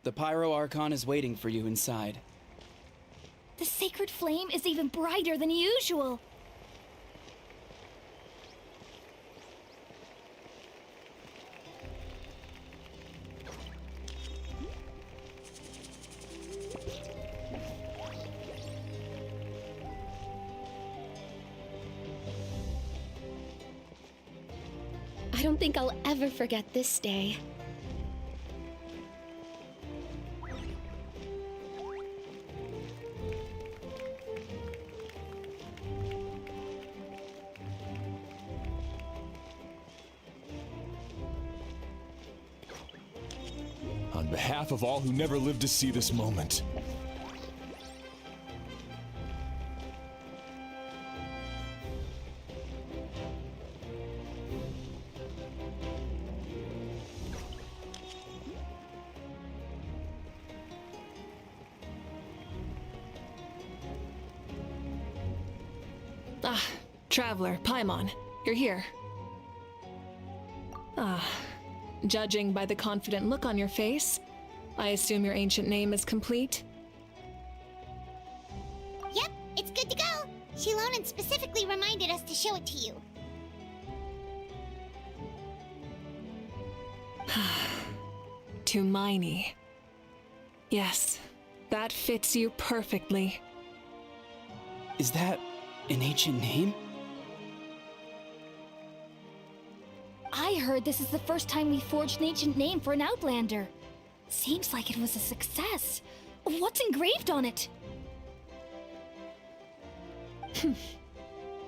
The Pyro Archon is waiting for you inside. The sacred flame is even brighter than usual. I don't think I'll ever forget this day. On behalf of all who never lived to see this moment. Traveler, Paimon, you're here. Judging by the confident look on your face, I assume your ancient name is complete? Yep, it's good to go. Shilonen specifically reminded us to show it to you. Tumaini. Yes, that fits you perfectly. Is that an ancient name? I heard this is the first time we forged an ancient name for an Outlander. Seems like it was a success. What's engraved on it?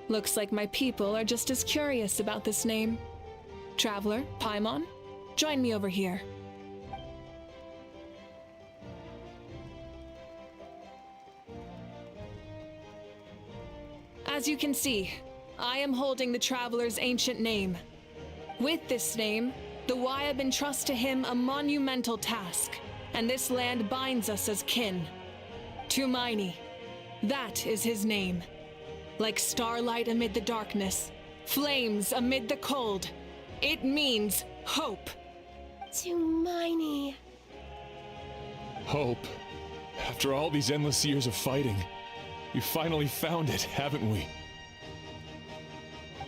Looks like my people are just as curious about this name. Traveler, Paimon, join me over here. As you can see, I am holding the Traveler's ancient name. With this name, the Wyab entrust to him a monumental task, and this land binds us as kin. Tumaini, that is his name. Like starlight amid the darkness, flames amid the cold, it means hope. Tumaini. Hope. After all these endless years of fighting, we finally found it, haven't we?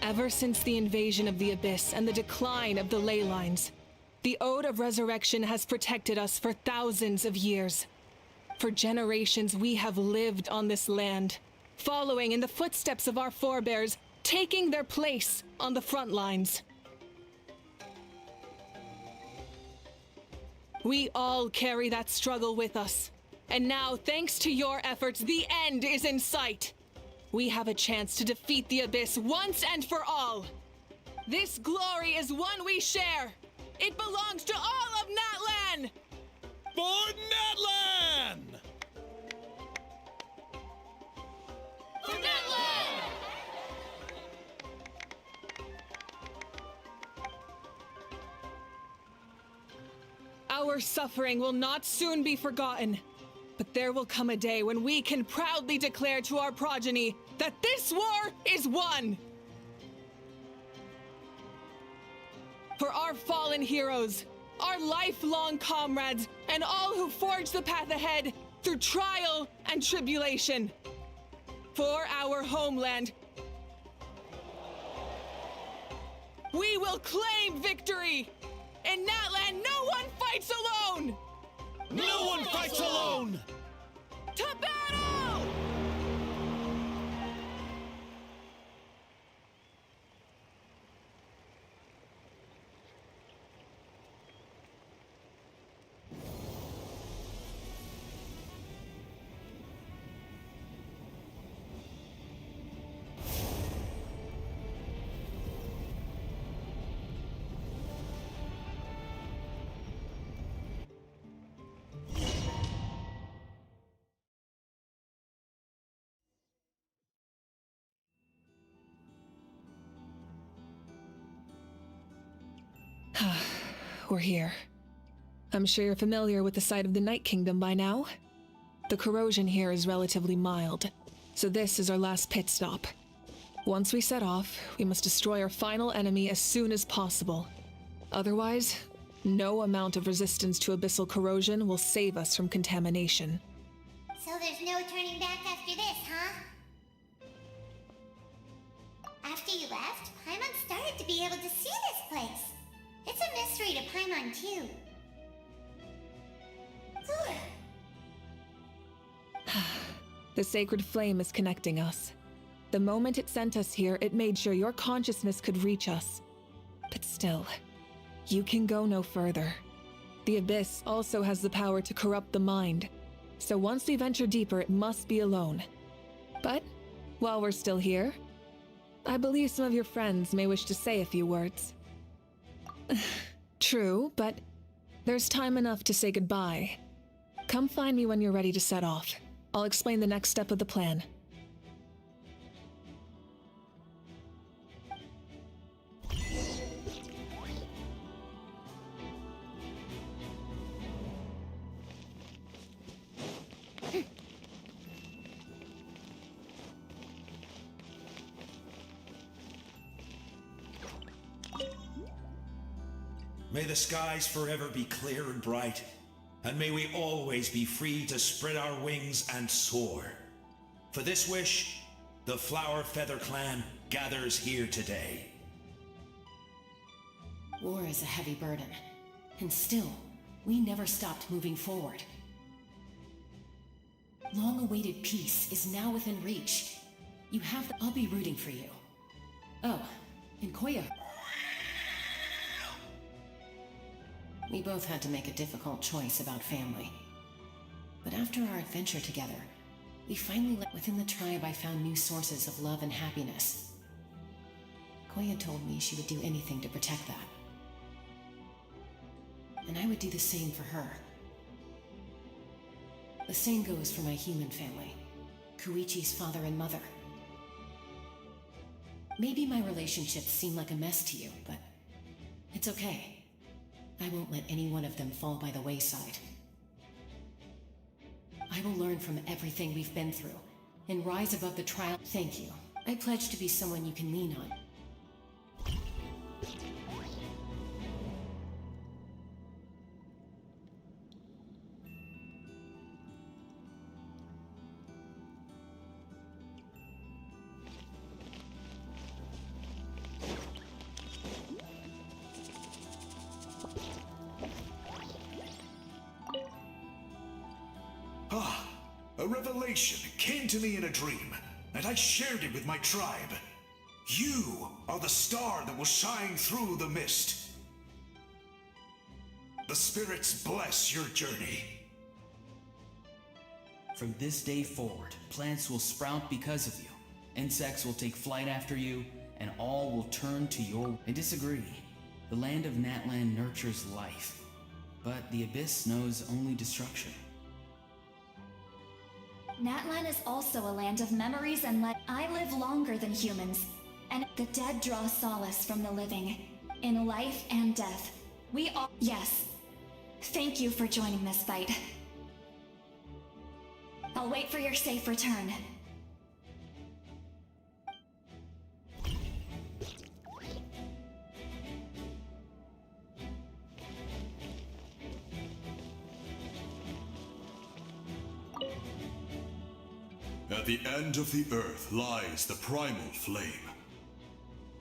Ever since the invasion of the Abyss and the decline of the ley lines, the Ode of Resurrection has protected us for thousands of years. For generations we have lived on this land, following in the footsteps of our forebears, taking their place on the front lines. We all carry that struggle with us, and now, thanks to your efforts, the end is in sight. We have a chance to defeat the Abyss once and for all. This glory is one we share. It belongs to all of Natlan! For Natlan! For Natlan! Our suffering will not soon be forgotten. But there will come a day when we can proudly declare to our progeny that this war is won! For our fallen heroes, our lifelong comrades, and all who forge the path ahead through trial and tribulation. For our homeland, we will claim victory! In Natlan, no one fights alone! No one fights alone! To battle! We're here. I'm sure you're familiar with the site of the Night Kingdom by now. The corrosion here is relatively mild, so this is our last pit stop. Once we set off, we must destroy our final enemy as soon as possible. Otherwise, No amount of resistance to abyssal corrosion will save us from contamination. So there's no turning back after this, huh? After you left, Paimon started to be able to see this place. It's a mystery to Paimon, too. The sacred flame is connecting us. The moment it sent us here, it made sure your consciousness could reach us. But still, you can go no further. The abyss also has the power to corrupt the mind, so once we venture deeper, it must be alone. But while we're still here, I believe some of your friends may wish to say a few words. True, but there's time enough to say goodbye. Come find me when you're ready to set off. I'll explain the next step of the plan. May the skies forever be clear and bright, and may we always be free to spread our wings and soar. For this wish, the Flower Feather Clan gathers here today. War is a heavy burden, and still, we never stopped moving forward. Long-awaited peace is now within reach. You have I'll be rooting for you. Oh, and Koya. We both had to make a difficult choice about family. But after our adventure together, we finally within the tribe I found new sources of love and happiness. Koya told me she would do anything to protect that. And I would do the same for her. The same goes for my human family, Koichi's father and mother. Maybe my relationships seem like a mess to you, but it's okay. I won't let any one of them fall by the wayside. I will learn from everything we've been through and rise above the trial. Thank you. I pledge to be someone you can lean on. A revelation came to me in a dream, and I shared it with my tribe. You are the star that will shine through the mist. The spirits bless your journey. From this day forward, plants will sprout because of you. Insects will take flight after you, and all will turn to your... I disagree. The land of Natlan nurtures life, but the abyss knows only destruction. Natlan is also a land of memories and I live longer than humans, and the dead draw solace from the living, in life and death. We all— Yes. Thank you for joining this fight. I'll wait for your safe return. At the end of the earth lies the primal flame.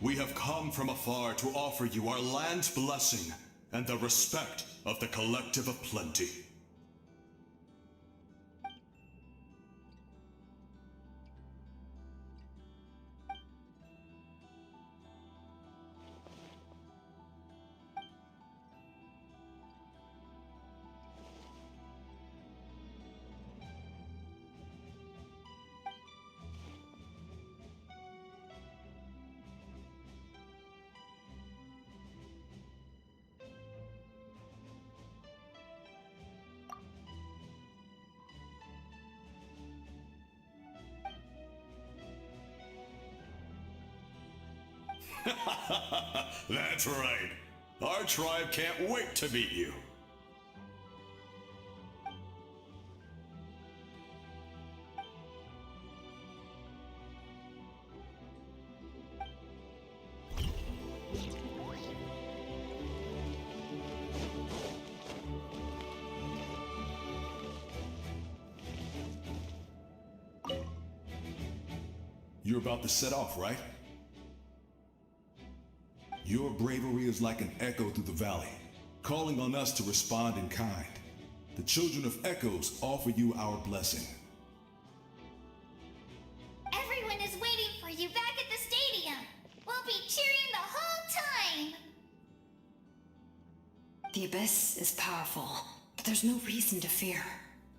We have come from afar to offer you our land's blessing and the respect of the Collective of Plenty. That's right. Our tribe can't wait to meet you. You're about to set off, right? Your bravery is like an echo through the valley, calling on us to respond in kind. The children of Echoes offer you our blessing. Everyone is waiting for you back at the stadium. We'll be cheering the whole time. The Abyss is powerful, but there's no reason to fear.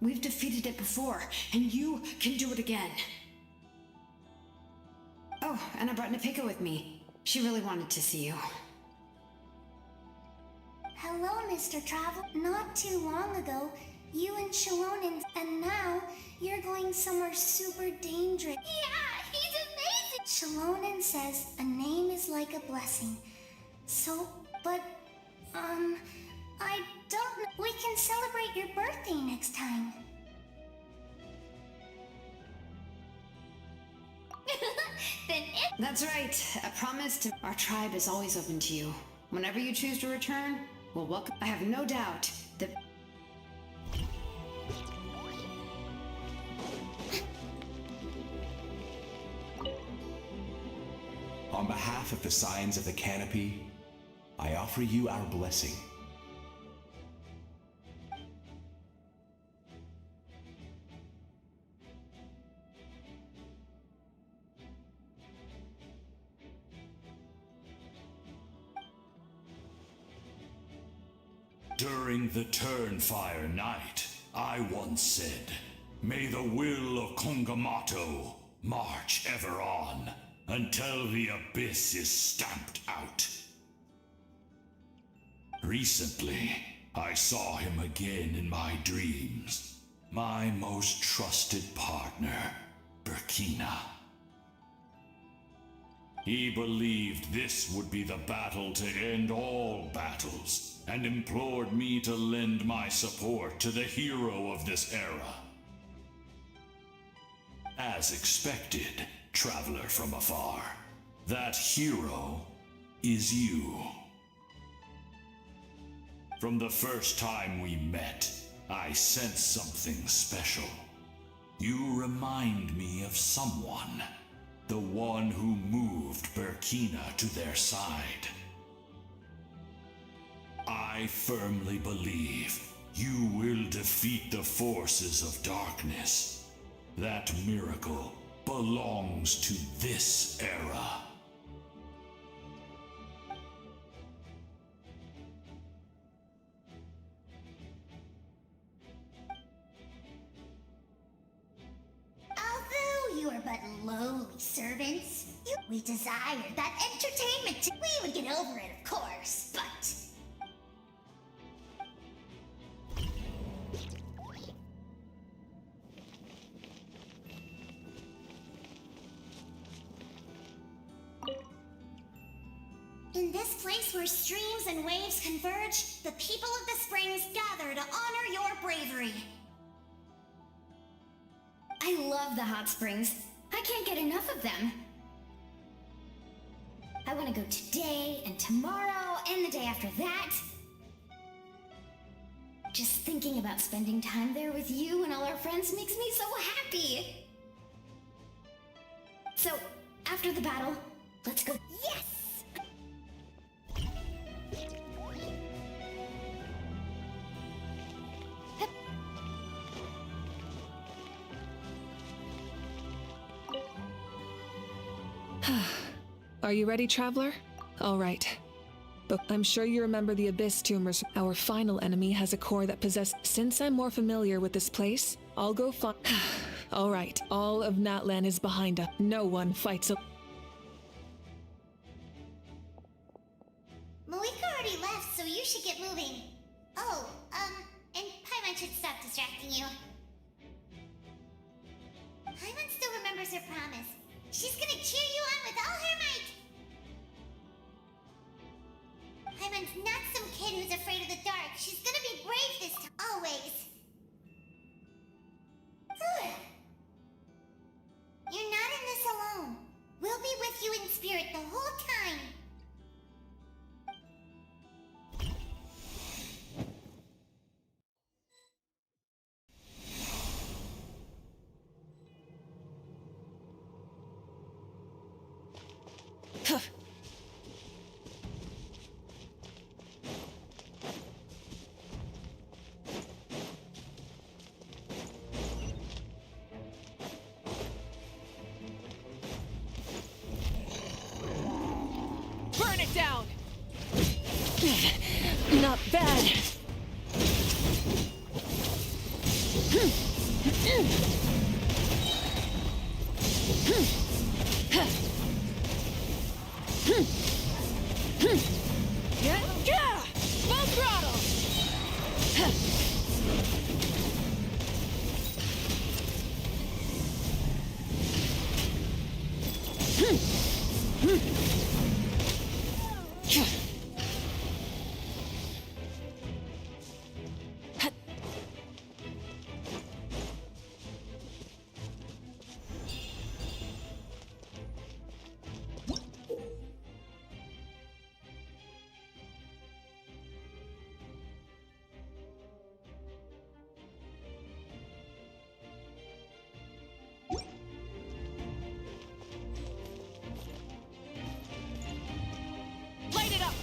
We've defeated it before, and you can do it again. Oh, and I brought Napika with me. She really wanted to see you. Hello, Mr. Travel. Not too long ago, you and Shallonen, and now you're going somewhere super dangerous. Yeah, he's amazing! Shallonen says a name is like a blessing. So, but, I don't know. We can celebrate your birthday next time. That's right. I promised. Our tribe is always open to you. Whenever you choose to return, we'll welcome. I have no doubt that. On behalf of the Scions of the Canopy, I offer you our blessing. During the Turnfire Night, I once said, "May the will of Kongamato march ever on until the Abyss is stamped out." Recently, I saw him again in my dreams. My most trusted partner, Burkina. He believed this would be the battle to end all battles, and implored me to lend my support to the hero of this era. As expected, traveler from afar, that hero is you. From the first time we met, I sensed something special. You remind me of someone, the one who moved Burkina to their side. I firmly believe you will defeat the forces of darkness. That miracle belongs to this era. Although you are but lowly servants, we desire that entertainment. We would get over it, of course, but... In this place where streams and waves converge, the people of the springs gather to honor your bravery. I love the hot springs. I can't get enough of them. I want to go today and tomorrow and the day after that. Just thinking about spending time there with you and all our friends makes me so happy. So, after the battle, let's go. Yes! Are you ready, Traveler? All right. But I'm sure you remember the Abyss tumors. Our final enemy has a core that possesses... Since I'm more familiar with this place, I'll go find... All right. All of Natlan is behind us. No one fights a... Malika already left, so you should get moving. Oh, and Paimon should stop distracting you. Paimon still remembers her promise. She's gonna cheer you on with all her might! Paimon's not some kid who's afraid of the dark. She's gonna be brave this time. Always. You're not in this alone. We'll be with you in spirit the whole time. Burn it down! Not bad. Yeah! Full throttle! Light it up!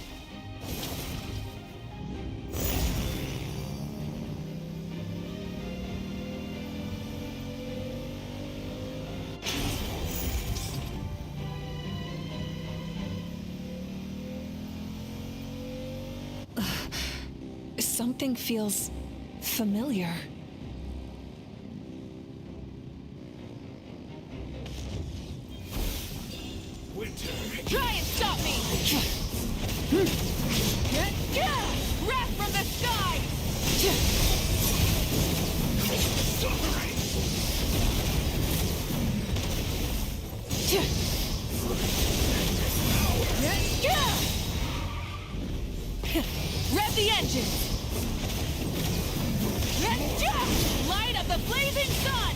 Something feels familiar. Winter. Try and stop me! Wrath from the sky! Rev the engines! Light up the blazing sun!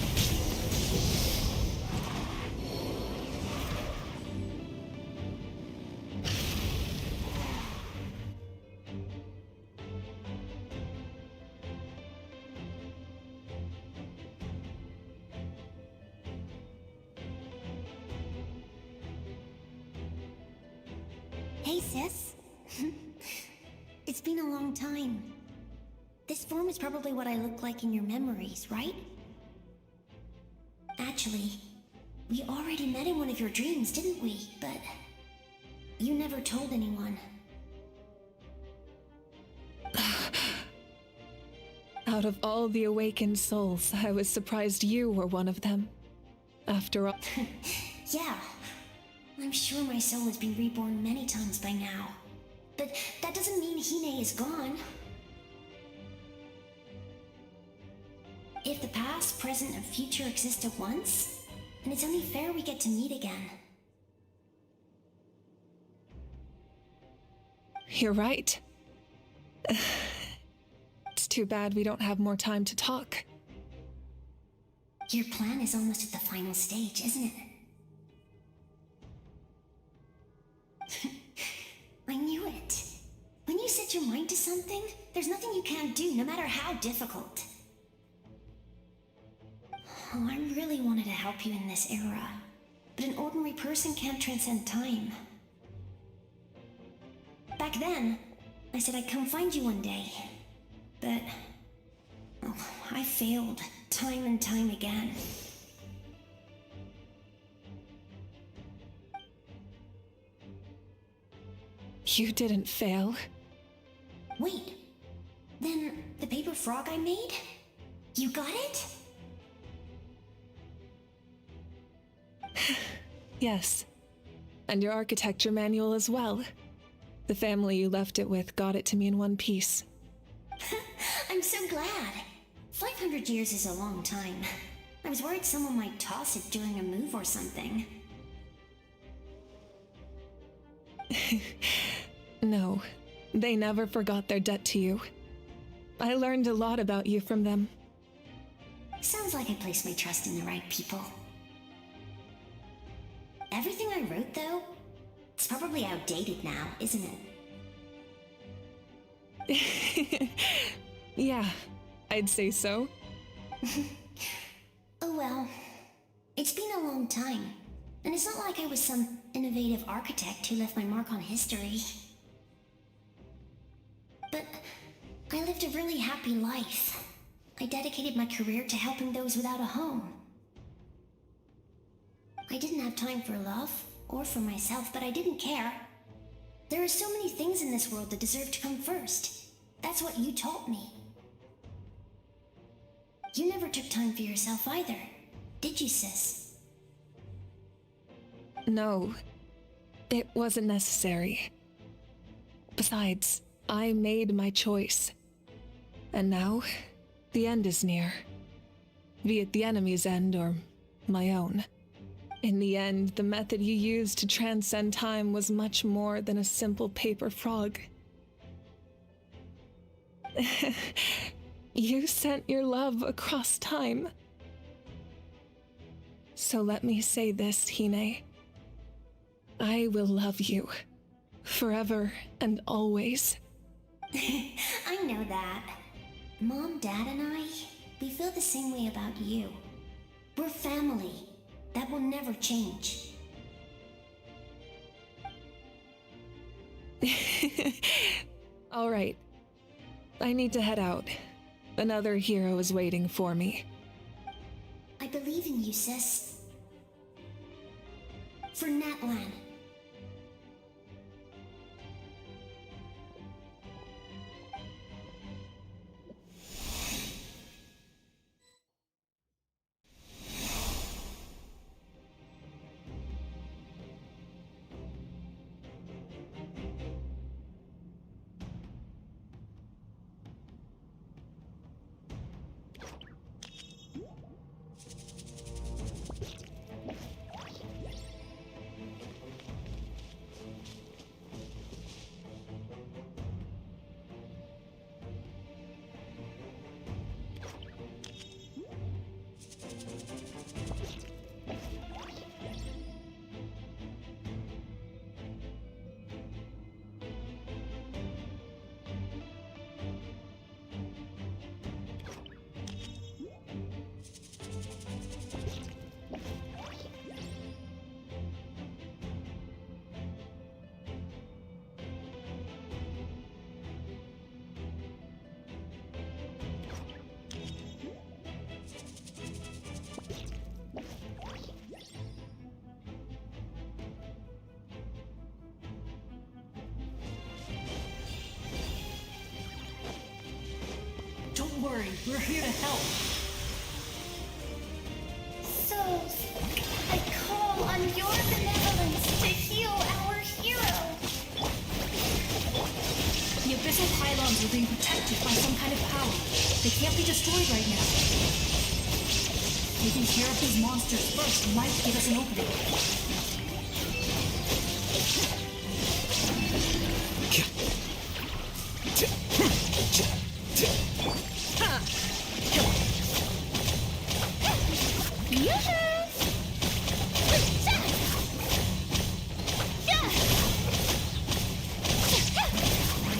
Hey, sis. It's been a long time. This form is probably what I look like in your memories, right? Actually, we already met in one of your dreams, didn't we? But you never told anyone. Out of all the awakened souls, I was surprised you were one of them. After all... Yeah. I'm sure my soul has been reborn many times by now. But that doesn't mean Hine is gone. If the past, present, and future exist at once, then it's only fair we get to meet again. You're right. It's too bad we don't have more time to talk. Your plan is almost at the final stage, isn't it? I knew it. When you set your mind to something, there's nothing you can't do, no matter how difficult. Oh, I really wanted to help you in this era, but an ordinary person can't transcend time. Back then, I said I'd come find you one day, but... oh, I failed, time and time again. You didn't fail. Wait, then the paper frog I made? You got it? Yes. And your architecture manual as well. The family you left it with got it to me in one piece. I'm so glad. 500 years is a long time. I was worried someone might toss it during a move or something. No, they never forgot their debt to you. I learned a lot about you from them. Sounds like I placed my trust in the right people. Everything I wrote, though, it's probably outdated now, isn't it? Yeah, I'd say so. Oh well. It's been a long time. And it's not like I was some innovative architect who left my mark on history. But I lived a really happy life. I dedicated my career to helping those without a home. I didn't have time for love, or for myself, but I didn't care. There are so many things in this world that deserve to come first. That's what you taught me. You never took time for yourself either, did you, sis? No, it wasn't necessary. Besides, I made my choice. And now, the end is near. Be it the enemy's end or my own. In the end, the method you used to transcend time was much more than a simple paper frog. You sent your love across time. So let me say this, Hine. I will love you. Forever and always. I know that. Mom, Dad, and I, we feel the same way about you. We're family. That will never change. All right. I need to head out. Another hero is waiting for me. I believe in you, sis. For Natlan. Don't worry, we're here to help. So, I call on your benevolence to heal our hero. The abyssal pylons are being protected by some kind of power. They can't be destroyed right now. Taking care of these monsters first might give us an opening.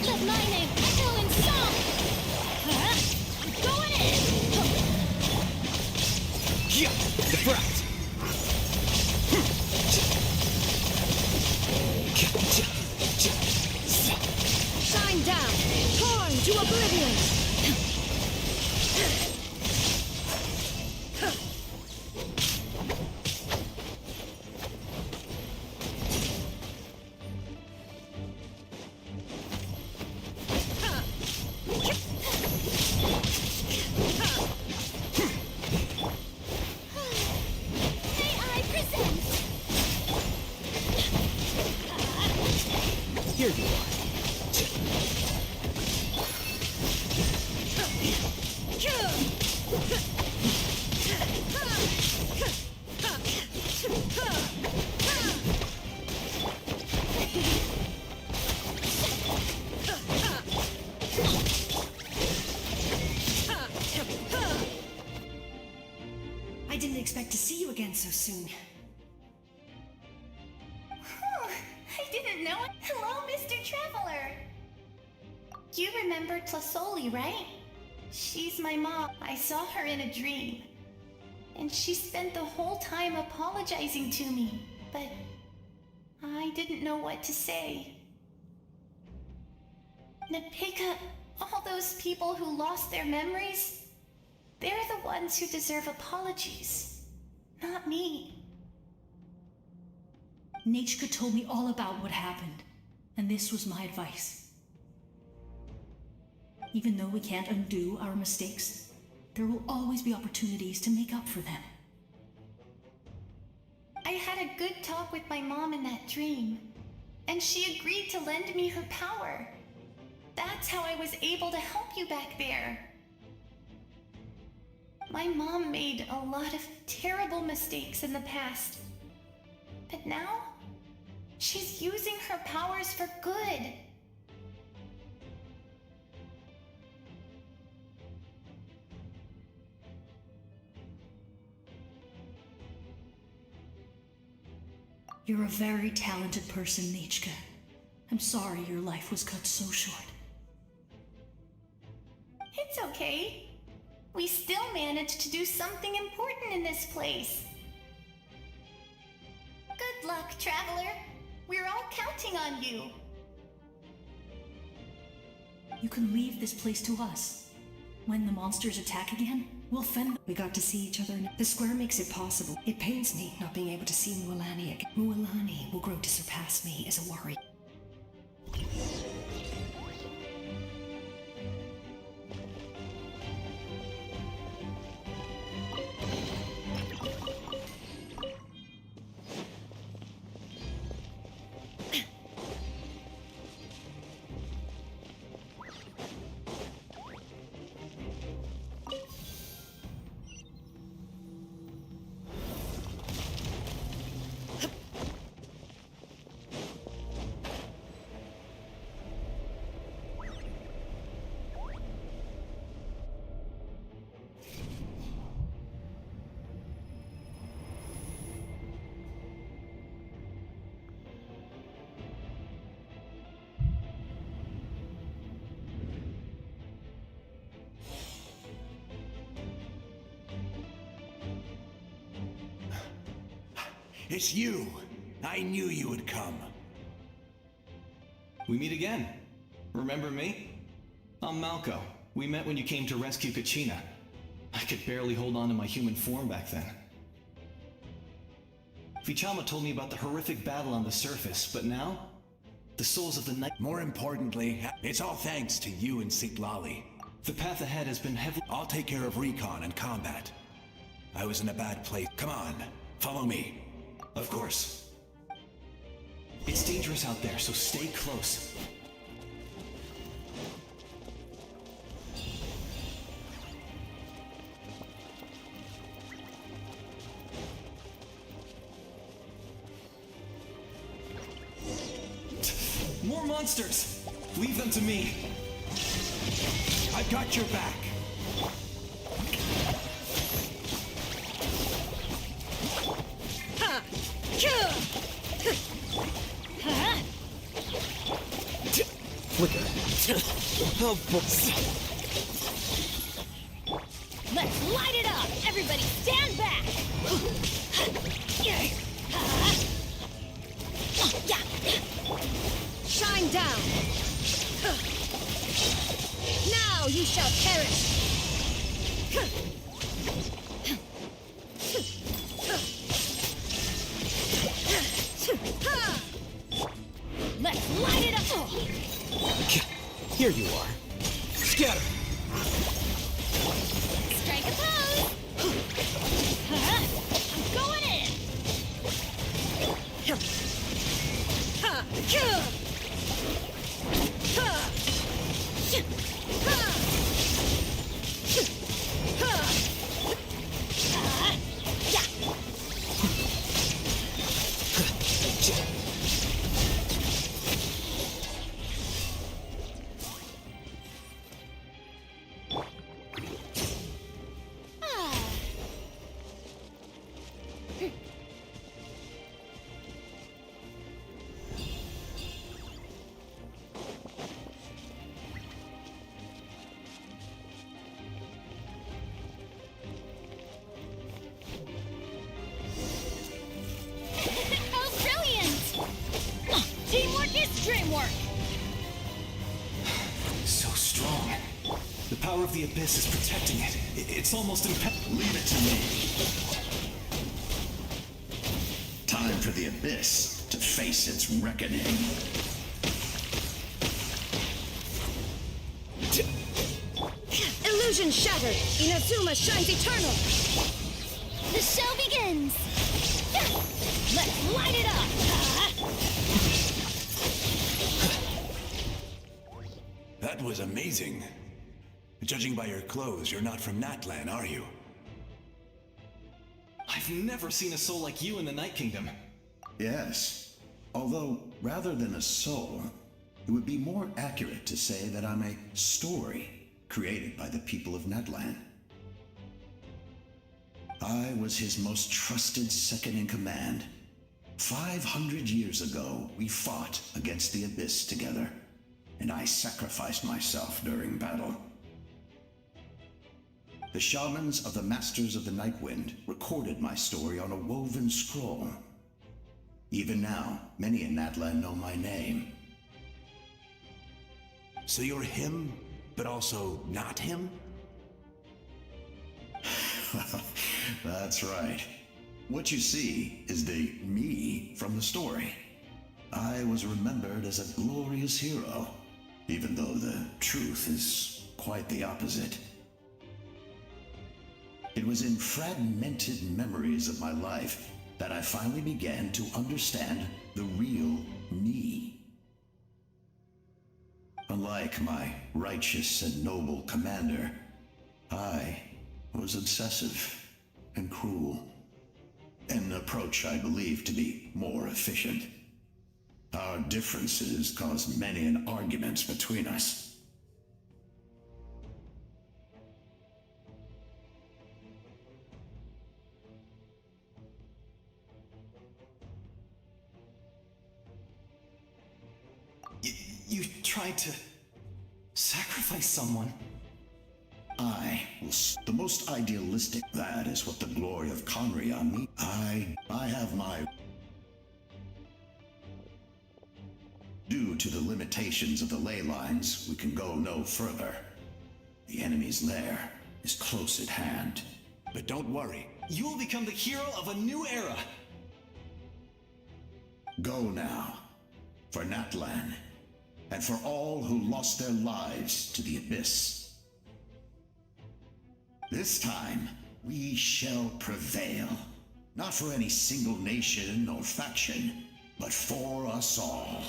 Let my name echo in song! Going in! The brat! Shine down! Torn to oblivion! May I present? Here you are. I didn't expect to see you again so soon. I didn't know it. Hello, Mr. Traveler. You remember Tlasoli, right? She's my mom. I saw her in a dream. And she spent the whole time apologizing to me. but I didn't know what to say. Napika, all those people who lost their memories, they're the ones who deserve apologies, not me. Nachka told me all about what happened, and this was my advice. Even though we can't undo our mistakes, there will always be opportunities to make up for them. I had a good talk with my mom in that dream, and she agreed to lend me her power. That's how I was able to help you back there. My mom made a lot of terrible mistakes in the past, but now she's using her powers for good. You're a very talented person, Nachka. I'm sorry your life was cut so short. It's okay. We still managed to do something important in this place. Good luck, Traveler. We're all counting on you. You can leave this place to us. When the monsters attack again, we'll fend them. We got to see each other, and the square makes it possible. It pains me not being able to see Mualani again. Mualani will grow to surpass me as a warrior. It's you! I knew you would come. We meet again. Remember me? I'm Malco. We met when you came to rescue Kachina. I could barely hold on to my human form back then. Vichama told me about the horrific battle on the surface, but now? The souls of the night— More importantly, it's all thanks to you and Siglali. The path ahead has been heavily— I'll take care of recon and combat. I was in a bad place. Come on, follow me. Of course. It's dangerous out there, so stay close. More monsters! Leave them to me. I've got your back. Flicker. Oh, Let's light it up! Everybody stand back! Shine down! Now you shall perish! Let's light it up! here you are. Scatter! Strike a pose! I'm going in! power of the Abyss is protecting it. It's almost impenetrable. Leave it to me. Time for the Abyss to face its reckoning. Illusion shattered! Inazuma shines eternal! The show begins! Let's light it up! That was amazing. Judging by your clothes, you're not from Natlan, are you? I've never seen a soul like you in the Night Kingdom. Yes. Although, rather than a soul, it would be more accurate to say that I'm a story created by the people of Natlan. I was his most trusted second-in-command. 500 years ago, we fought against the Abyss together, and I sacrificed myself during battle. The shamans of the Masters of the Nightwind recorded my story on a woven scroll. Even now, many in Natlan know my name. So you're him, but also not him? That's right. What you see is the me from the story. I was remembered as a glorious hero, even though the truth is quite the opposite. It was in fragmented memories of my life that I finally began to understand the real me. Unlike my righteous and noble commander, I was obsessive and cruel, an approach I believe to be more efficient. Our differences caused many an arguments between us. You tried to sacrifice someone. I was the most idealistic. That is what the glory of Conria means. I have my... Due to the limitations of the ley lines, we can go no further. The enemy's lair is close at hand. But don't worry, you will become the hero of a new era. Go now, for Natlan, and for all who lost their lives to the Abyss. This time, we shall prevail. Not for any single nation or faction, but for us all.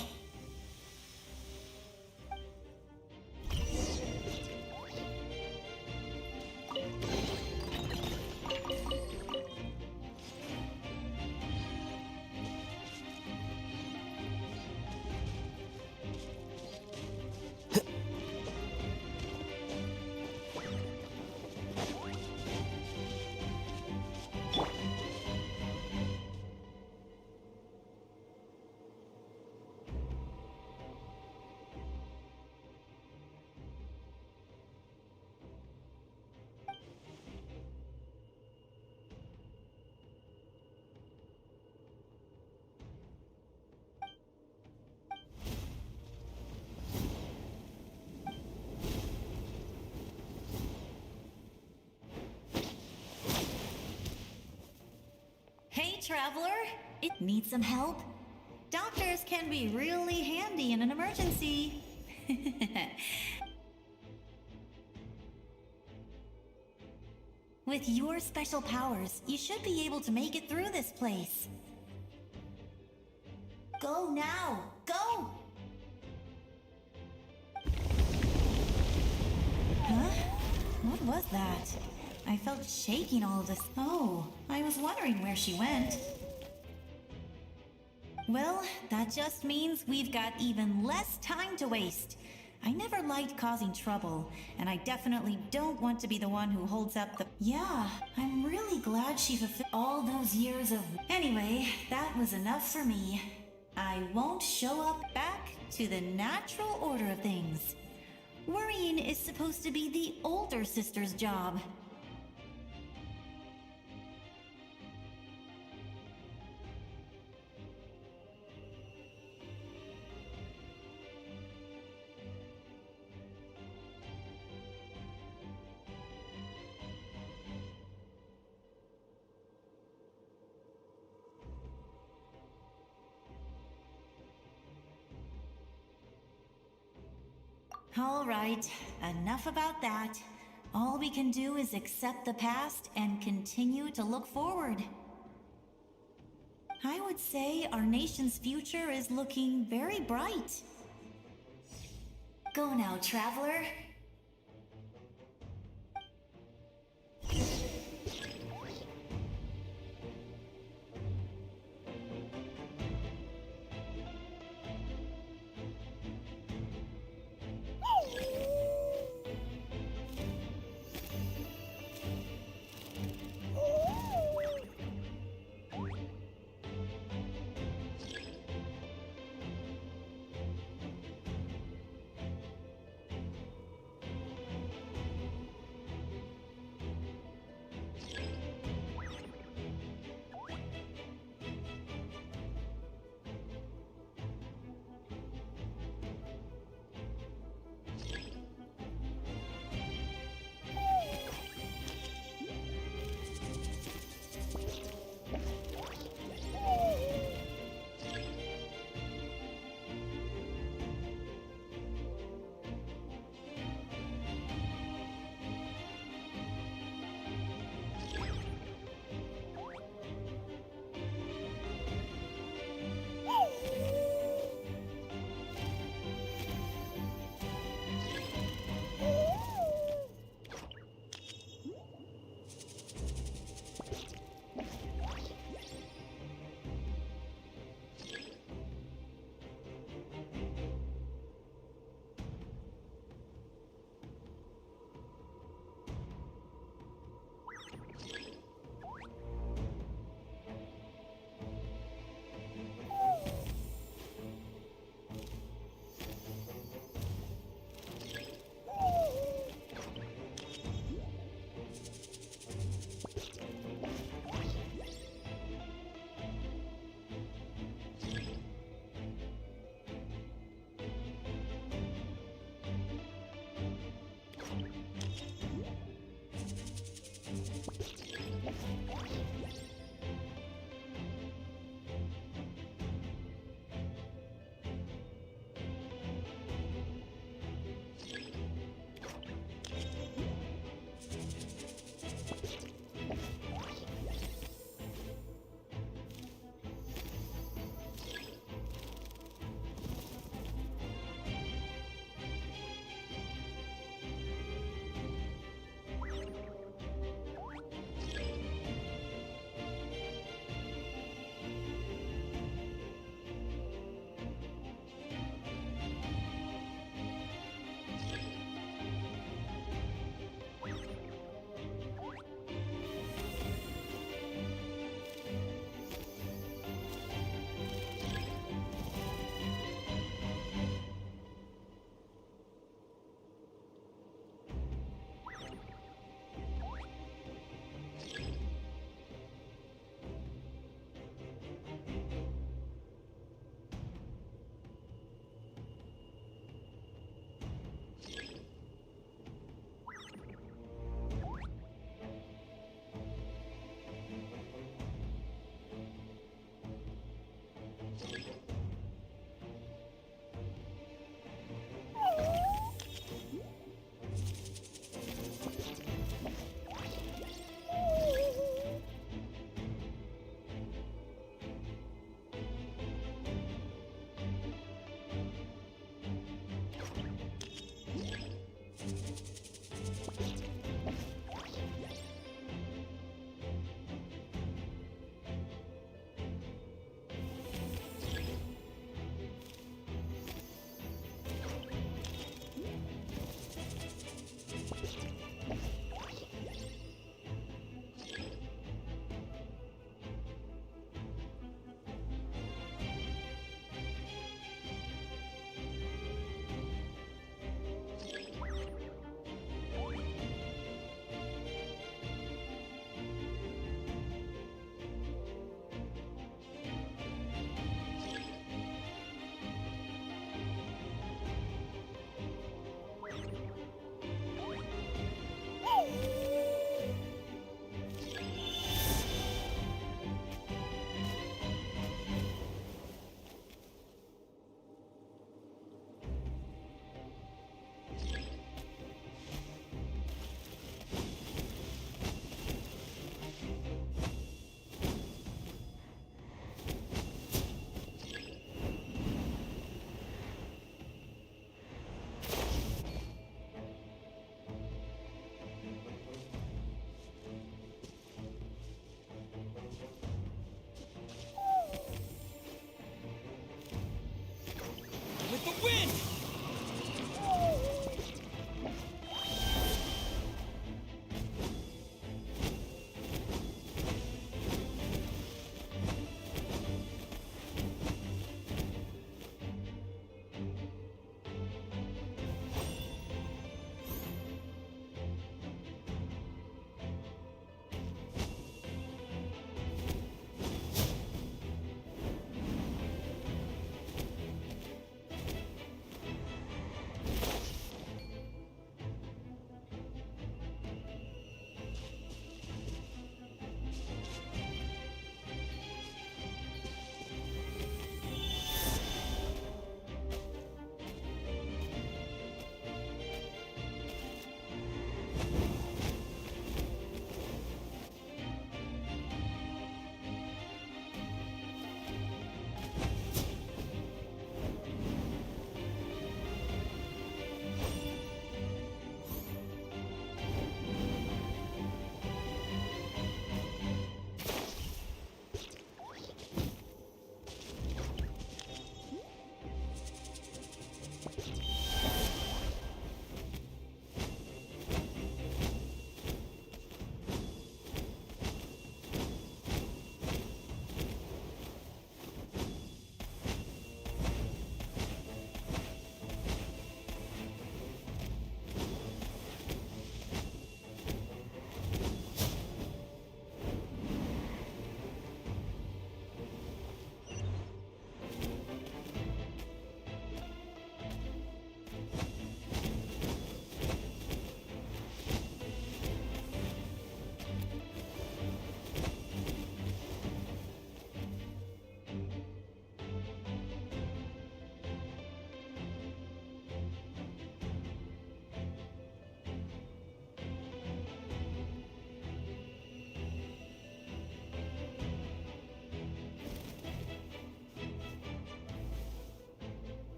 Hey, traveler! It needs some help? Doctors can be really handy in an emergency. With your special powers, you should be able to make it through this place. Go now! Go! Huh? What was that? I felt shaking all of this. Oh, I was wondering where she went. Well, that just means we've got even less time to waste. I never liked causing trouble, and I definitely don't want to be the one who holds up the... Yeah, I'm really glad she fulfilled all those years of... Anyway, that was enough for me. I won't show up back to the natural order of things. Worrying is supposed to be the older sister's job. All right, enough about that. All we can do is accept the past and continue to look forward. I would say our nation's future is looking very bright. Go now, traveler.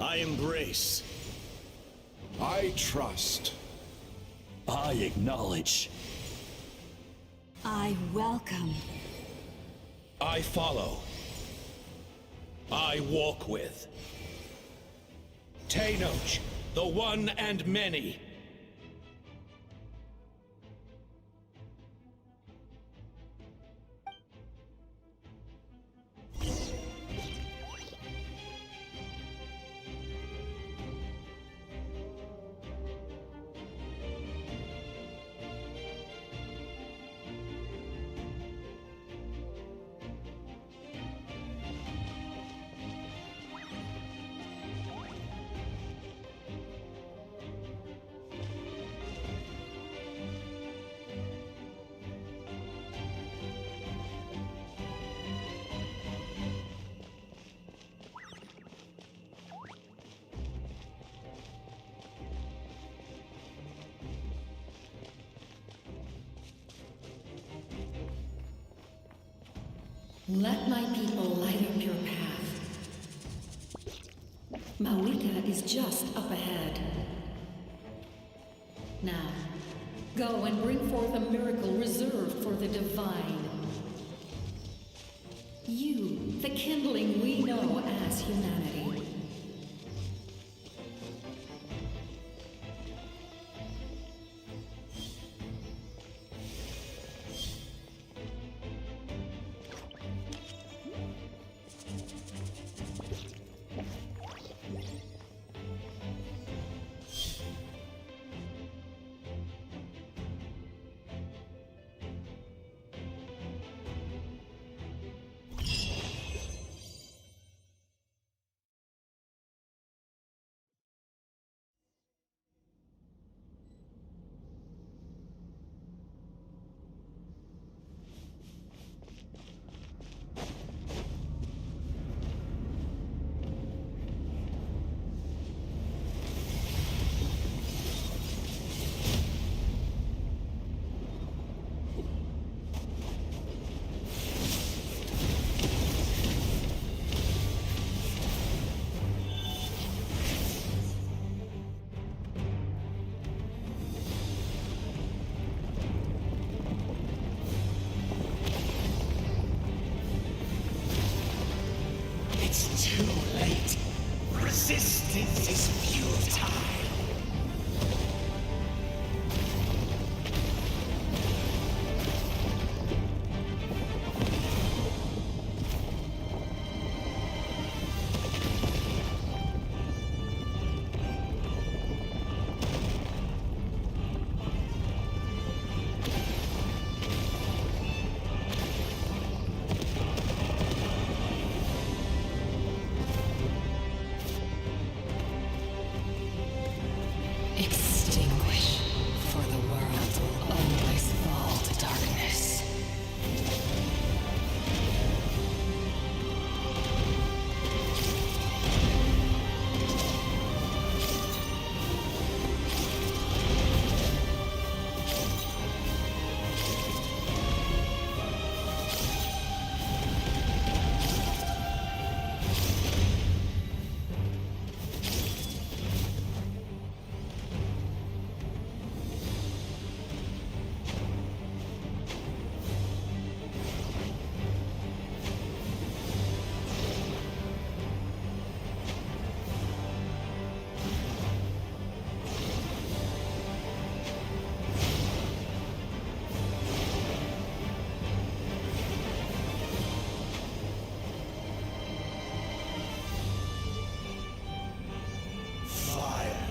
I embrace. I trust. I acknowledge. I welcome. I follow. I walk with. Tenoch, the one and many. Let my people light up your path. Mawika is just up ahead. Now, go and bring forth a miracle reserved for the divine. You, the kindling we know as humanity. It's too late. Resistance is futile. Extinguish, for the world will always fall to darkness.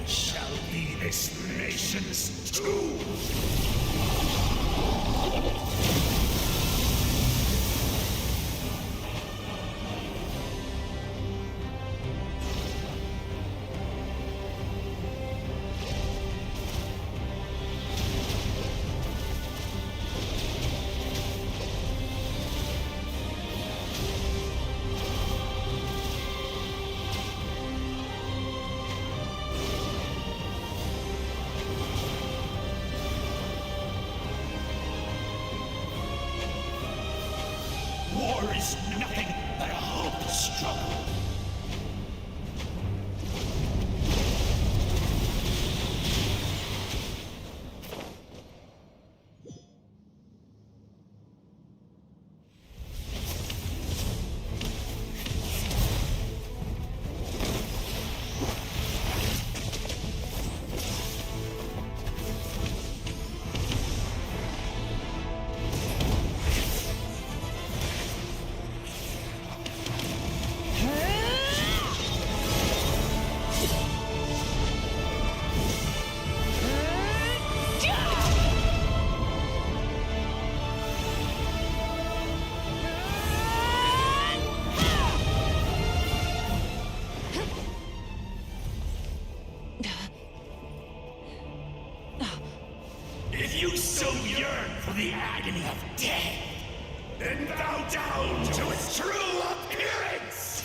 Shall be this nation's tomb. agony of death, then bow down to its true appearance!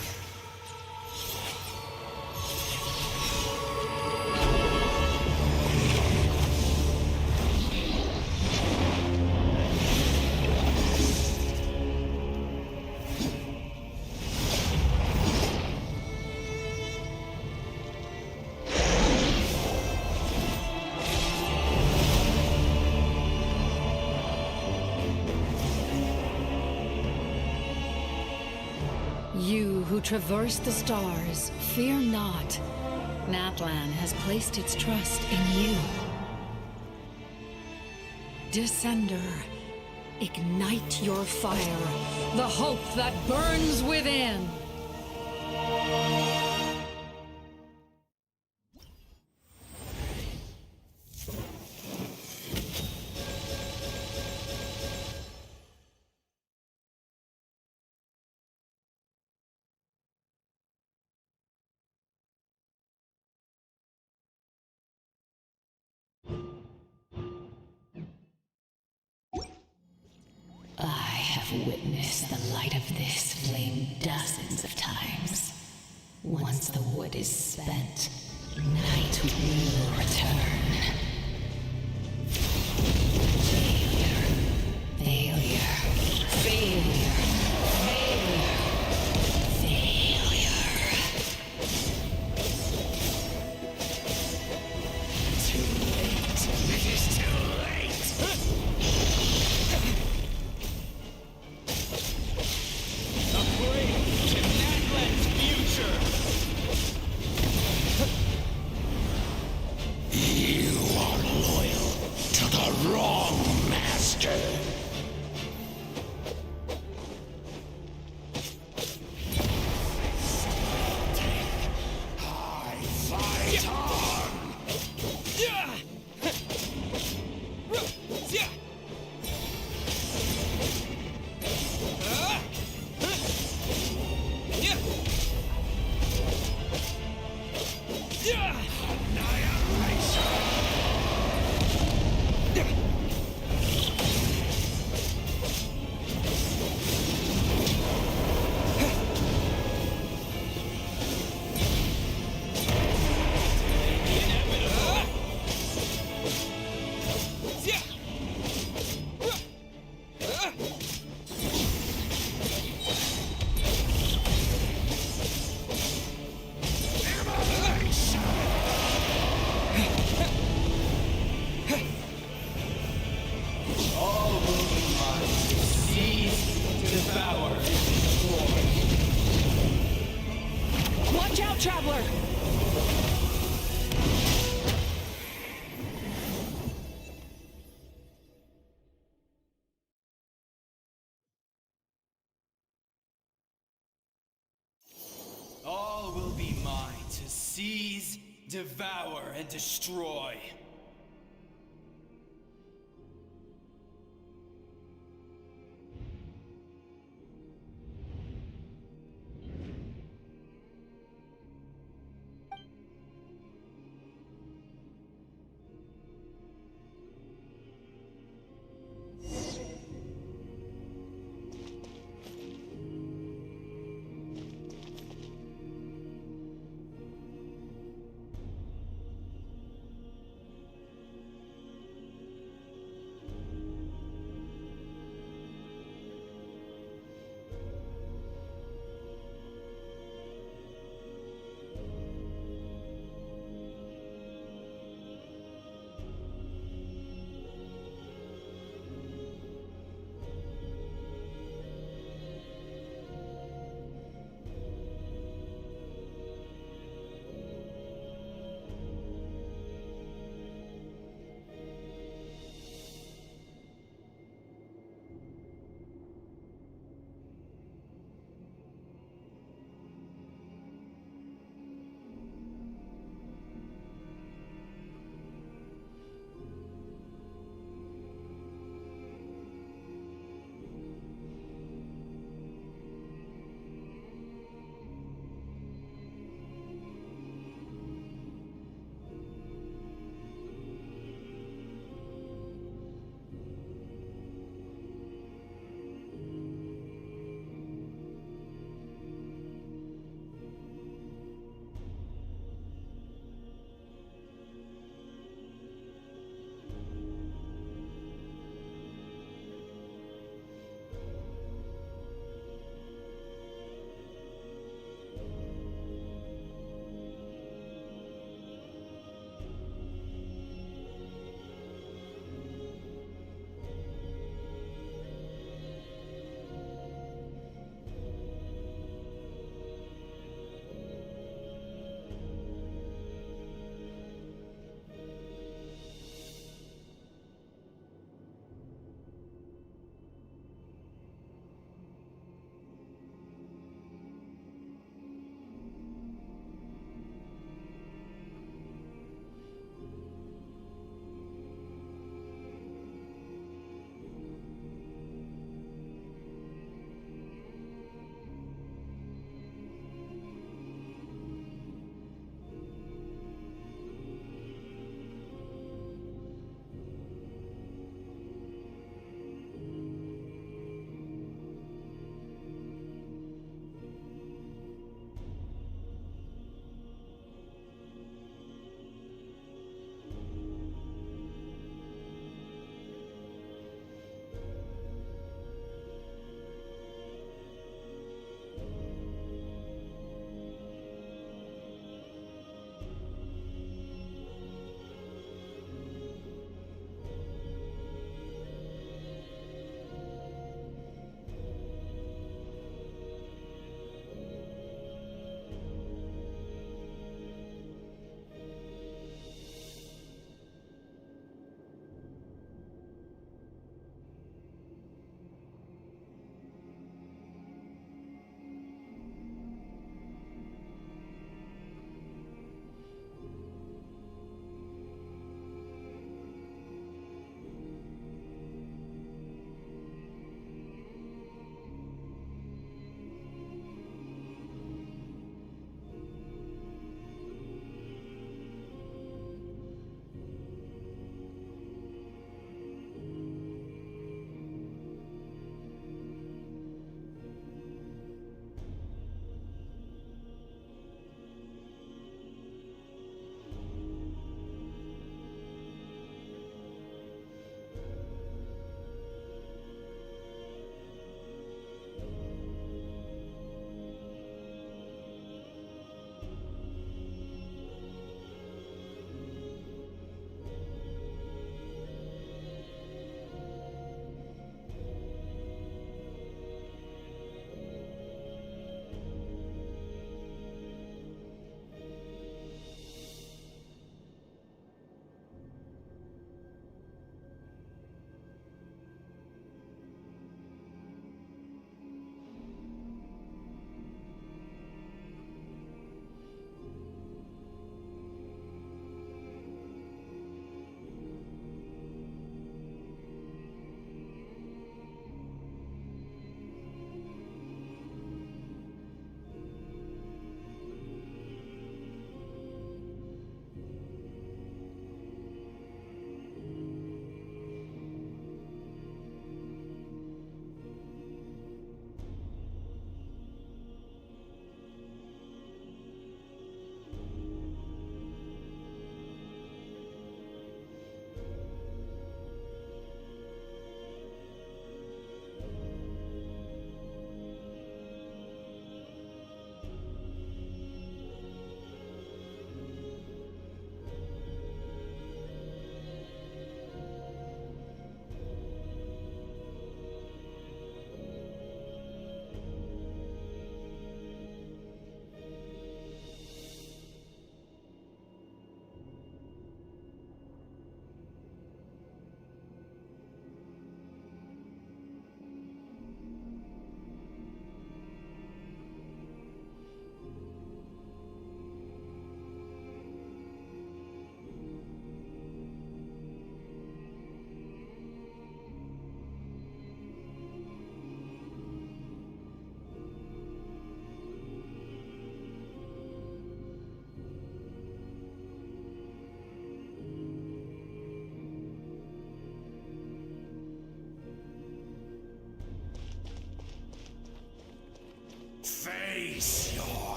You who traverse the stars, fear not. Natlan has placed its trust in you. Descender, ignite your fire, the hope that burns within. I have witnessed the light of this flame dozens of times. Once the wood is spent, night will return. Failure. Failure. Failure. Watch out, Traveler! All will be mine to seize, devour, and destroy.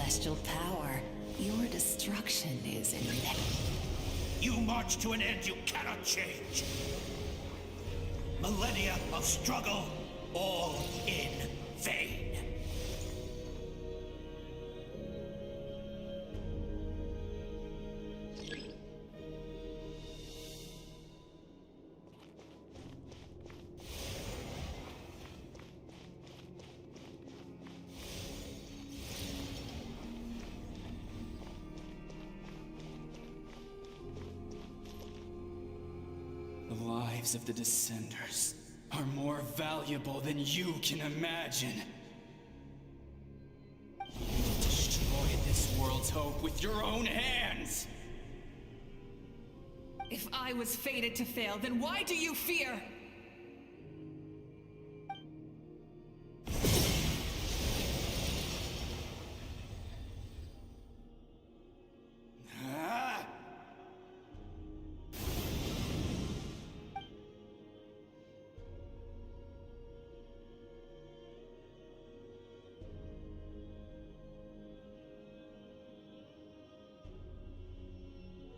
celestial power, your destruction is inevitable. You march to an end you cannot change. Millennia of struggle, all in vain. The lives of the Descenders are more valuable than you can imagine. You destroyed this world's hope with your own hands! If I was fated to fail, then why do you fear?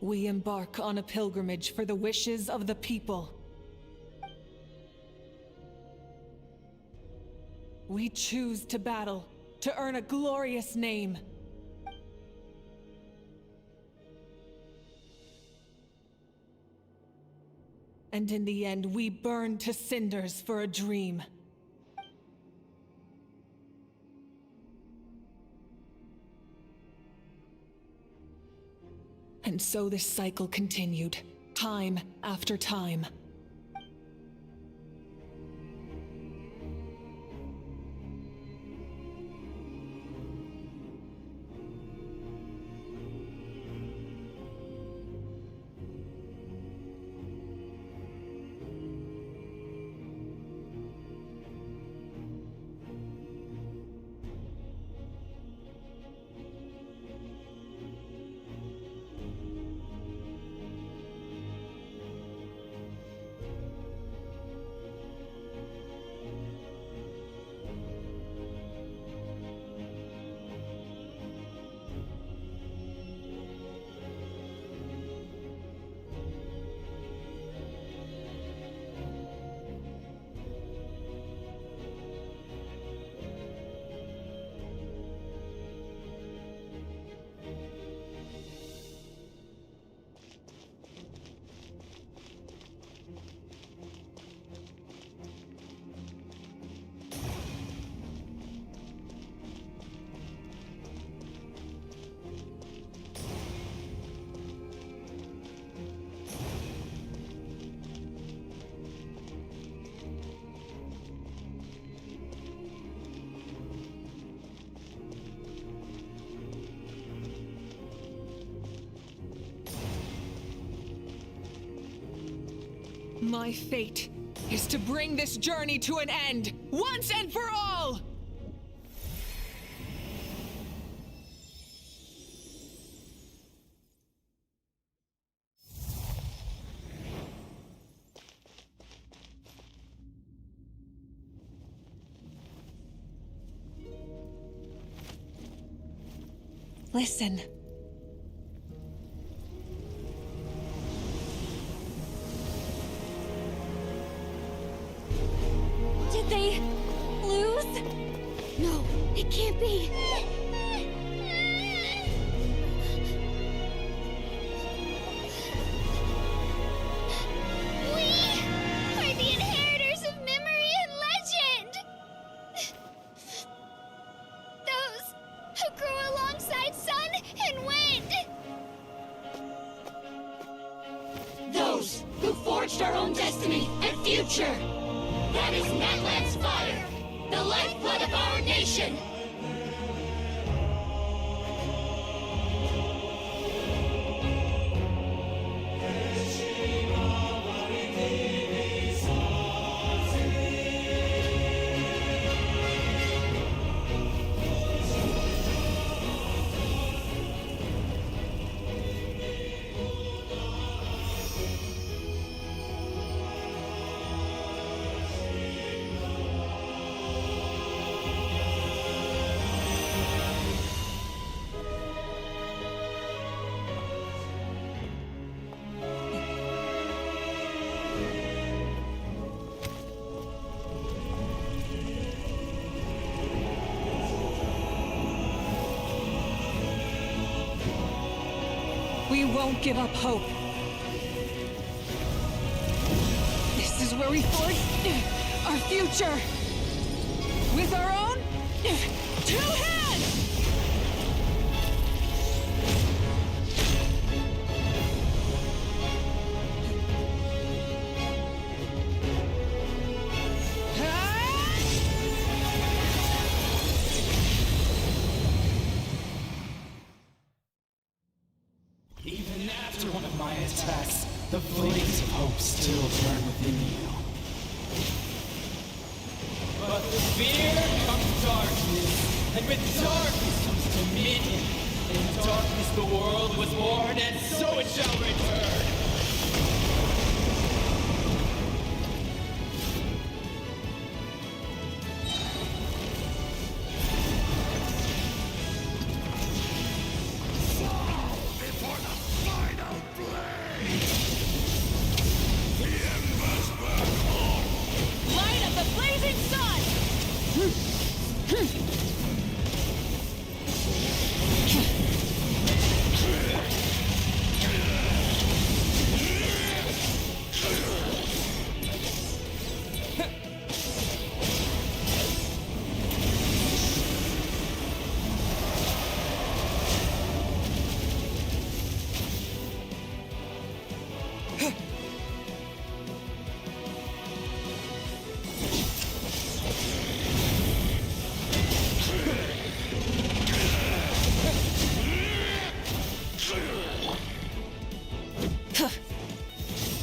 We embark on a pilgrimage for the wishes of the people. We choose to battle, to earn a glorious name. And in the end, we burn to cinders for a dream. And so this cycle continued, time after time. My fate is to bring this journey to an end, once and for all! Listen. Did they lose? No, it can't be. We are the inheritors of memory and legend! Those who grew alongside sun and wind! Those who forged our own destiny and future! That is Natlan's fire, the lifeblood of our nation! won't give up hope. This is where we forge our future. With our own 2 hands! Even after one of my attacks, the flames of hope still burn within you. But with fear comes darkness, and with darkness comes dominion. In darkness the world was born, and so it shall return. Light of the blazing sun!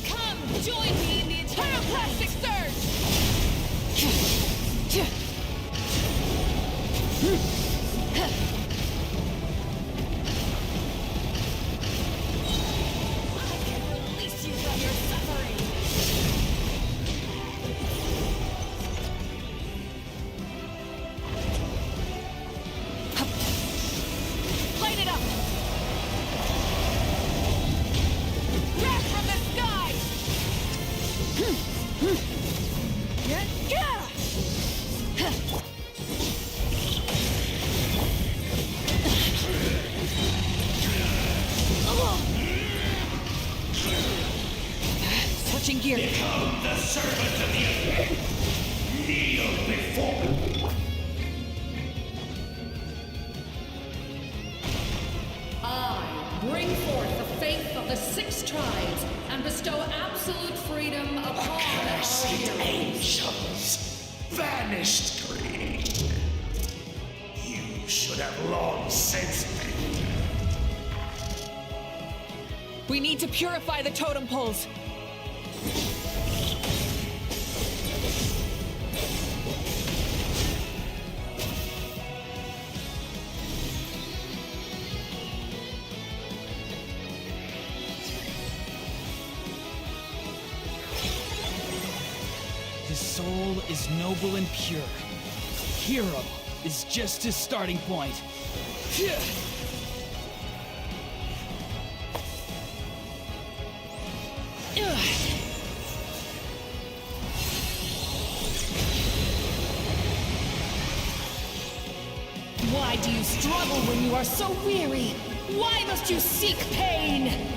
Come, join me in the pyroclastic surge! I can release you from your suffering! Light it up! Wrath from the sky! Switching gear. Become the servant of the earth. Kneel before. I bring forth the faith of the 6 tribes and bestow absolute freedom upon our Accursed heroes. angels, vanished greed. You should have long since been. We need to purify the totem poles. His soul is noble and pure. Hero is just his starting point. Why do you struggle when you are so weary? Why must you seek pain?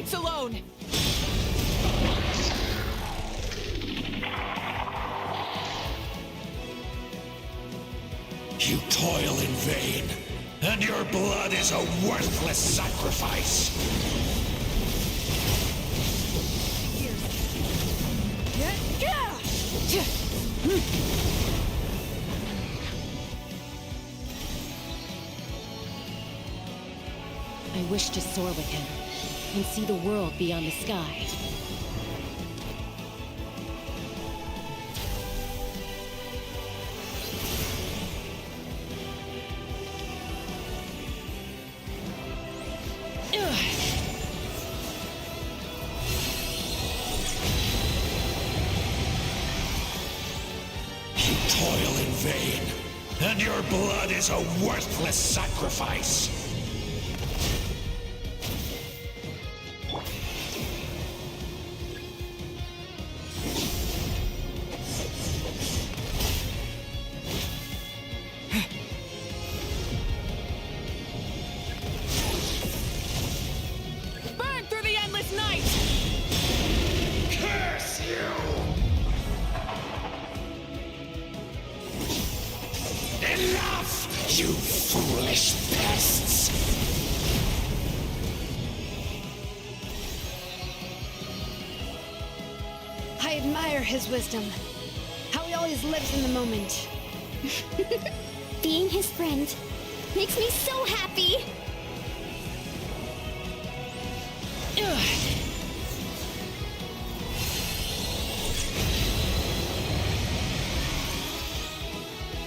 fights alone. You toil in vain, and your blood is a worthless sacrifice. I wish to soar with him and see the world beyond the sky. You toil in vain, and your blood is a worthless sacrifice. Burn through the endless night! Curse you! Enough, you foolish pests! I admire his wisdom. How he always lives in the moment. Being his friend makes me so happy.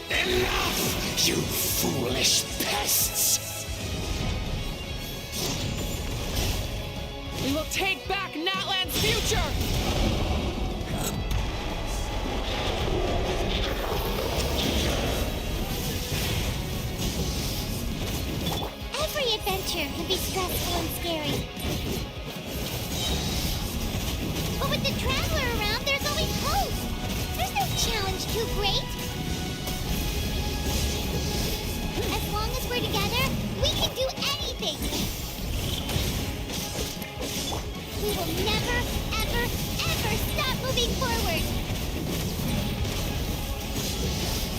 Enough, you foolish pests! We will take back Natlan's future! Every adventure can be stressful and scary. But with the Traveler around, there's always hope. There's no challenge too great. As long as we're together, we can do anything. We will never, ever, ever stop moving forward.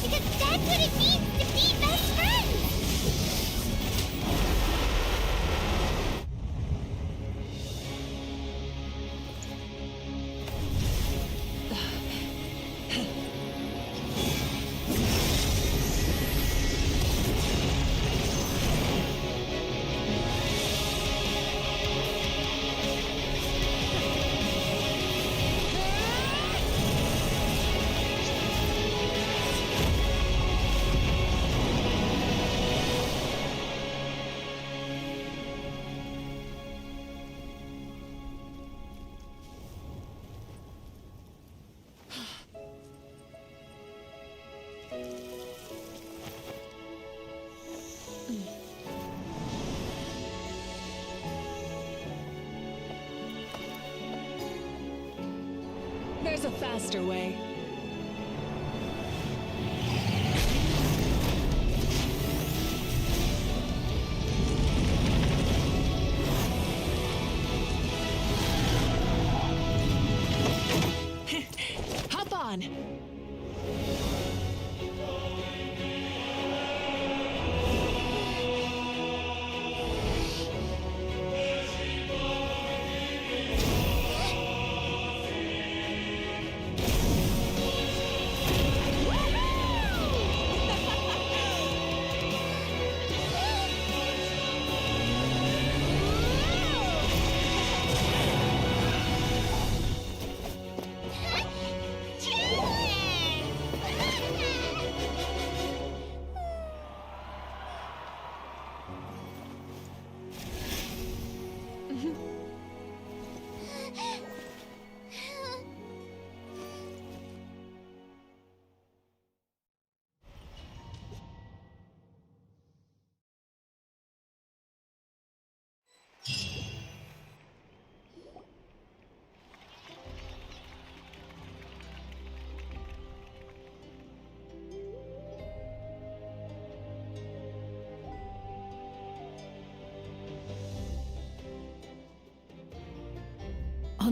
Because that's what it means to be best friends. There's a faster way. Hop on!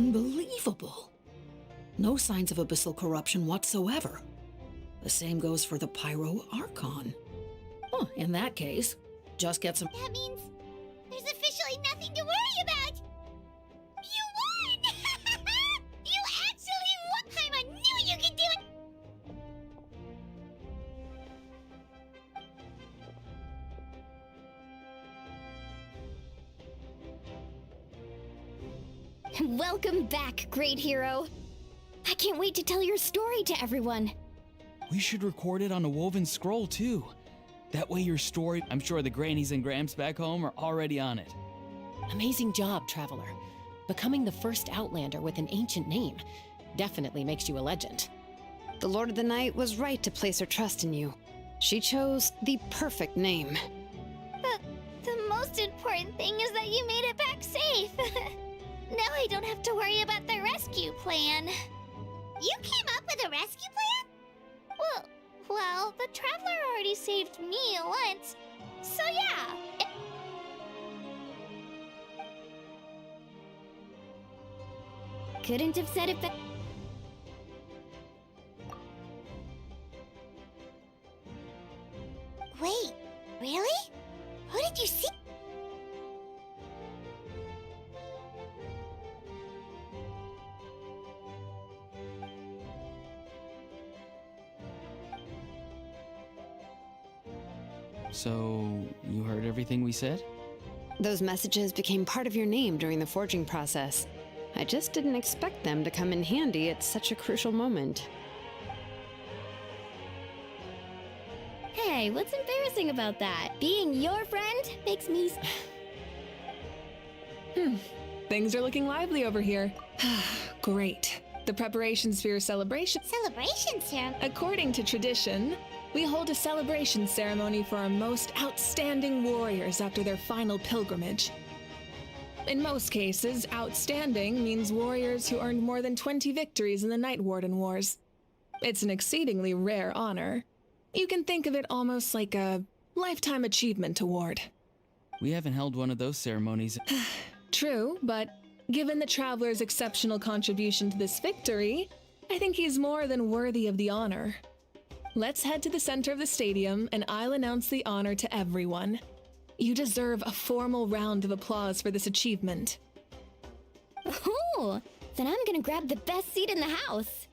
Unbelievable. No signs of abyssal corruption whatsoever. The same goes for the Pyro Archon. Oh, in that case, just get some... That means there's officially nothing to worry about! You won! You actually won! I knew you could do it! Welcome back, great hero. I can't wait to tell your story to everyone. We should record it on a woven scroll, too. That way your story, I'm sure the grannies and gramps back home are already on it. Amazing job, Traveler. Becoming the first Outlander with an ancient name definitely makes you a legend. The Lord of the Night was right to place her trust in you. She chose the perfect name. The most important thing is that you made it back safe. Now I don't have to worry about the rescue plan. You came up with a rescue plan? Well, the Traveler already saved me once, so yeah. Couldn't have said it better. Wait, really? Who did you see? So, you heard everything we said? Those messages became part of your name during the forging process. I just didn't expect them to come in handy at such a crucial moment. Hey, what's embarrassing about that? Being your friend makes me... Things are looking lively over here. Great. The preparations for your celebration. Celebration ceremony? According to tradition, we hold a celebration ceremony for our most outstanding warriors after their final pilgrimage. In most cases, outstanding means warriors who earned more than 20 victories in the Night Warden Wars. It's an exceedingly rare honor. You can think of it almost like a lifetime achievement award. We haven't held one of those ceremonies. True, but given the Traveler's exceptional contribution to this victory, I think he's more than worthy of the honor. Let's head to the center of the stadium and I'll announce the honor to everyone. You deserve a formal round of applause for this achievement. Ooh, then I'm gonna grab the best seat in the house.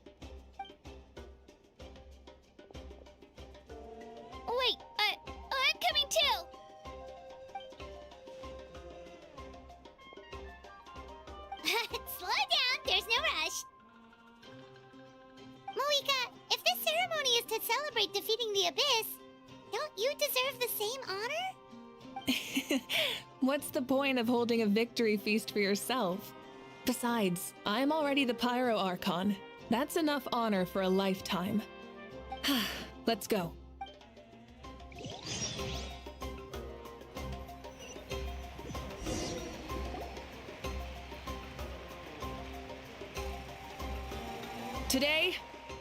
Wait, I'm coming too! Slow down, there's no rush. Moika, if this ceremony is to celebrate defeating the Abyss, don't you deserve the same honor? What's the point of holding a victory feast for yourself? Besides, I'm already the Pyro Archon. That's enough honor for a lifetime. Let's go. Today,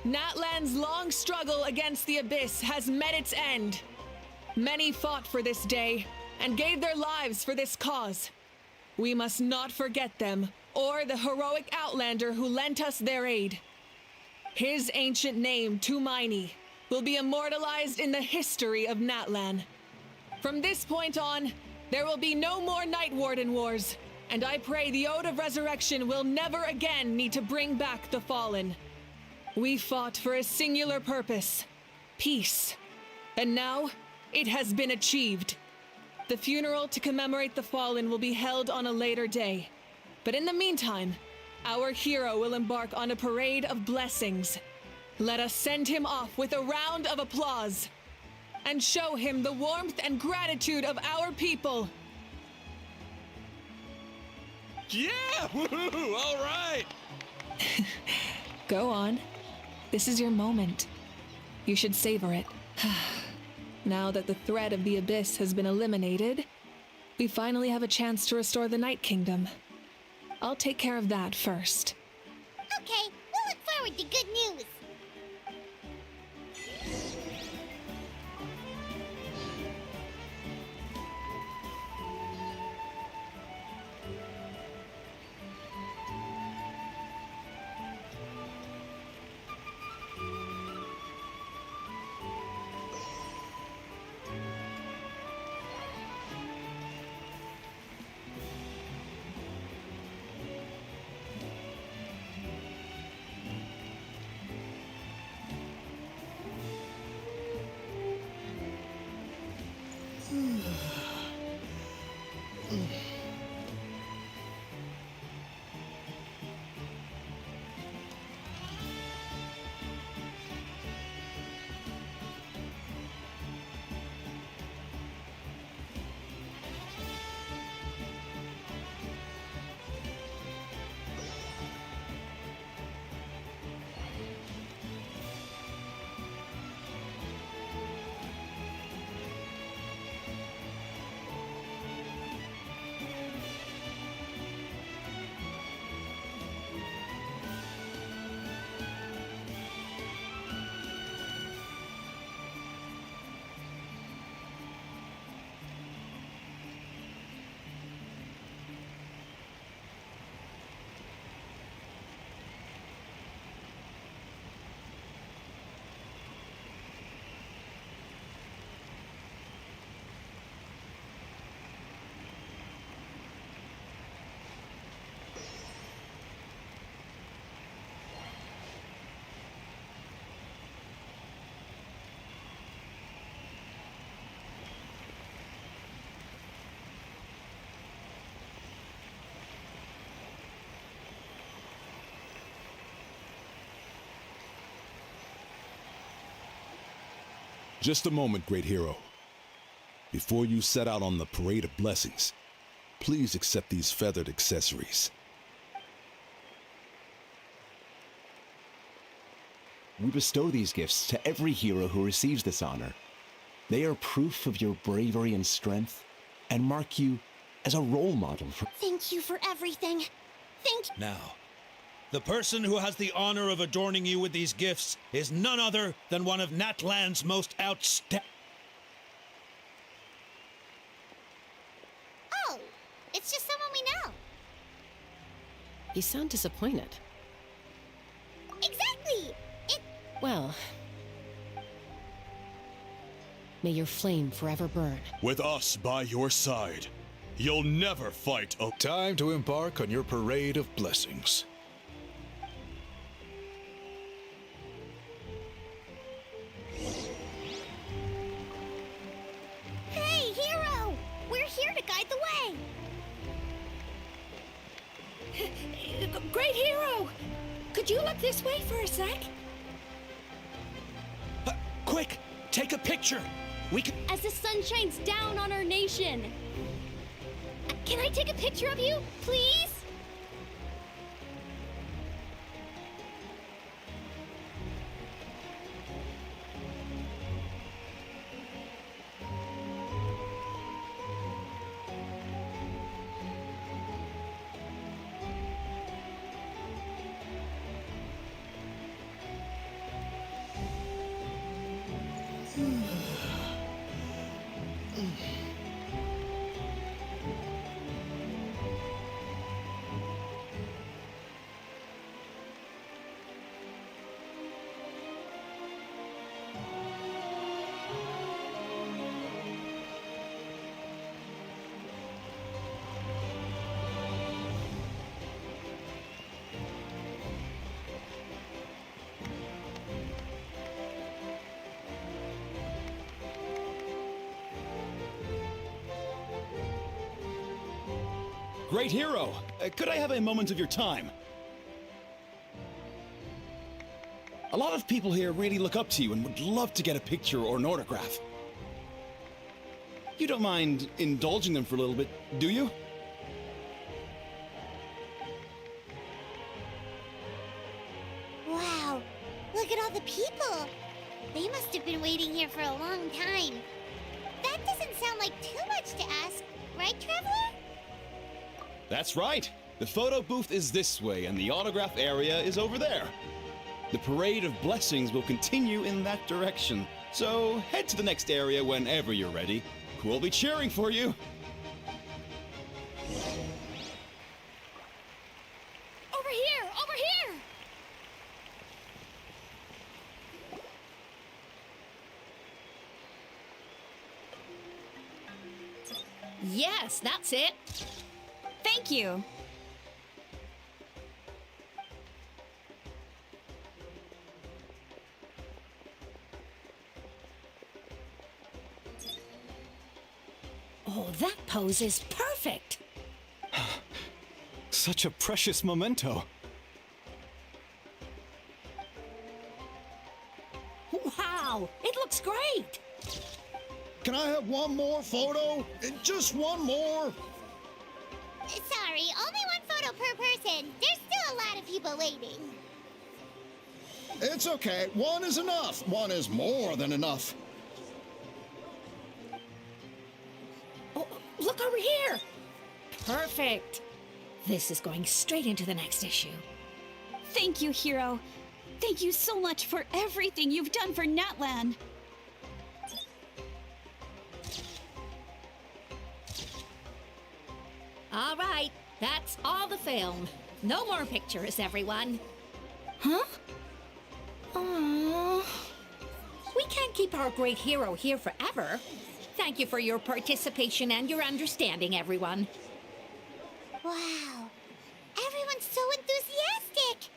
Natlan's long struggle against the Abyss has met its end. Many fought for this day and gave their lives for this cause. We must not forget them or the heroic Outlander who lent us their aid. His ancient name, Tumaini, will be immortalized in the history of Natlan. From this point on, there will be no more Night Warden Wars, and I pray the Ode of Resurrection will never again need to bring back the Fallen. We fought for a singular purpose, peace, and now it has been achieved. The funeral to commemorate the Fallen will be held on a later day, but in the meantime, our hero will embark on a parade of blessings. Let us send him off with a round of applause and show him the warmth and gratitude of our people. Yeah! Woohoo! All right! Go on. This is your moment. You should savor it. Now that the threat of the Abyss has been eliminated, we finally have a chance to restore the Night Kingdom. I'll take care of that first. Okay, we'll look forward to good news. Just a moment, great hero. Before you set out on the Parade of Blessings, please accept these feathered accessories. We bestow these gifts to every hero who receives this honor. They are proof of your bravery and strength, and mark you as a role model for— Thank you for everything. Now, the person who has the honor of adorning you with these gifts is none other than one of Natlan's most outstanding. Oh, it's just someone we know. You sound disappointed. Exactly! Well, may your flame forever burn. With us by your side, you'll never fight a— Time to embark on your Parade of Blessings. Hey, hero! We're here to guide the way! Great hero! Could you look this way for a sec? Quick! Take a picture! We can— As the sun shines down on our nation! Can I take a picture of you, please? Great hero! Could I have a moment of your time? A lot of people here really look up to you and would love to get a picture or an autograph. You don't mind indulging them for a little bit, do you? Wow, look at all the people. They must have been waiting here for a long time. That doesn't sound like too much to ask, right, Traveler? That's right. The photo booth is this way, and the autograph area is over there. The Parade of Blessings will continue in that direction, so head to the next area whenever you're ready. We'll be cheering for you. Over here! Over here! Yes, that's it. Thank you. Oh, that pose is perfect. Such a precious memento. Wow, it looks great. Can I have one more photo? Just one more. Sorry, only one photo per person. There's still a lot of people waiting. It's okay. One is enough. One is more than enough. Oh, look over here. Perfect. This is going straight into the next issue. Thank you, hero. Thank you so much for everything you've done for Natlan. All right, that's all the film. No more pictures, everyone. Huh? Aww. We can't keep our great hero here forever. Thank you for your participation and your understanding, everyone. Wow, everyone's so enthusiastic.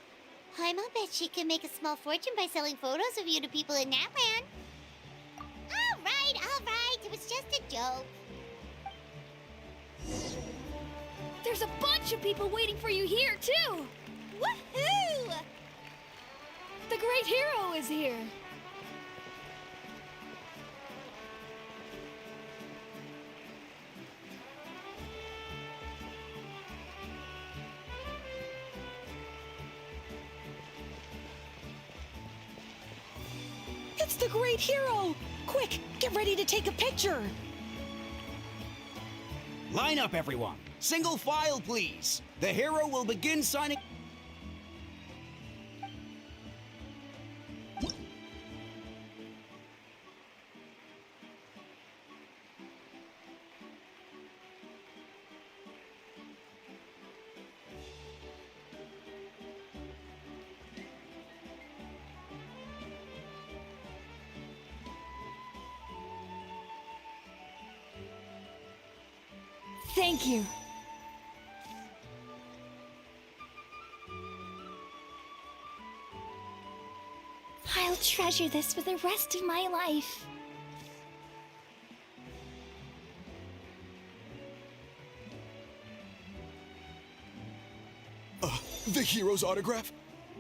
I'll bet she can make a small fortune by selling photos of you to people in Natlan. All right, it was just a joke. There's a bunch of people waiting for you here, too! Woohoo! The great hero is here! It's the great hero! Quick, get ready to take a picture! Line up, everyone. Single file, please. The hero will begin signing. Thank you. I'll treasure this for the rest of my life. The hero's autograph?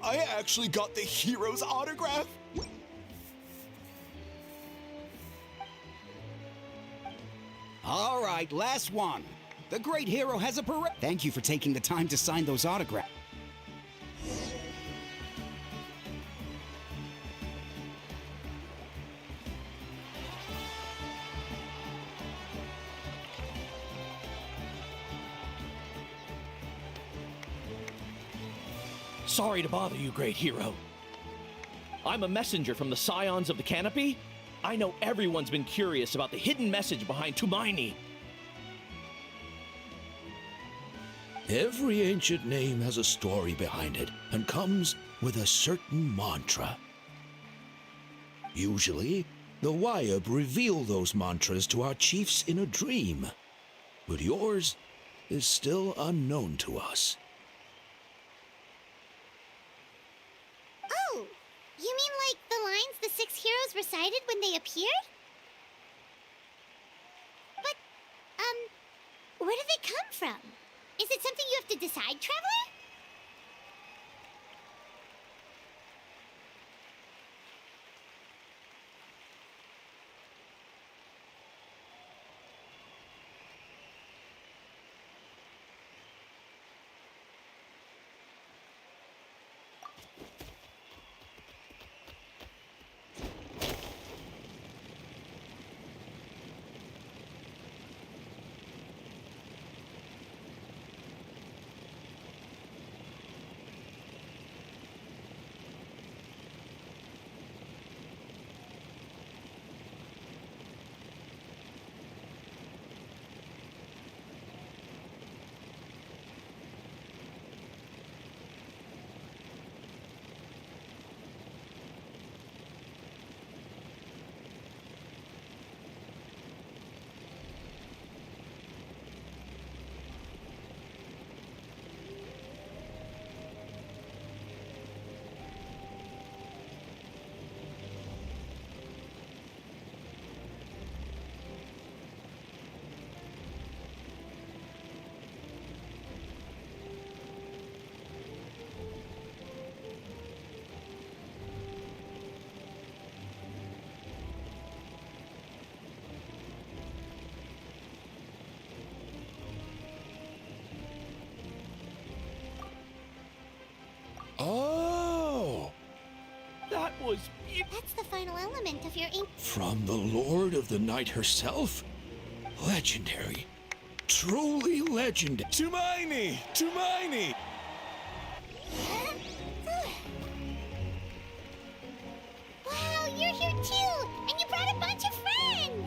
I actually got the hero's autograph? All right, last one. The great hero has a parade. Thank you for taking the time to sign those autographs. Sorry to bother you, great hero. I'm a messenger from the Scions of the Canopy. I know everyone's been curious about the hidden message behind Tumaini. Every ancient name has a story behind it and comes with a certain mantra. Usually, the Wayab reveal those mantras to our chiefs in a dream, but yours is still unknown to us. Oh, you mean like the lines the 6 heroes recited when they appeared? But, where do they come from? Is it something you have to decide, Traveler? Oh! That was That's the final element of your ink. From the Lord of the Night herself? Legendary. Truly legendary. Tumaini! Tumaini! Wow, you're here too! And you brought a bunch of friends!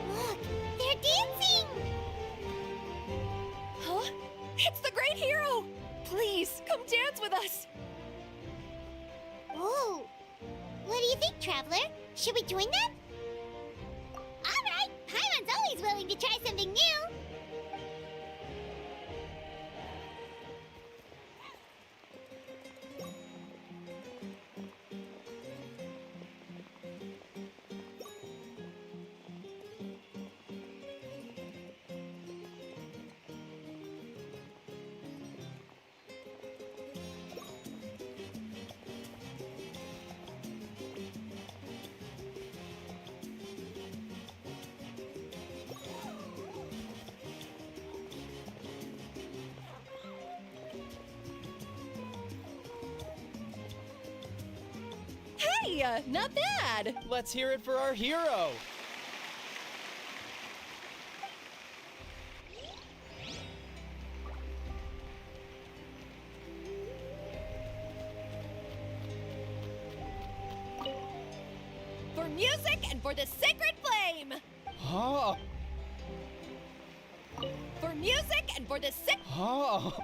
Look, they're dancing! Huh? It's the great hero! Please, come dance with us! Whoa! What do you think, Traveler? Should we join them? All right, I'm to try something new. Hey, not bad. Let's hear it for our hero. For music and for the sacred flame. Oh. For music and for the Oh.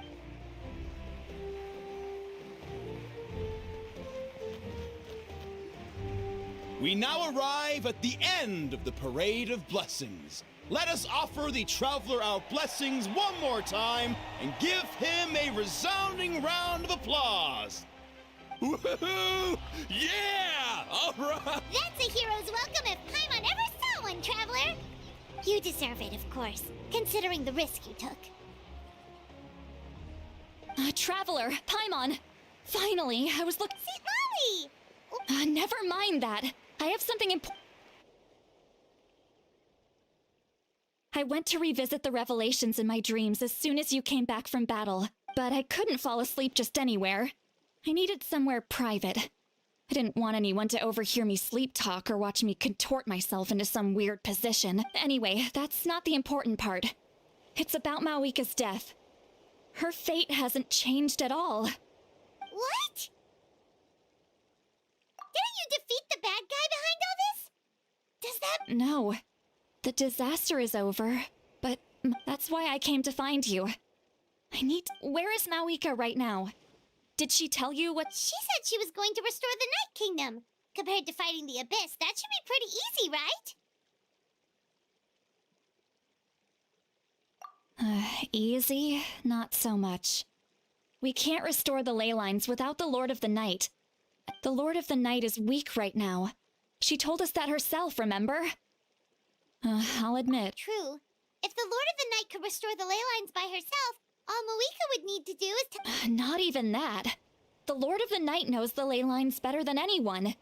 We now arrive at the end of the Parade of Blessings. Let us offer the traveler our blessings one more time and give him a resounding round of applause. Woohoo! Yeah! All right! That's a hero's welcome if Paimon ever saw one, Traveler! You deserve it, of course, considering the risk you took. Traveler, Paimon! Finally, I was looking. See, Mommy! Never mind that. I have something important. I went to revisit the revelations in my dreams as soon as you came back from battle, but I couldn't fall asleep just anywhere. I needed somewhere private. I didn't want anyone to overhear me sleep talk or watch me contort myself into some weird position. Anyway, that's not the important part. It's about Mawika's death. Her fate hasn't changed at all. What? Didn't you defeat the bad guy behind all this? Does that... No. The disaster is over, but that's why I came to find you. Where is Mawika right now? Did she tell you what... She said she was going to restore the Night Kingdom. Compared to fighting the Abyss, that should be pretty easy, right? Easy? Not so much. We can't restore the ley lines without the Lord of the Night. The Lord of the Night is weak right now. She told us that herself, remember? I'll admit. True. If the Lord of the Night could restore the ley lines by herself, all Mawika would need to do is to... Not even that. The Lord of the Night knows the ley lines better than anyone.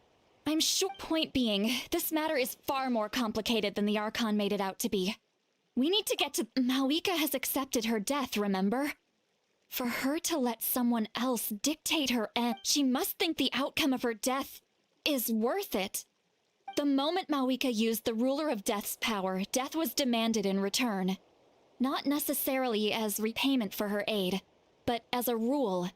I'm sure. Point being, this matter is far more complicated than the Archon made it out to be. We need to get to... Mawika has accepted her death, remember? For her to let someone else dictate her end, she must think the outcome of her death is worth it. The moment Mawika used the Ruler of Death's power, death was demanded in return. Not necessarily as repayment for her aid, but as a rule.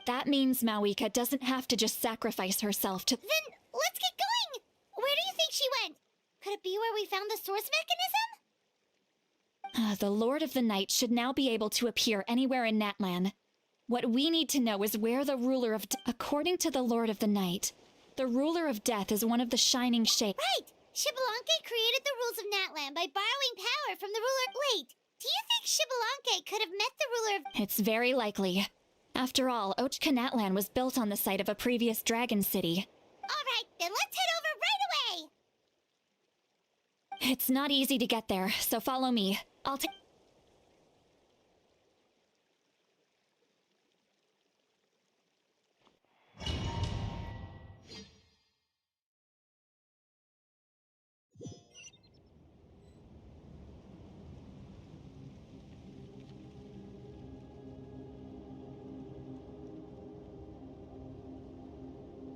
That means Mawika doesn't have to just sacrifice herself to— Then let's get going! Where do you think she went? Could it be where we found the source mechanism? The Lord of the Night should now be able to appear anywhere in Natlan. What we need to know is where the Ruler of— According to the Lord of the Night, the Ruler of Death is one of the Shining Shades. Right! Shibalanke created the rules of Natlan by borrowing power from the ruler— Wait, do you think Shibalanke could have met the ruler of— It's very likely. After all, Ochka Natlan was built on the site of a previous dragon city. Alright, then let's head over right away! It's not easy to get there, so follow me. I'll take—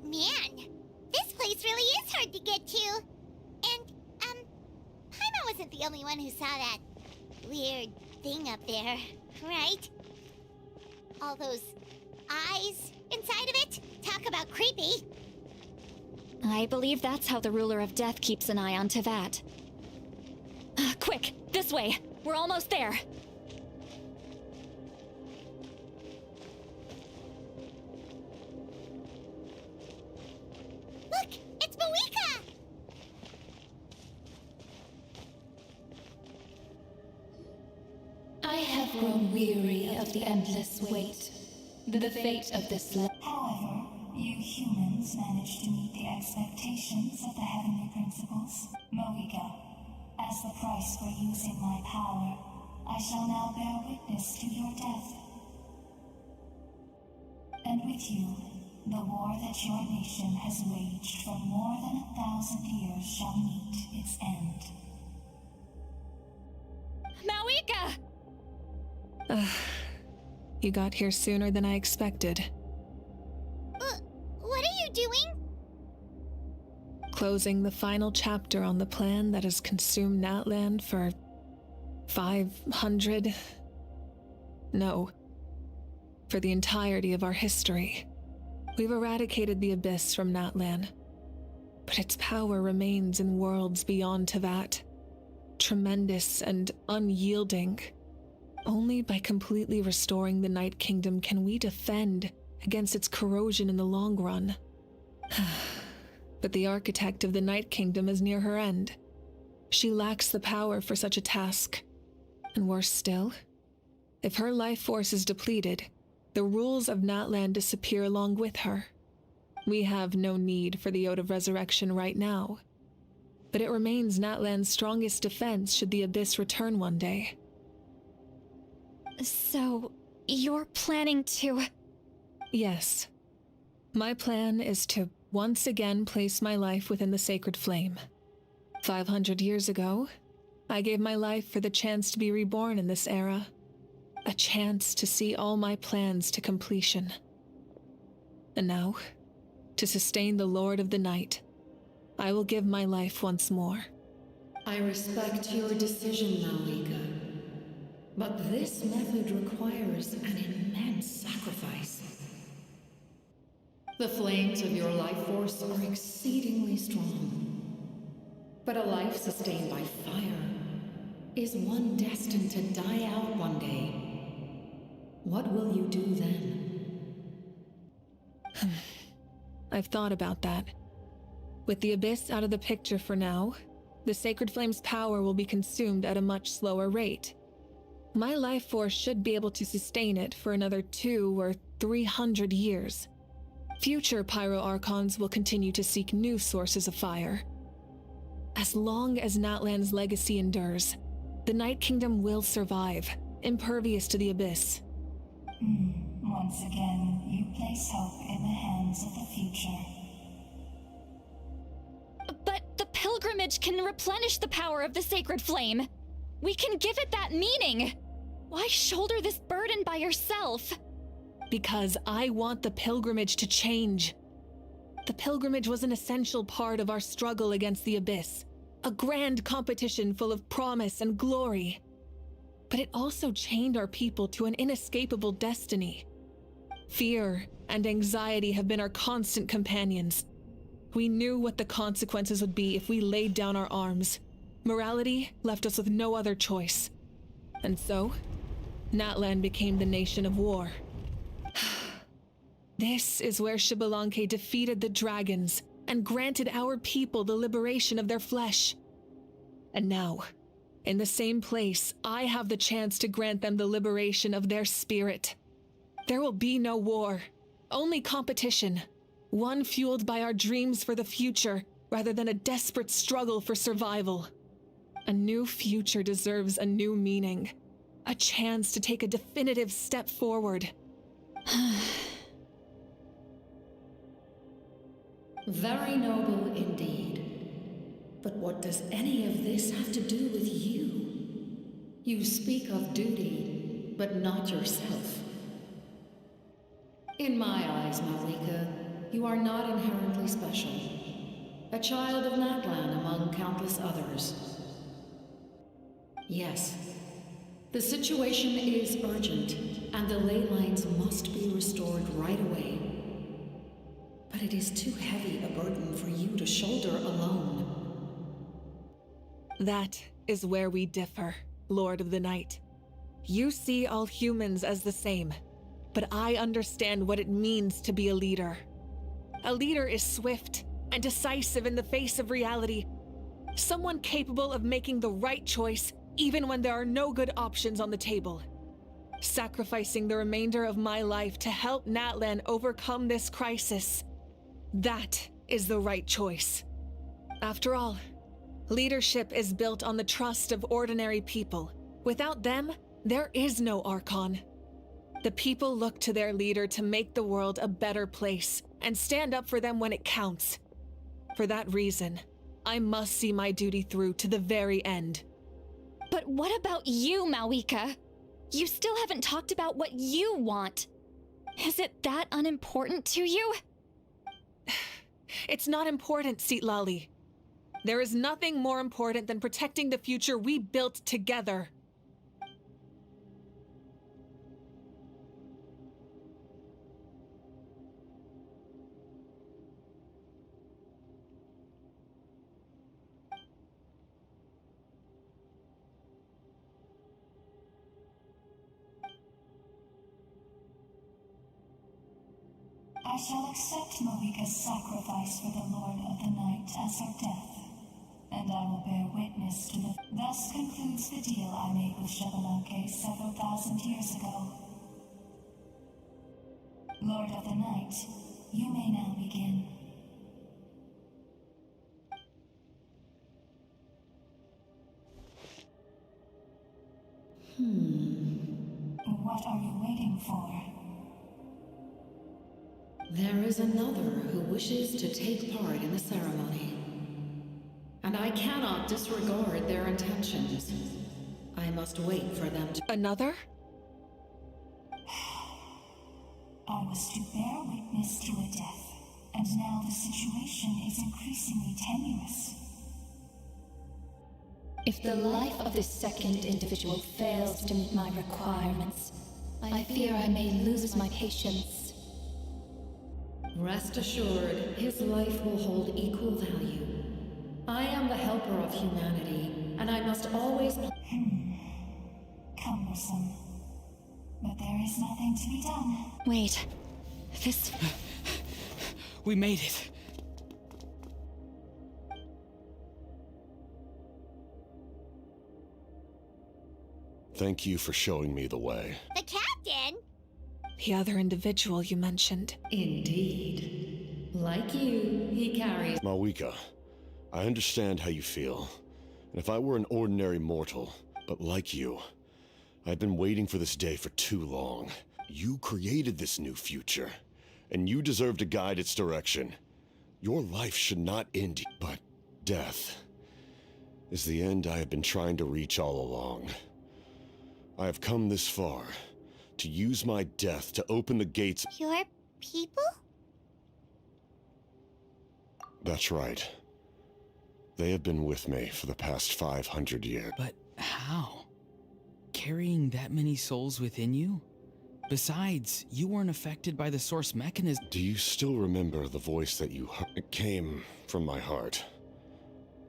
Man, this place really is hard to get to. And, Paimon wasn't the only one who saw that weird thing up there, right? All those eyes inside of it? Talk about creepy. I believe that's how the Ruler of Death keeps an eye on Tevat. Quick, this way! We're almost there! Look! It's Mawika! have grown weary of the endless wait. The fate of this land. However, you humans managed to meet the expectations of the heavenly principles. Mohica, as the price for using my power, I shall now bear witness to your death. And with you, the war that your nation has waged for more than 1,000 years shall meet its end. Mawika! You got here sooner than I expected. What are you doing? Closing the final chapter on the plan that has consumed Natlan for 500... No. For the entirety of our history. We've eradicated the Abyss from Natlan, but its power remains in worlds beyond Teyvat. Tremendous and unyielding. Only by completely restoring the Night Kingdom can we defend against its corrosion in the long run. But the architect of the Night Kingdom is near her end. She lacks the power for such a task. And worse still, if her life force is depleted, the rules of Natlan disappear along with her. We have no need for the Ode of Resurrection right now, but it remains Natlan's strongest defense should the Abyss return one day. So, you're planning to... Yes. My plan is to once again place my life within the sacred flame. 500 years ago, I gave my life for the chance to be reborn in this era. A chance to see all my plans to completion. And now, to sustain the Lord of the Night, I will give my life once more. I respect your decision, Mawika. But this method requires an immense sacrifice. The flames of your life force are exceedingly strong. But a life sustained by fire is one destined to die out one day. What will you do then? I've thought about that. With the Abyss out of the picture for now, the Sacred Flame's power will be consumed at a much slower rate. My life force should be able to sustain it for another 200 or 300 years. Future Pyro Archons will continue to seek new sources of fire. As long as Natlan's legacy endures, the Night Kingdom will survive, impervious to the Abyss. Once again, you place hope in the hands of the future. But the pilgrimage can replenish the power of the sacred flame. We can give it that meaning. Why shoulder this burden by yourself? Because I want the pilgrimage to change. The pilgrimage was an essential part of our struggle against the Abyss, a grand competition full of promise and glory. But it also chained our people to an inescapable destiny. Fear and anxiety have been our constant companions. We knew what the consequences would be if we laid down our arms. Morality left us with no other choice. And so, Natlan became the nation of war. This is where Xbalanque defeated the dragons and granted our people the liberation of their flesh. And now, in the same place, I have the chance to grant them the liberation of their spirit. There will be no war, only competition, one fueled by our dreams for the future rather than a desperate struggle for survival. A new future deserves a new meaning, a chance to take a definitive step forward. Very noble indeed. But what does any of this have to do with you? You speak of duty, but not yourself. In my eyes, Mawika, you are not inherently special. A child of Natlan among countless others. Yes, the situation is urgent, and the ley lines must be restored right away. But it is too heavy a burden for you to shoulder alone. That is where we differ, Lord of the Night. You see all humans as the same, but I understand what it means to be a leader. A leader is swift and decisive in the face of reality. Someone capable of making the right choice even when there are no good options on the table. sacrificing the remainder of my life to help Natlan overcome this crisis. That is the right choice. After all, leadership is built on the trust of ordinary people. Without them, there is no Archon. The people look to their leader to make the world a better place and stand up for them when it counts. For that reason, I must see my duty through to the very end. But what about you, Malika? You still haven't talked about what you want. Is it that unimportant to you? It's not important, Citlali. There is nothing more important than protecting the future we built together. I shall accept Malika's sacrifice for the Lord of the Night as her death, and I will bear witness to the... Thus concludes the deal I made with Chevalanque several thousand years ago. Lord of the Night, you may now begin. What are you waiting for? There is another who wishes to take part in the ceremony. And I cannot disregard their intentions. I must wait for them to... Another? I was to bear witness to a death, and now the situation is increasingly tenuous. If the life of this second individual fails to meet my requirements, I fear I may lose my patience. Rest assured, his life will hold equal value. I am the helper of humanity, and I must always... Cumbersome. But there is nothing to be done. Wait. This... We made it. Thank you for showing me the way. The captain? The other individual you mentioned. Indeed. Like you, he carries... Malika, I understand how you feel. And if I were an ordinary mortal, but like you, I've been waiting for this day for too long. You created this new future, and you deserve to guide its direction. Your life should not end, but death is the end I have been trying to reach all along. I have come this far to use my death to open the gates. Your people? That's right. They have been with me for the past 500 years. But how? Carrying that many souls within you? Besides, you weren't affected by the source mechanism. Do you still remember the voice that you heard? It came from my heart.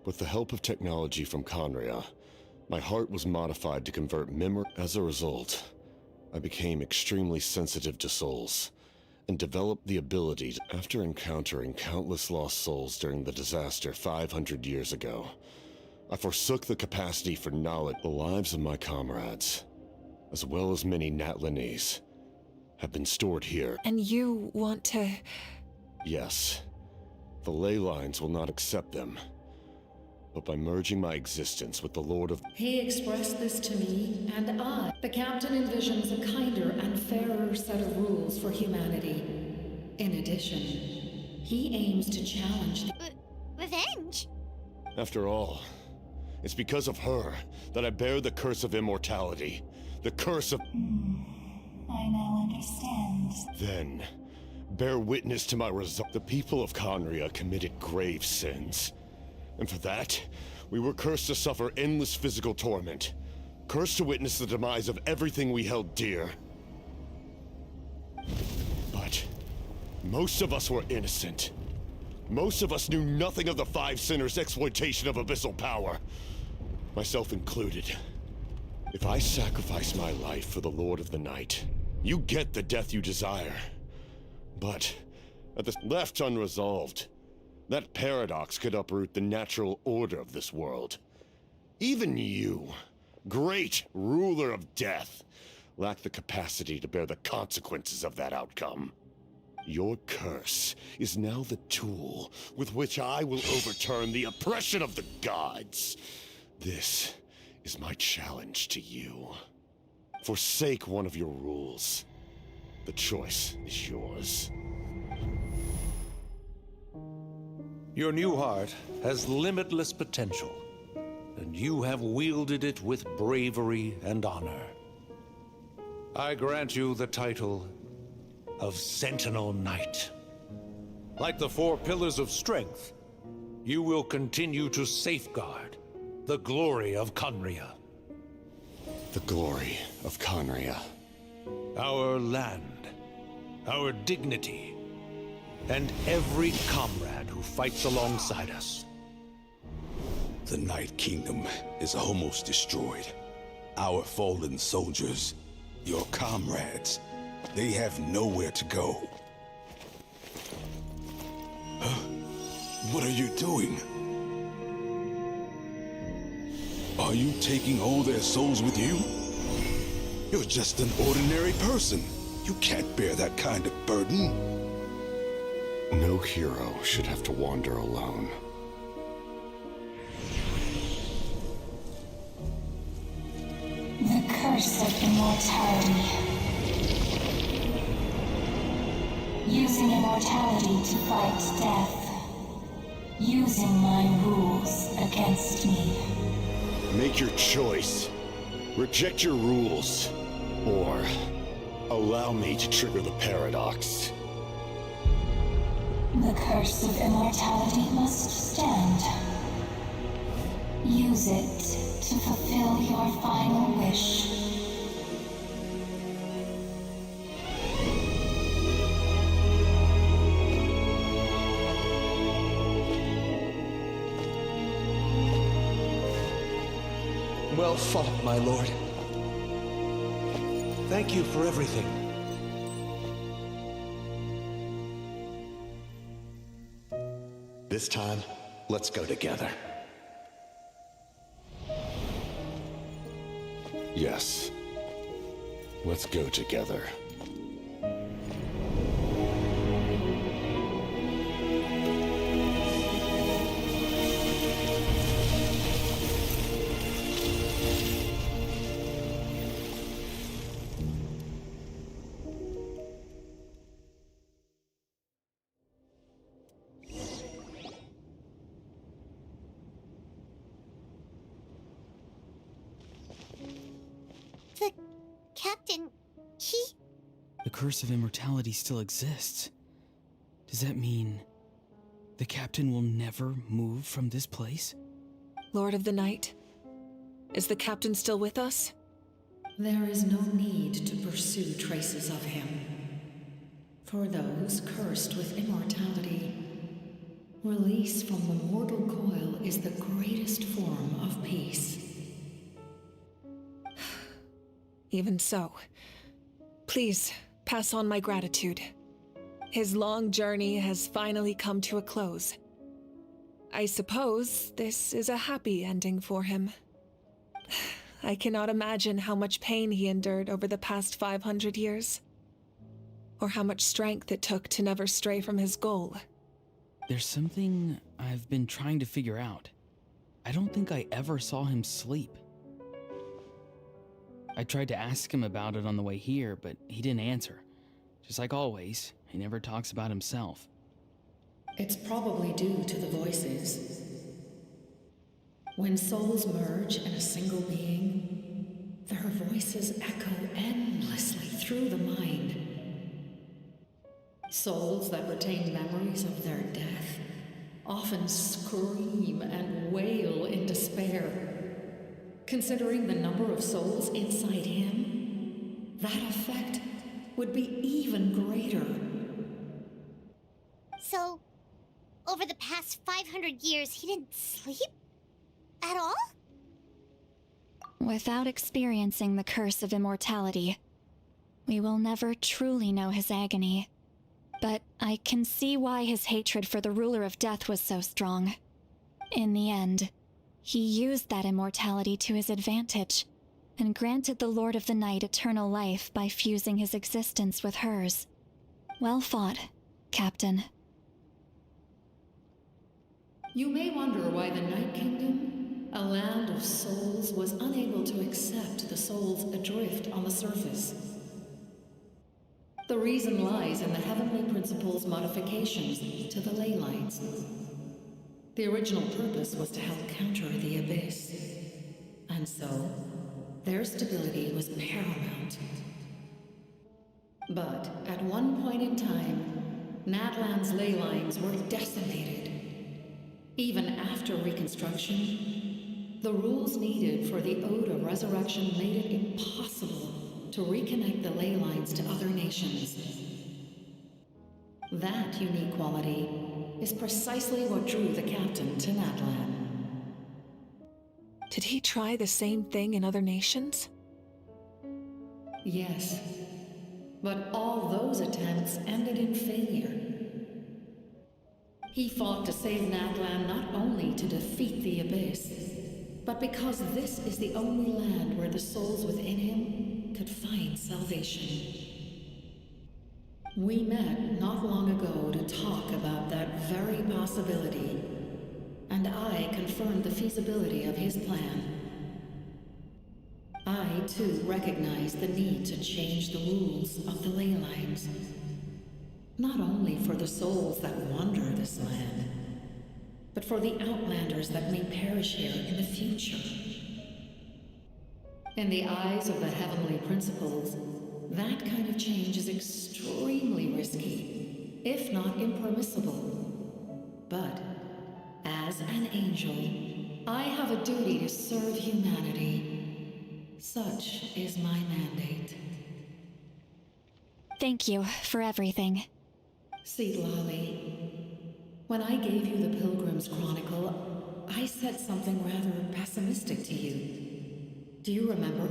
With the help of technology from Conria, my heart was modified to convert memory. As a result, I became extremely sensitive to souls, and developed the ability to, after encountering countless lost souls during the disaster 500 years ago, I forsook the capacity for knowledge. The lives of my comrades, as well as many Natlanese, have been stored here. And you want to... Yes. The ley lines will not accept them. But by merging my existence with the Lord of... He expressed this to me, and I... The captain envisions a kinder and fairer set of rules for humanity. In addition, he aims to challenge the... Revenge? After all, it's because of her that I bear the curse of immortality. The curse of... I now understand. Then, bear witness to my result. The people of Conria committed grave sins. And for that, we were cursed to suffer endless physical torment. Cursed to witness the demise of everything we held dear. But most of us were innocent. Most of us knew nothing of the Five Sinners' exploitation of abyssal power. Myself included. If I sacrifice my life for the Lord of the Night, you get the death you desire. But, at the left unresolved, that paradox could uproot the natural order of this world. Even you, great ruler of death, lack the capacity to bear the consequences of that outcome. Your curse is now the tool with which I will overturn the oppression of the gods. This is my challenge to you. Forsake one of your rules. The choice is yours. Your new heart has limitless potential, and you have wielded it with bravery and honor. I grant you the title of Sentinel Knight. Like the 4 pillars of strength, you will continue to safeguard the glory of Conria. The glory of Conria. Our land, our dignity, and every comrade who fights alongside us. The Night Kingdom is almost destroyed. Our fallen soldiers, your comrades, they have nowhere to go. Huh? What are you doing? Are you taking all their souls with you? You're just an ordinary person. You can't bear that kind of burden. No hero should have to wander alone. The curse of immortality. Using immortality to fight death. Using my rules against me. Make your choice. Reject your rules. Or allow me to trigger the paradox. The curse of immortality must stand. Use it to fulfill your final wish. Well fought, my lord. Thank you for everything. This time, let's go together. Yes. Let's go together. The captain, he... The curse of immortality still exists. Does that mean the captain will never move from this place? Lord of the Night, is the captain still with us? There is no need to pursue traces of him. For those cursed with immortality, release from the mortal coil is the greatest form of peace. Even so, please pass on my gratitude. His long journey has finally come to a close. I suppose this is a happy ending for him. I cannot imagine how much pain he endured over the past 500 years, or how much strength it took to never stray from his goal. There's something I've been trying to figure out. I don't think I ever saw him sleep. I tried to ask him about it on the way here, but he didn't answer. Just like always, he never talks about himself. It's probably due to the voices. When souls merge in a single being, their voices echo endlessly through the mind. Souls that retain memories of their death often scream and wail in despair. Considering the number of souls inside him, that effect would be even greater. So, over the past 500 years, he didn't sleep? At all? Without experiencing the curse of immortality, we will never truly know his agony. But I can see why his hatred for the ruler of death was so strong. In the end, he used that immortality to his advantage, and granted the Lord of the Night eternal life by fusing his existence with hers. Well fought, Captain. You may wonder why the Night Kingdom, a land of souls, was unable to accept the souls adrift on the surface. The reason lies in the Heavenly Principle's modifications to the ley lines. The original purpose was to help counter the Abyss, and so their stability was paramount. But at one point in time, Natlan's ley lines were decimated. Even after reconstruction, the rules needed for the Ode of Resurrection made it impossible to reconnect the ley lines to other nations. That unique quality is precisely what drew the captain to Natlan. Did he try the same thing in other nations? Yes, but all those attempts ended in failure. He fought to save Natlan not only to defeat the Abyss, but because this is the only land where the souls within him could find salvation. We met not long ago to talk about that very possibility, and I confirmed the feasibility of his plan. I, too, recognize the need to change the rules of the ley lines. Not only for the souls that wander this land, but for the outlanders that may perish here in the future. In the eyes of the Heavenly Principles, that kind of change is extremely risky, if not impermissible. But, as an angel, I have a duty to serve humanity. Such is my mandate. Thank you for everything. Lolly, when I gave you the Pilgrim's Chronicle, I said something rather pessimistic to you. Do you remember?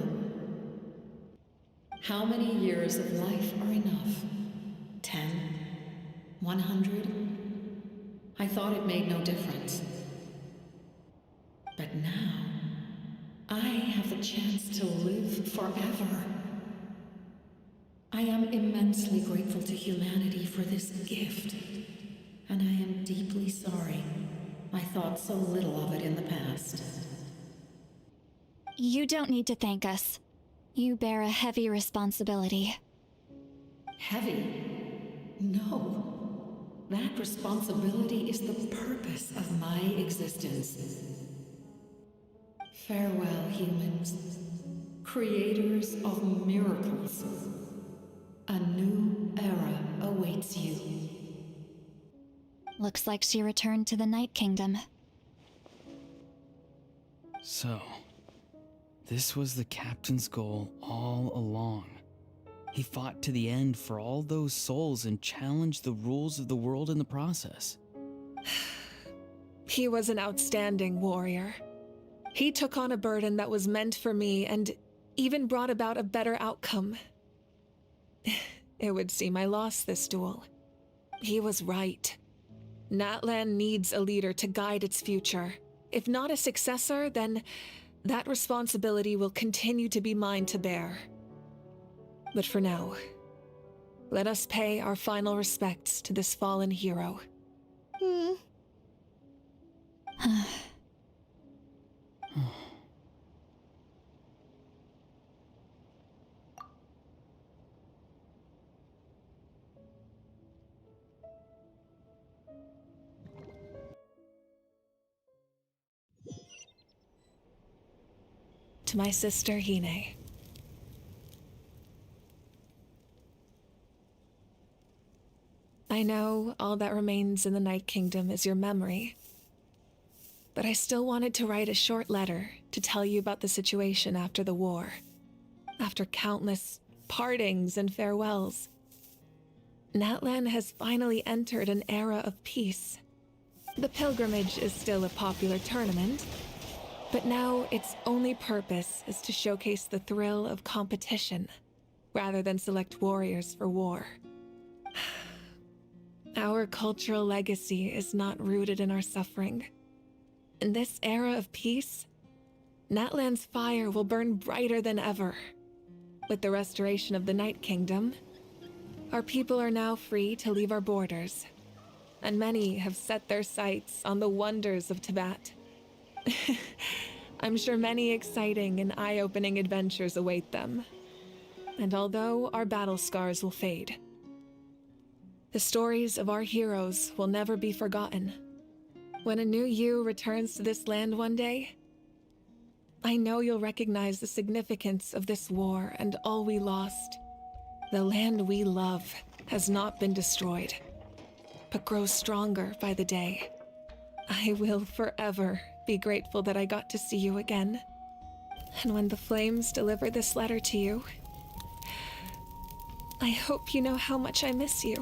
How many years of life are enough? 10? 100? I thought it made no difference. But now, I have the chance to live forever. I am immensely grateful to humanity for this gift, and I am deeply sorry I thought so little of it in the past. You don't need to thank us. You bear a heavy responsibility. Heavy? No. That responsibility is the purpose of my existence. Farewell, humans. Creators of miracles. A new era awaits you. Looks like she returned to the Night Kingdom. So, this was the captain's goal all along. He fought to the end for all those souls and challenged the rules of the world in the process. He was an outstanding warrior. He took on a burden that was meant for me and even brought about a better outcome. It would seem I lost this duel. He was right. Natlan needs a leader to guide its future. If not a successor, then that responsibility will continue to be mine to bear. But for now, let us pay our final respects to this fallen hero. To my sister, Hine. I know all that remains in the Night Kingdom is your memory, but I still wanted to write a short letter to tell you about the situation after the war. After countless partings and farewells, Natlan has finally entered an era of peace. The pilgrimage is still a popular tournament, but now its only purpose is to showcase the thrill of competition, rather than select warriors for war. Our cultural legacy is not rooted in our suffering. In this era of peace, Natlan's fire will burn brighter than ever. With the restoration of the Night Kingdom, our people are now free to leave our borders, and many have set their sights on the wonders of Tibet. I'm sure many exciting and eye-opening adventures await them. And although our battle scars will fade, the stories of our heroes will never be forgotten. When a new you returns to this land one day, I know you'll recognize the significance of this war and all we lost. The land we love has not been destroyed, but grows stronger by the day. I will forever be grateful that I got to see you again. And when the flames deliver this letter to you, I hope you know how much I miss you.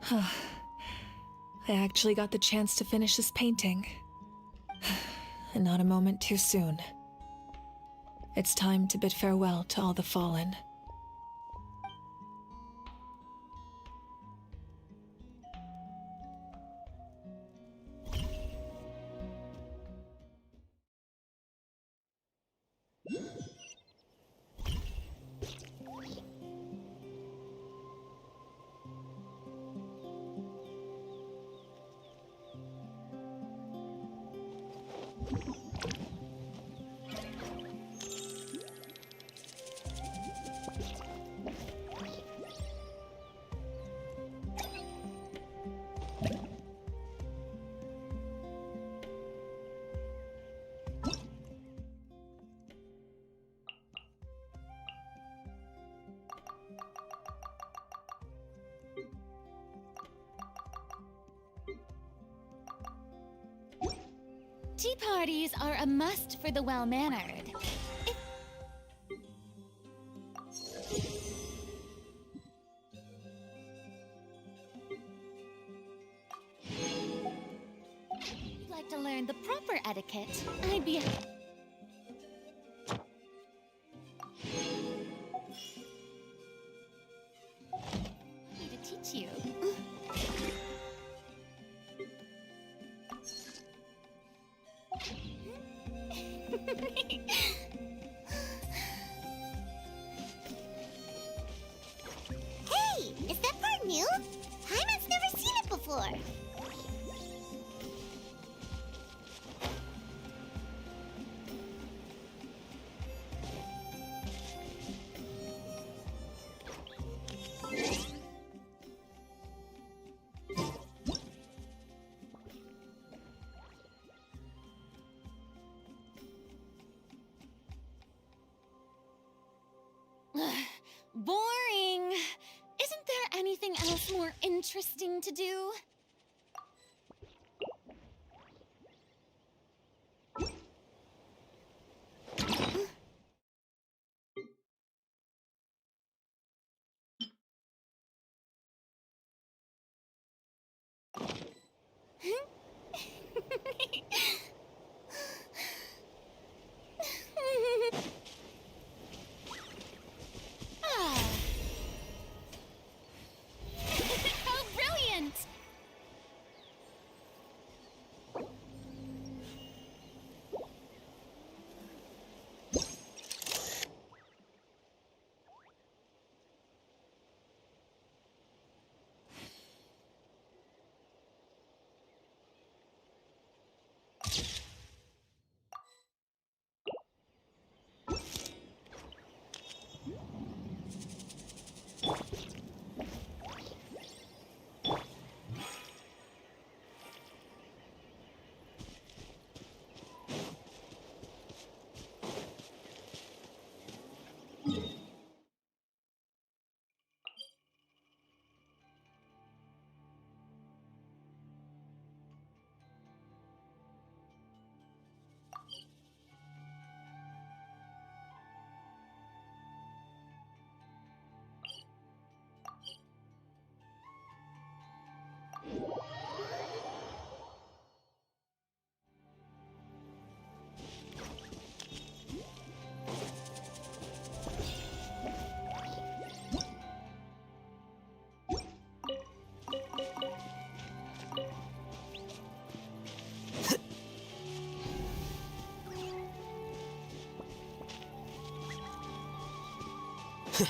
I actually got the chance to finish this painting. And not a moment too soon. It's time to bid farewell to all the fallen. Tea parties are a must for the well-mannered. If you'd like to learn the proper etiquette, I'd be happy to teach you. Hey, is that part new? Hyman's never seen it before. Boring. Isn't there anything else more interesting to do? How brilliant! Yeah.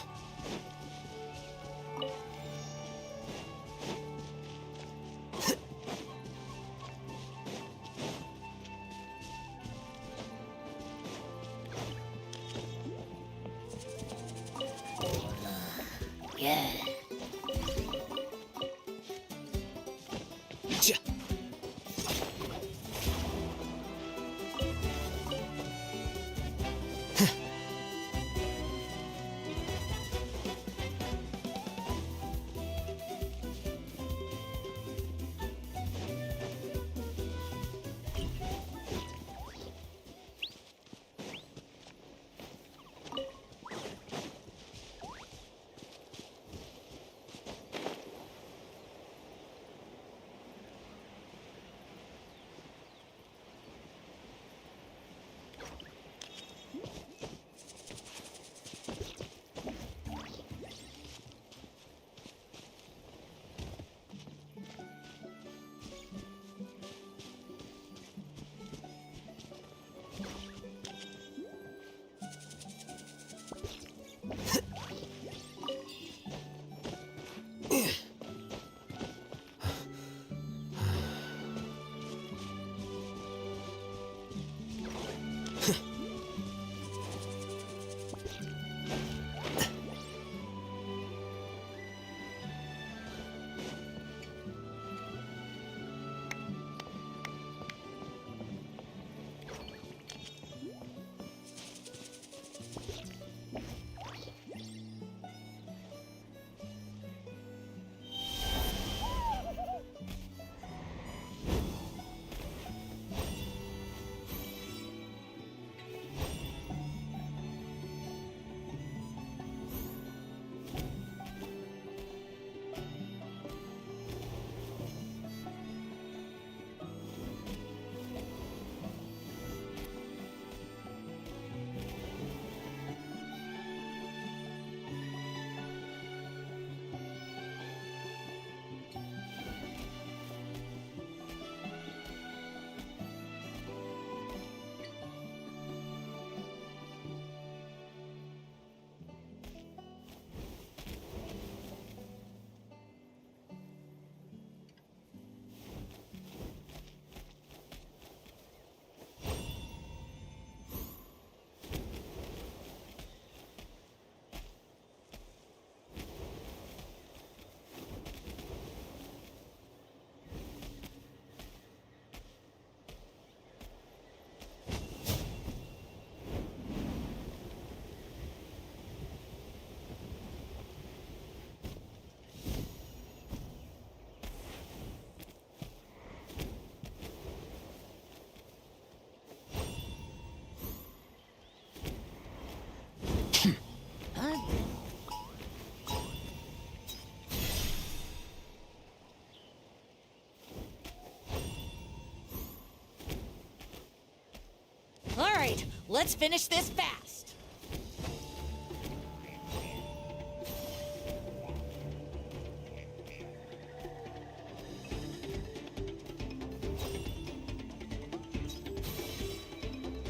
All right, let's finish this fast.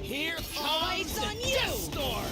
Here Always comes on the you! Death Storm!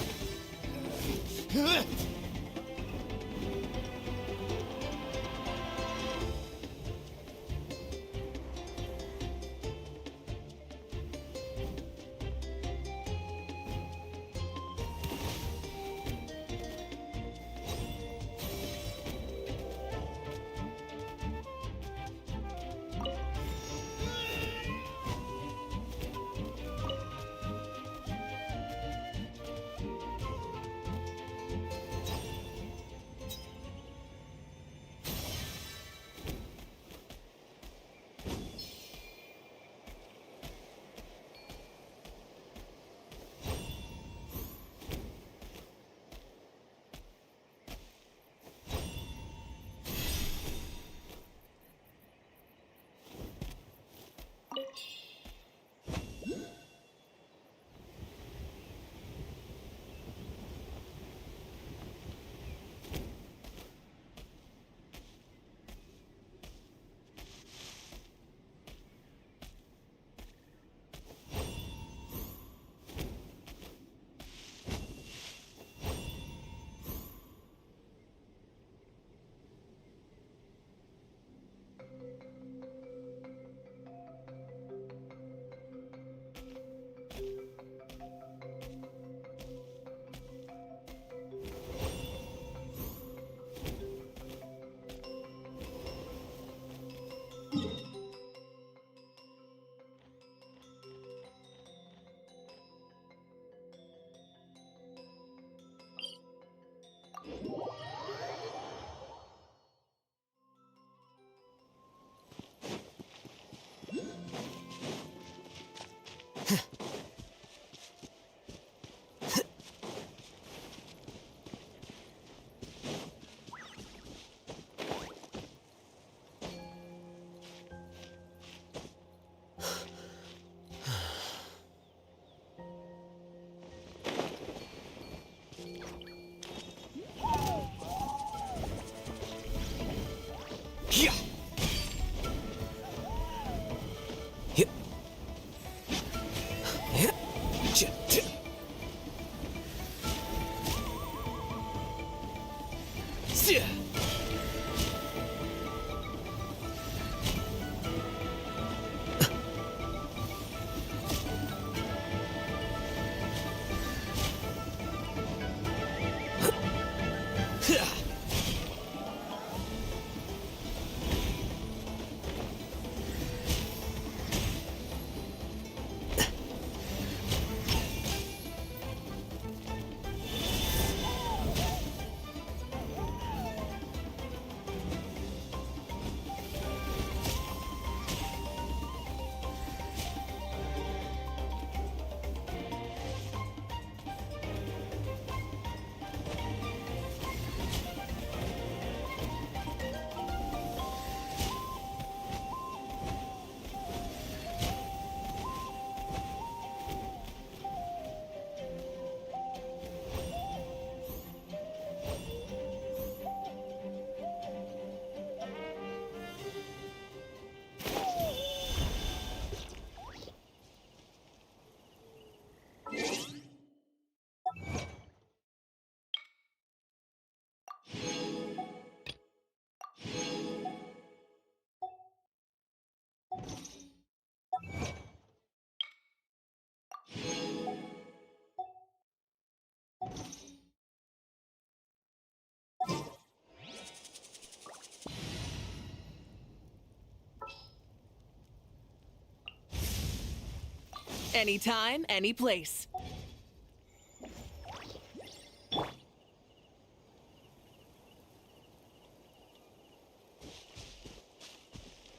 Anytime, any place.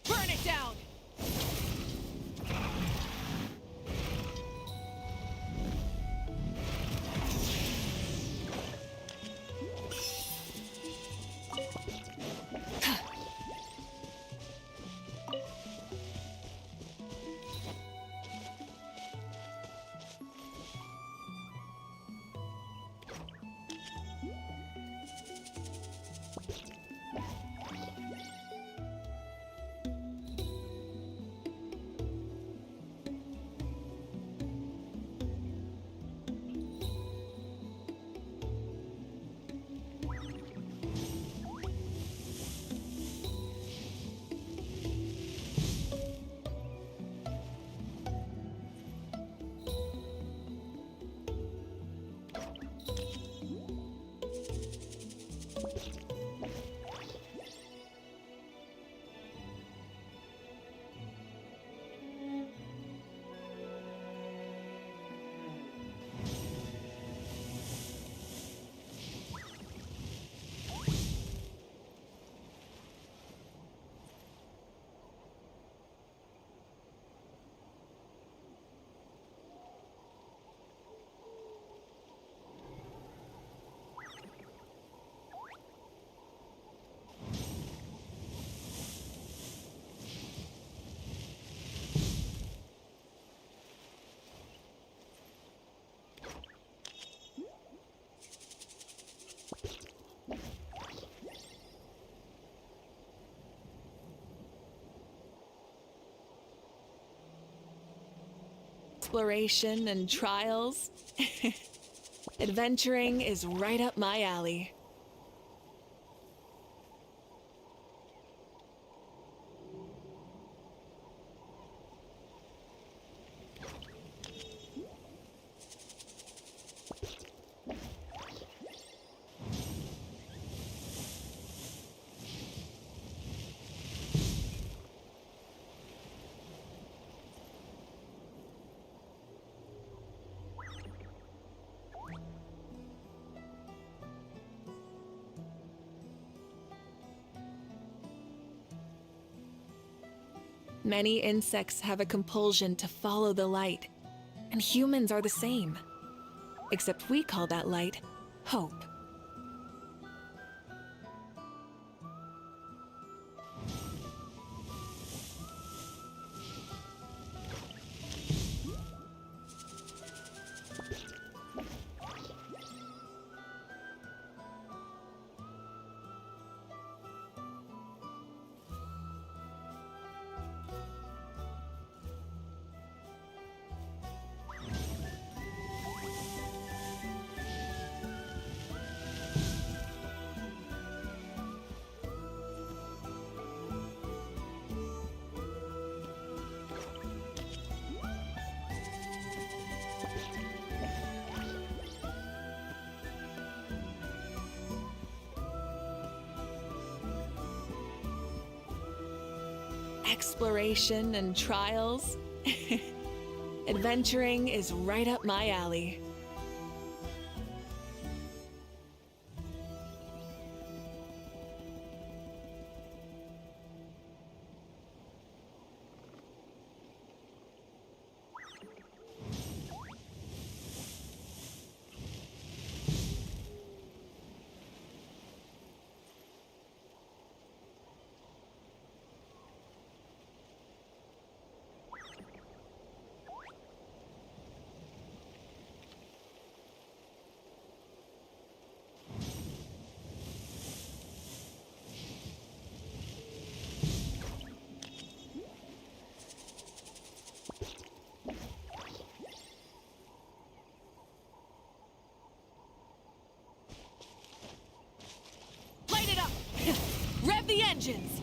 Burn it down! Exploration and trials. Adventuring is right up my alley. Many insects have a compulsion to follow the light, and humans are the same. Except we call that light hope. exploration and trials. Adventuring is right up my alley. Light it up! Rev the engines!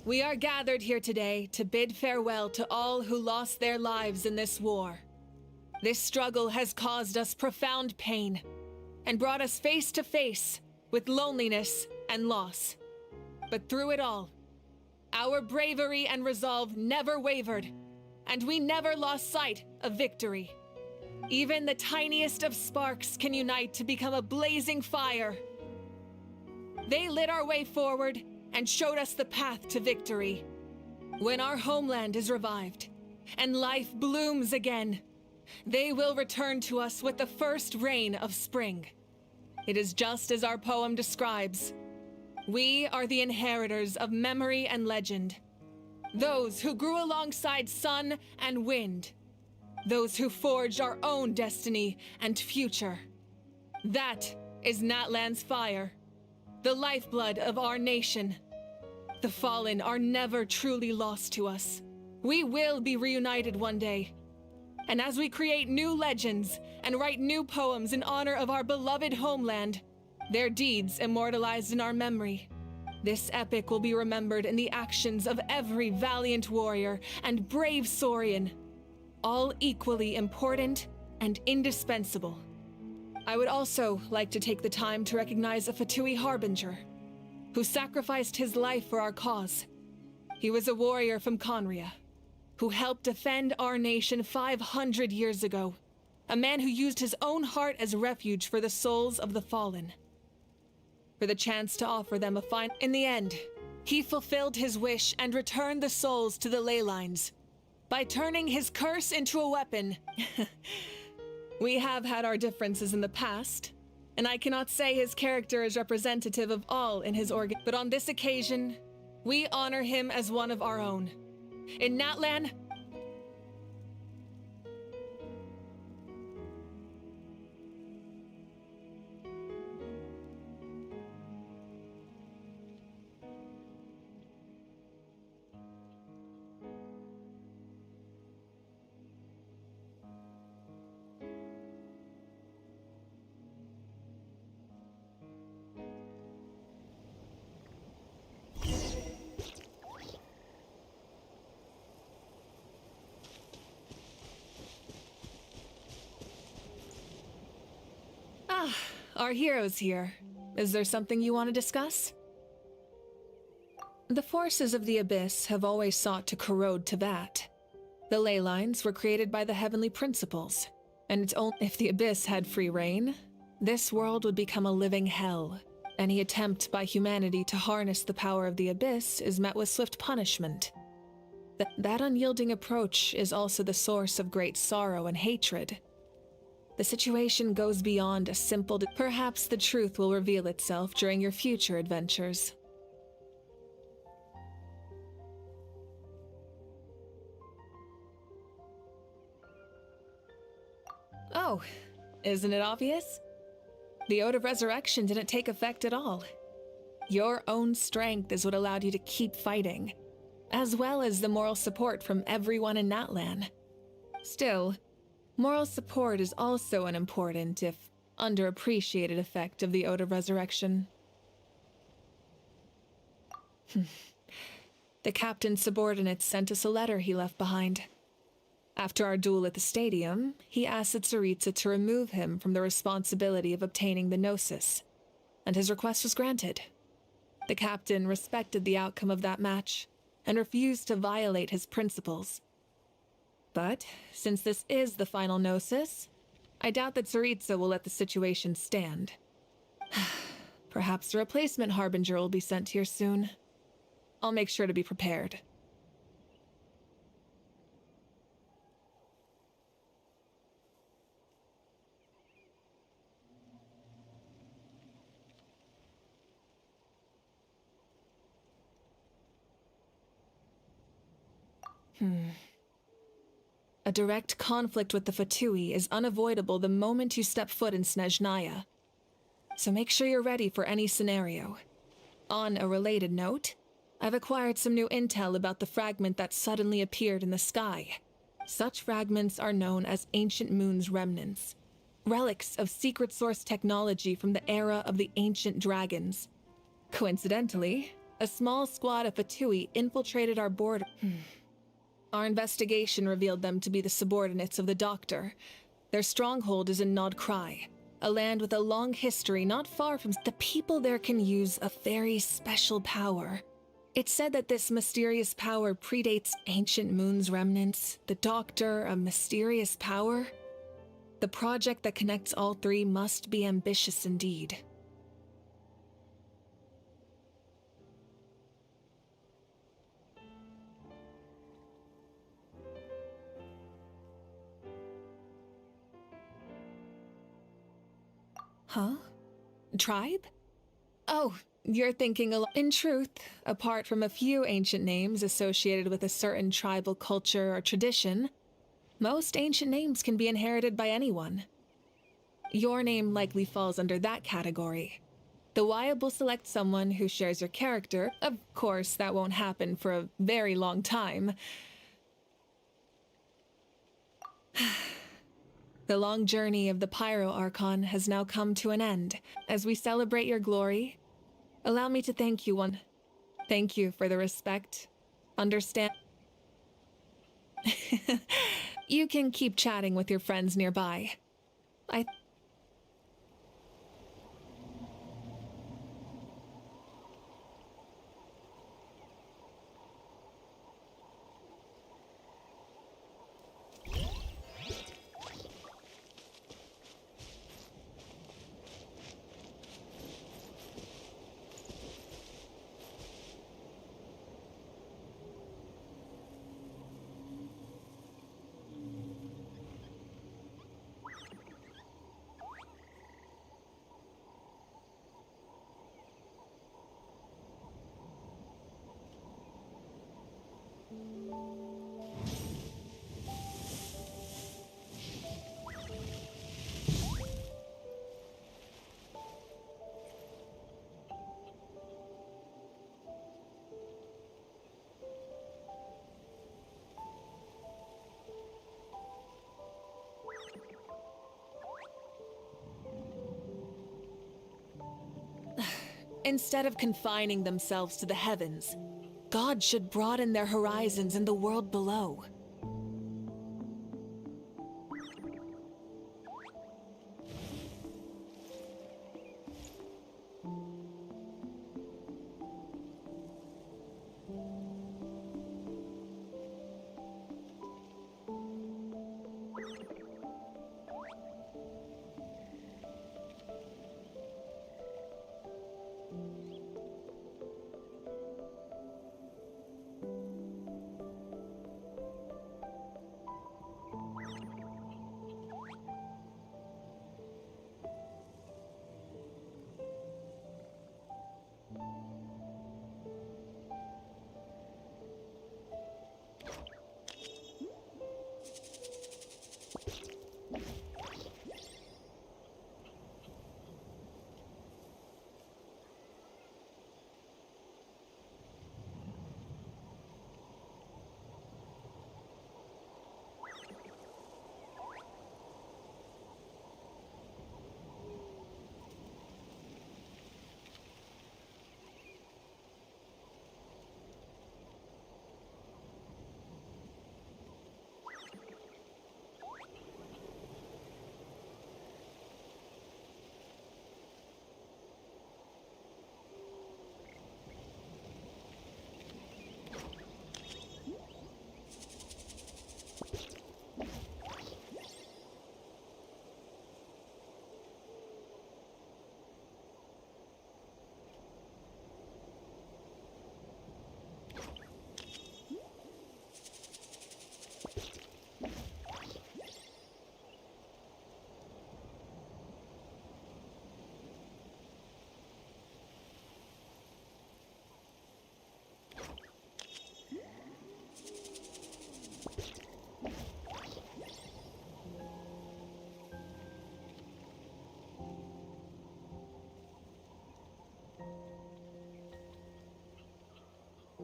We are gathered here today to bid farewell to all who lost their lives in this war. This struggle has caused us profound pain and brought us face to face with loneliness and loss. But through it all, our bravery and resolve never wavered, and we never lost sight of victory. Even the tiniest of sparks can unite to become a blazing fire. They lit our way forward and showed us the path to victory. When our homeland is revived and life blooms again, they will return to us with the first rain of spring. It is just as our poem describes. We are the inheritors of memory and legend. Those who grew alongside sun and wind. Those who forged our own destiny and future. That is Natlan's fire, the lifeblood of our nation. The fallen are never truly lost to us. We will be reunited one day. And as we create new legends and write new poems in honor of our beloved homeland, their deeds immortalized in our memory, this epic will be remembered in the actions of every valiant warrior and brave Saurian, all equally important and indispensable. I would also like to take the time to recognize a Fatui Harbinger, who sacrificed his life for our cause. He was a warrior from Conria, who helped defend our nation 500 years ago, a man who used his own heart as refuge for the souls of the fallen. For the chance to offer them a fine... In the end, he fulfilled his wish and returned the souls to the ley lines by turning his curse into a weapon. We have had our differences in the past, and I cannot say his character is representative of all in his organ. But on this occasion, we honor him as one of our own. In Natlan, our hero's here. Is there something you want to discuss? The forces of the Abyss have always sought to corrode Teyvat. The ley lines were created by the heavenly principles, and it's only if the Abyss had free reign, this world would become a living hell. Any attempt by humanity to harness the power of the Abyss is met with swift punishment. That unyielding approach is also the source of great sorrow and hatred. The situation goes beyond a simple... Perhaps the truth will reveal itself during your future adventures. Oh, isn't it obvious? The Ode of Resurrection didn't take effect at all. Your own strength is what allowed you to keep fighting, as well as the moral support from everyone in Natlan. Still, moral support is also an important, if underappreciated, effect of the Ode of Resurrection. The captain's subordinates sent us a letter he left behind. After our duel at the stadium, he asked Tsaritsa to remove him from the responsibility of obtaining the Gnosis, and his request was granted. The captain respected the outcome of that match and refused to violate his principles. But, since this is the final Gnosis, I doubt that Tsaritsa will let the situation stand. Perhaps a replacement Harbinger will be sent here soon. I'll make sure to be prepared. A direct conflict with the Fatui is unavoidable the moment you step foot in Snezhnaya. So make sure you're ready for any scenario. On a related note, I've acquired some new intel about the fragment that suddenly appeared in the sky. Such fragments are known as Ancient Moon's remnants, relics of secret source technology from the era of the ancient dragons. Coincidentally, a small squad of Fatui infiltrated our border. Our investigation revealed them to be the subordinates of the Doctor. Their stronghold is in Nod Krai, a land with a long history not far from... The people there can use a very special power. It's said that this mysterious power predates Ancient Moon's remnants, the Doctor, a mysterious power. The project that connects all three must be ambitious indeed. Huh? Tribe? Oh, you're thinking in truth, apart from a few ancient names associated with a certain tribal culture or tradition, most ancient names can be inherited by anyone. Your name likely falls under that category. The Wyab will select someone who shares your character. Of course, that won't happen for a very long time. The long journey of the Pyro Archon has now come to an end. As we celebrate your glory, allow me to thank you one. Thank you for the respect. Understand. You can keep chatting with your friends nearby. Instead of confining themselves to the heavens, God should broaden their horizons in the world below.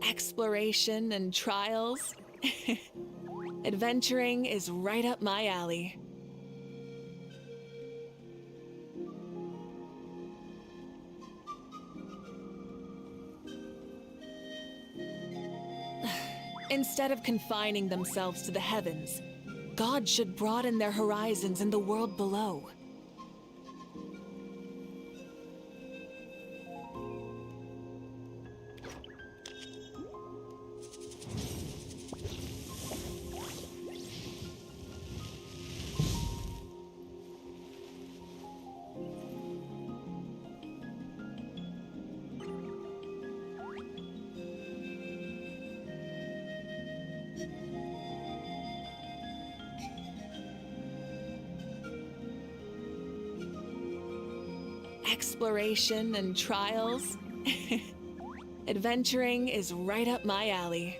Exploration and trials. Adventuring is right up my alley. Instead of confining themselves to the heavens, God should broaden their horizons in the world below. Exploration and trials. Adventuring is right up my alley.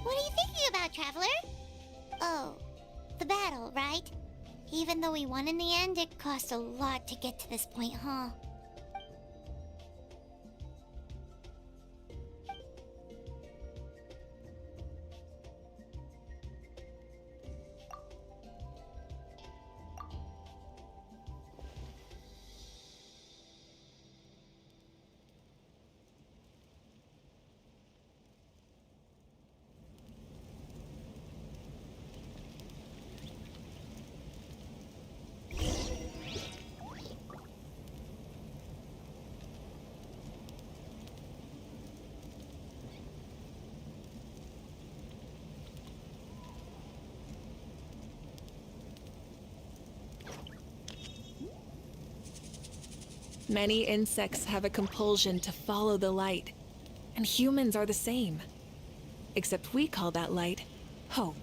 What are you thinking about, Traveler? Oh, the battle, right? Even though we won in the end, it cost a lot to get to this point, huh? Many insects have a compulsion to follow the light, and humans are the same. Except we call that light hope.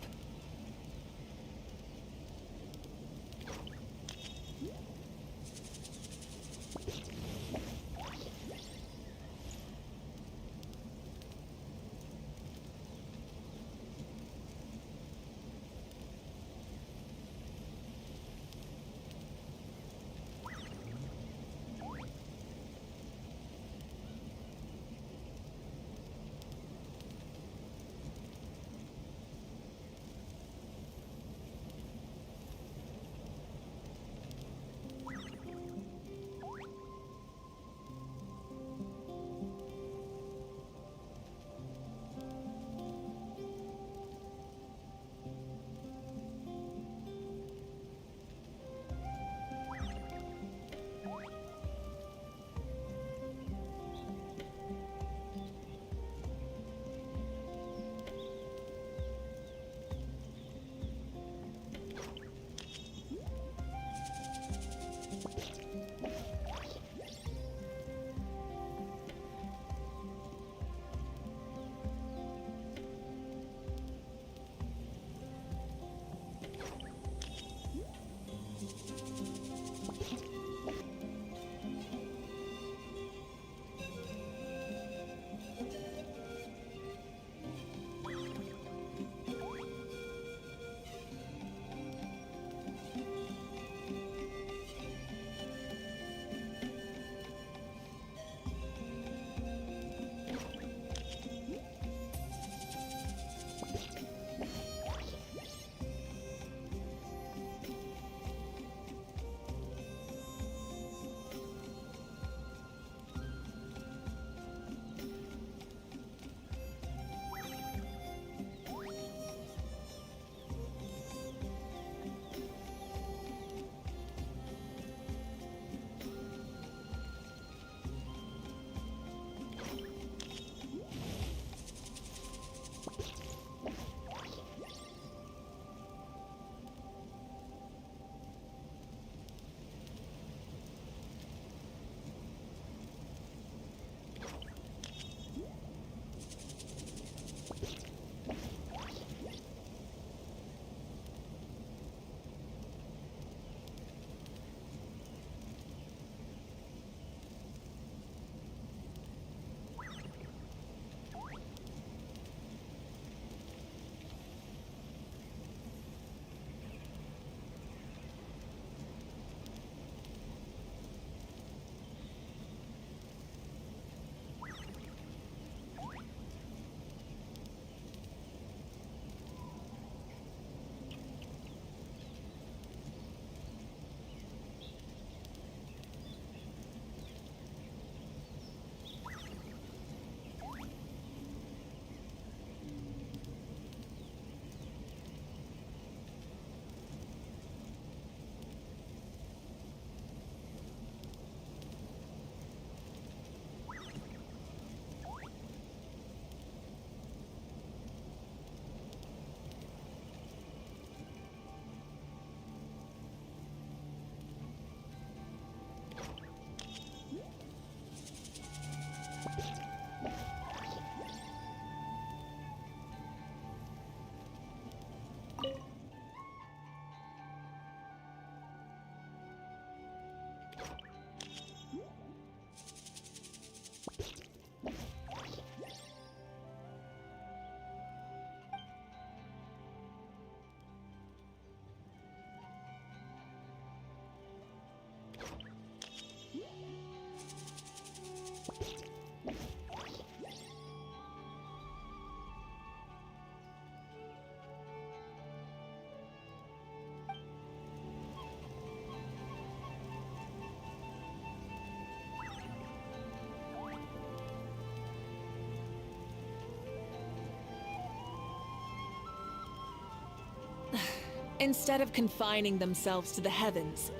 Instead of confining themselves to the heavens,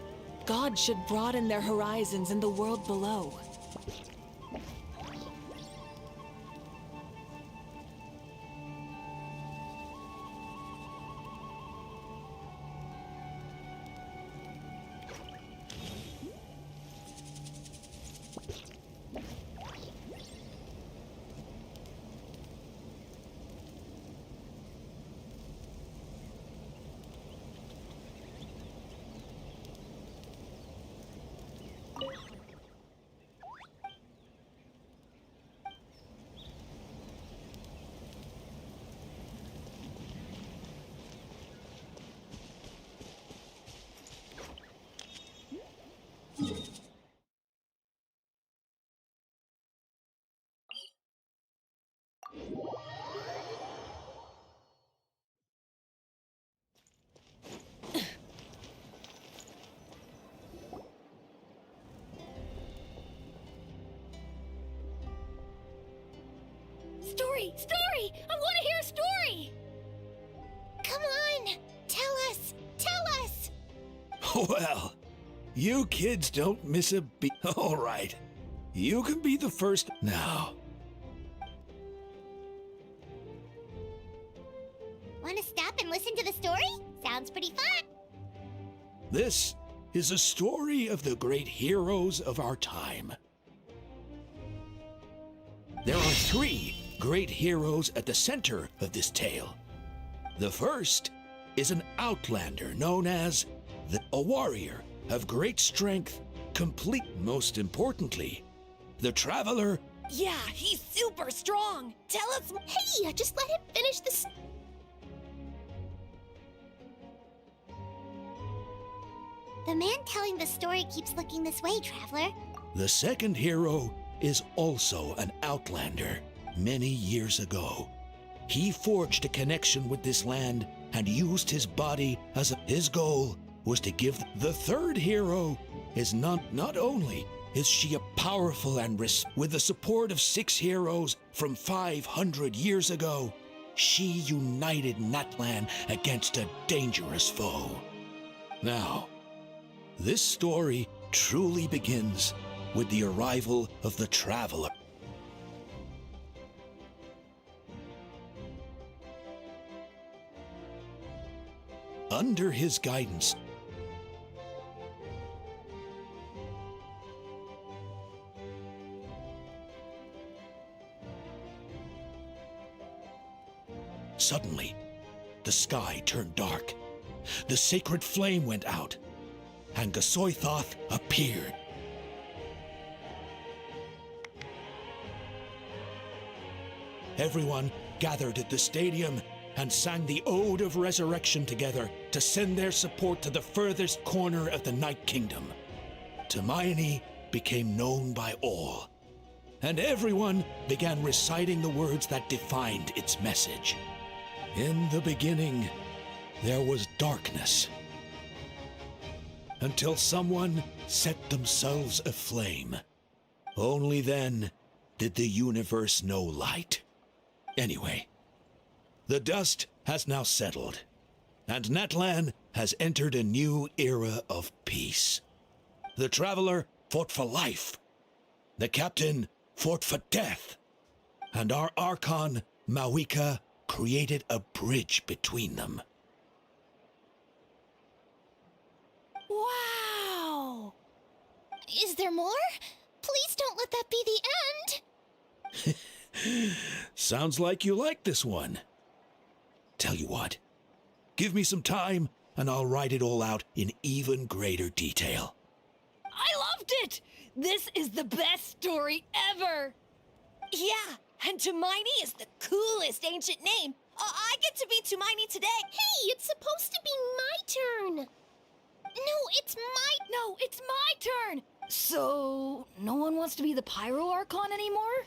God should broaden their horizons in the world below. Story! Story! I want to hear a story! Come on! Tell us! Tell us! Well, you kids don't miss a beat. All right. You can be the first now. Want to stop and listen to the story? Sounds pretty fun! This is a story of the great heroes of our time. There are 3 great heroes at the center of this tale. The first is an outlander known as a warrior of great strength, complete. Most importantly, the traveler. Yeah, he's super strong. Tell us. Hey, just let him finish this. The man telling the story keeps looking this way, Traveler. The second hero is also an outlander. Many years ago, he forged a connection with this land and used his body as his goal was to give. The third hero is not only is she a powerful and with the support of 6 heroes from 500 years ago, she united Natlan against a dangerous foe. Now, this story truly begins with the arrival of the traveler. Under his guidance, suddenly, the sky turned dark. The sacred flame went out, and Gasoithoth appeared. Everyone gathered at the stadium and sang the Ode of Resurrection together to send their support to the furthest corner of the Night Kingdom. Hermione became known by all, and everyone began reciting the words that defined its message. In the beginning, there was darkness, until someone set themselves aflame. Only then did the universe know light. Anyway, the dust has now settled, and Natlan has entered a new era of peace. The traveler fought for life, the captain fought for death, and our Archon, Mawika, created a bridge between them. Wow! Is there more? Please don't let that be the end! Sounds like you like this one. Tell you what, give me some time and I'll write it all out in even greater detail. I loved it! This is the best story ever! Yeah, and Hermione is the coolest ancient name. I get to be Hermione today. Hey, it's supposed to be my turn! No, it's my turn! So, no one wants to be the Pyro Archon anymore?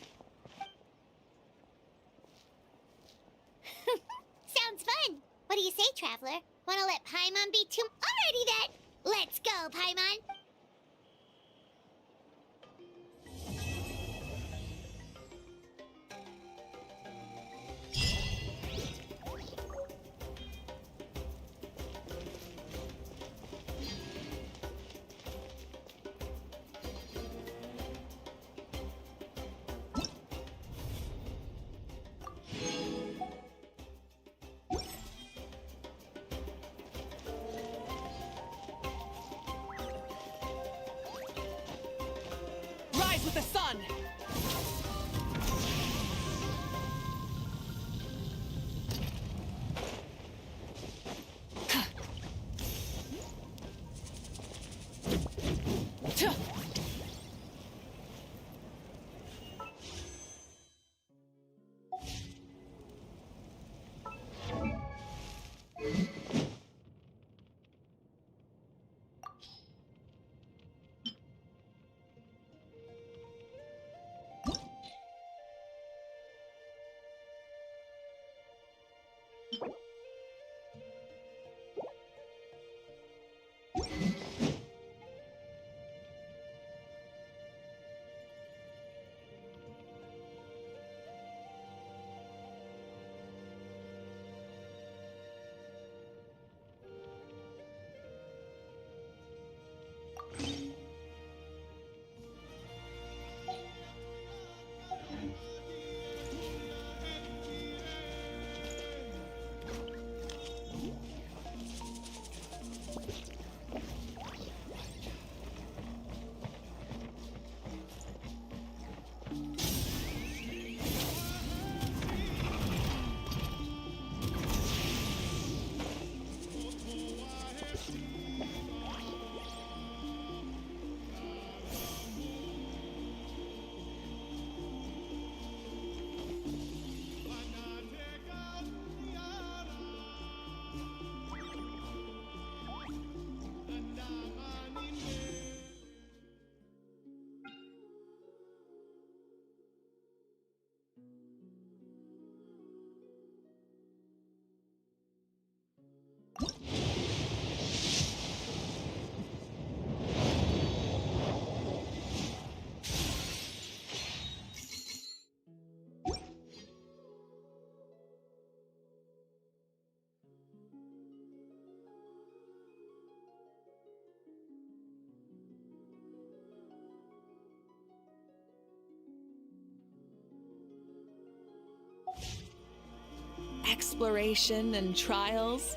Sounds fun! What do you say, Traveler? Wanna let Paimon be too— Alrighty then! Let's go, Paimon! rise with the sun! Exploration and trials.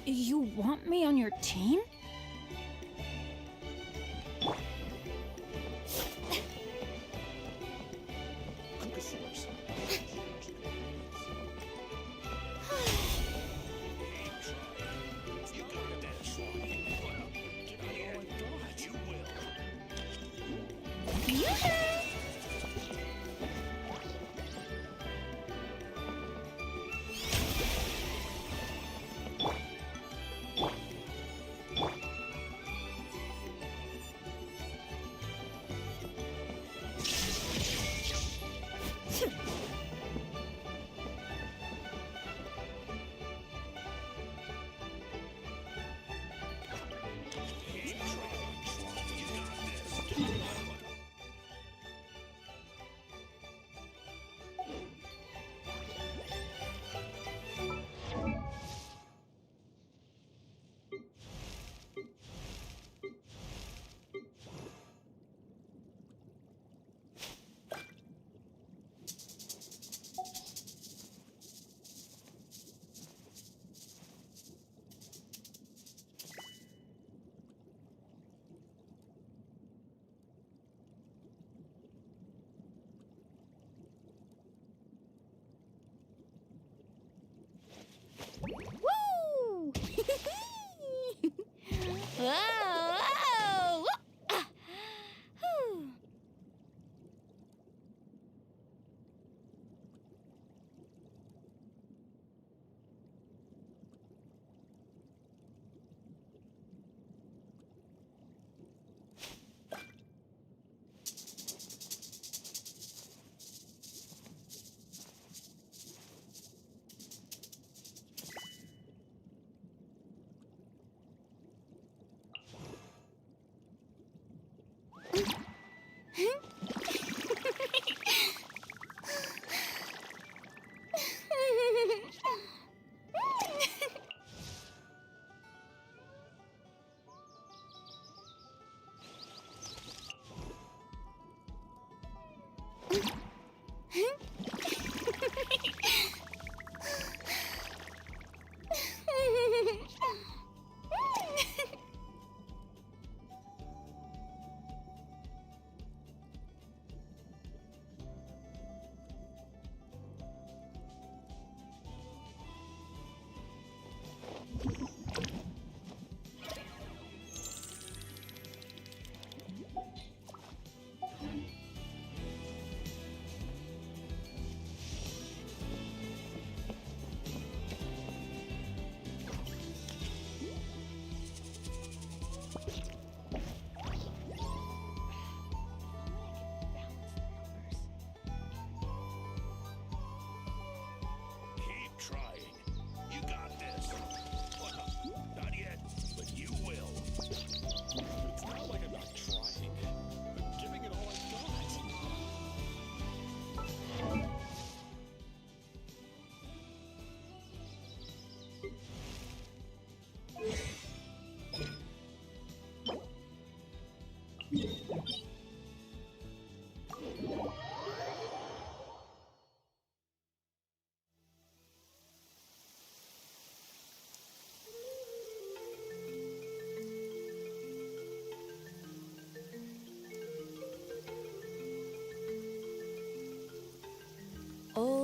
You want me on your team?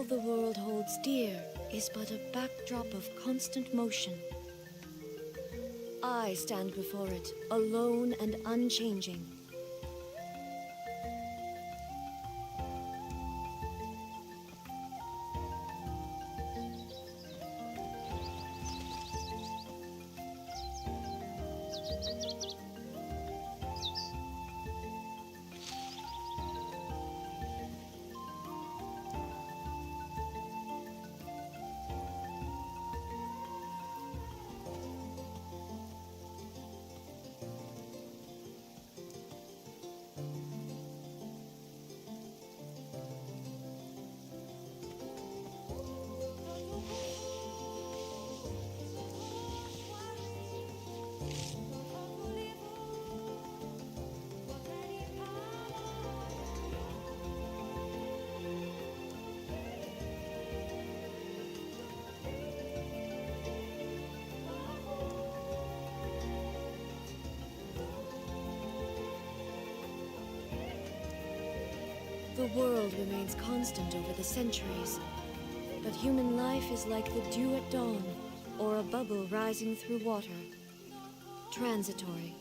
the world holds dear is but a backdrop of constant motion. I stand before it, alone and unchanging. The world remains constant over the centuries, but human life is like the dew at dawn, or a bubble rising through water. Transitory.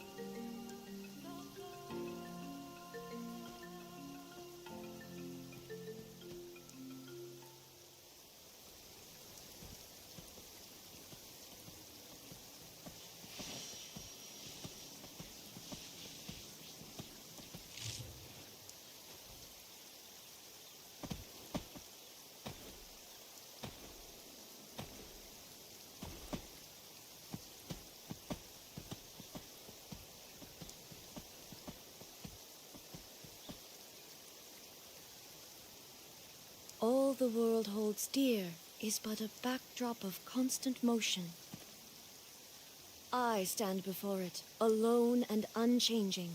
All the world holds dear is but a backdrop of constant motion. I stand before it, alone and unchanging.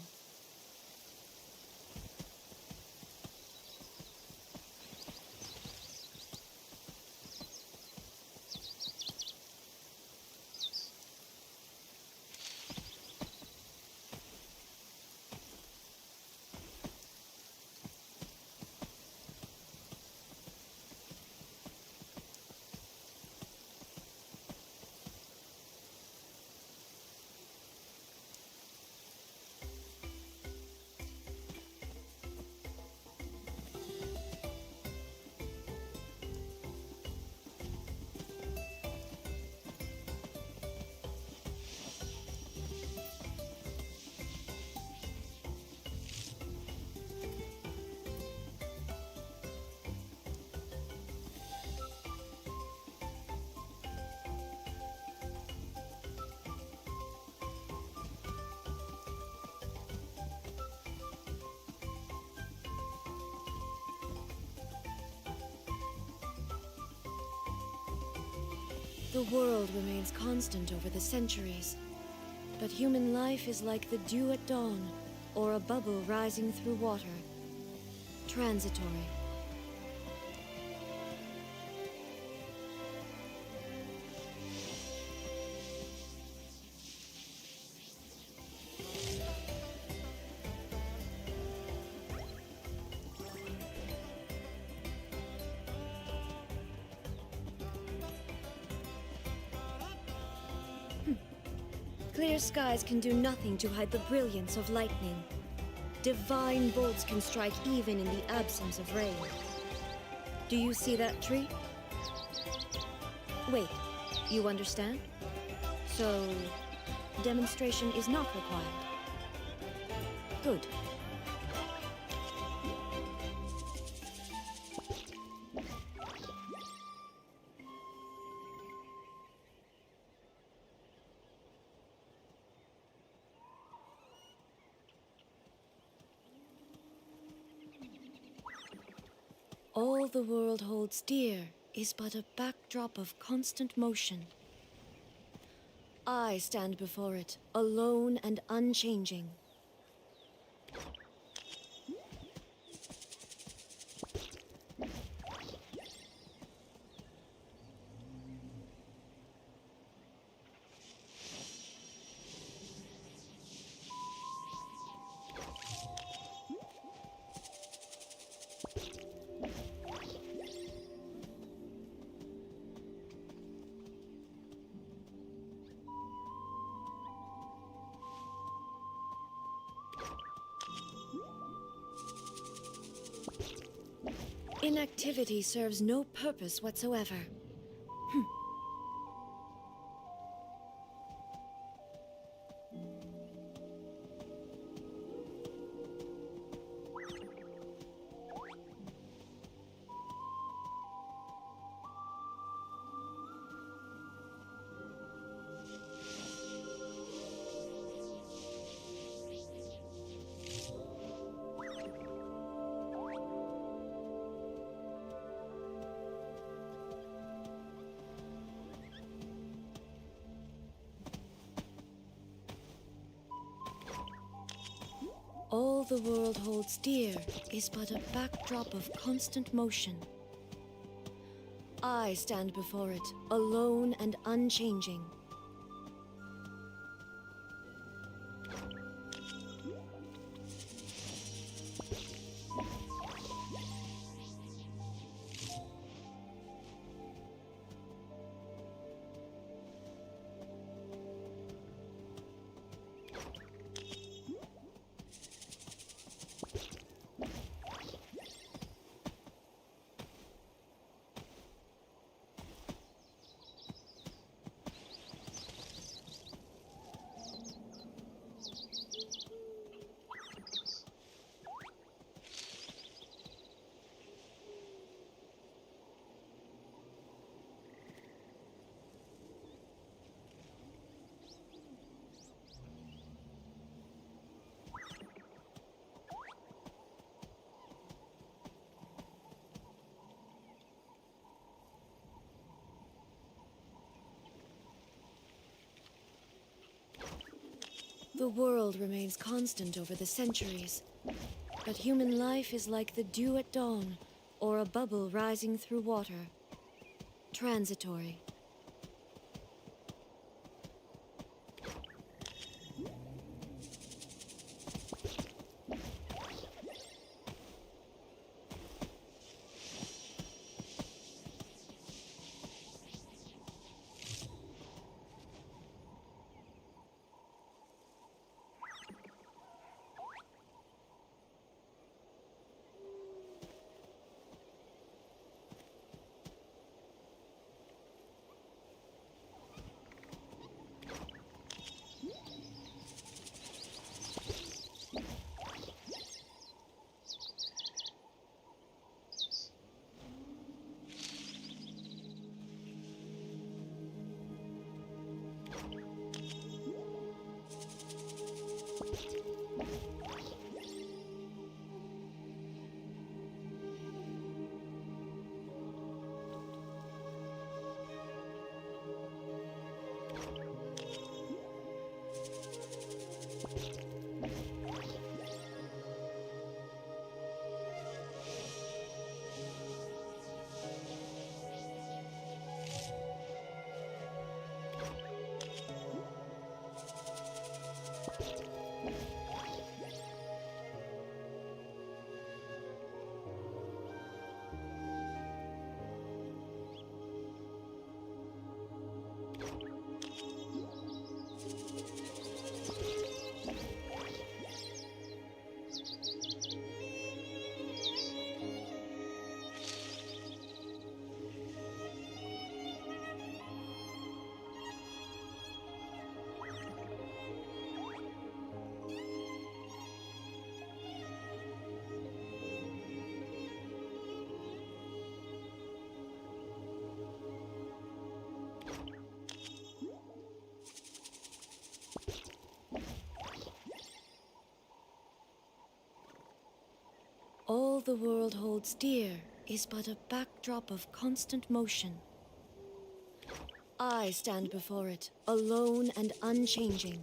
The world remains constant over the centuries, but human life is like the dew at dawn, or a bubble rising through water. Transitory. Clear skies can do nothing to hide the brilliance of lightning. Divine bolts can strike even in the absence of rain. Do you see that tree? Wait, you understand? So, demonstration is not required. Good. All the world holds dear is but a backdrop of constant motion. I stand before it, alone and unchanging. Inactivity serves no purpose whatsoever. All the world holds dear is but a backdrop of constant motion. I stand before it, alone and unchanging. The world remains constant over the centuries, but human life is like the dew at dawn, or a bubble rising through water. Transitory. All the world holds dear is but a backdrop of constant motion. I stand before it, alone and unchanging.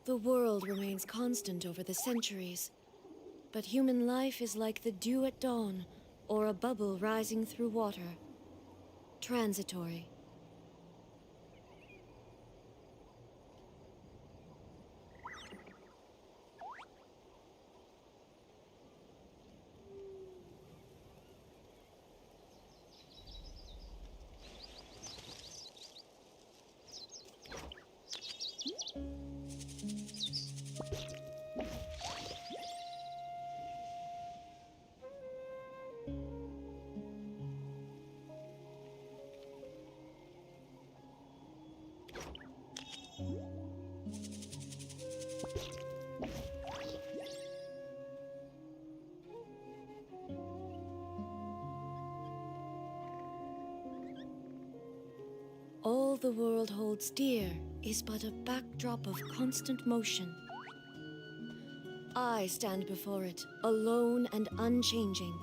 The world remains constant over the centuries, but human life is like the dew at dawn, or a bubble rising through water. Transitory. All the world holds dear is but a backdrop of constant motion. I stand before it, alone and unchanging.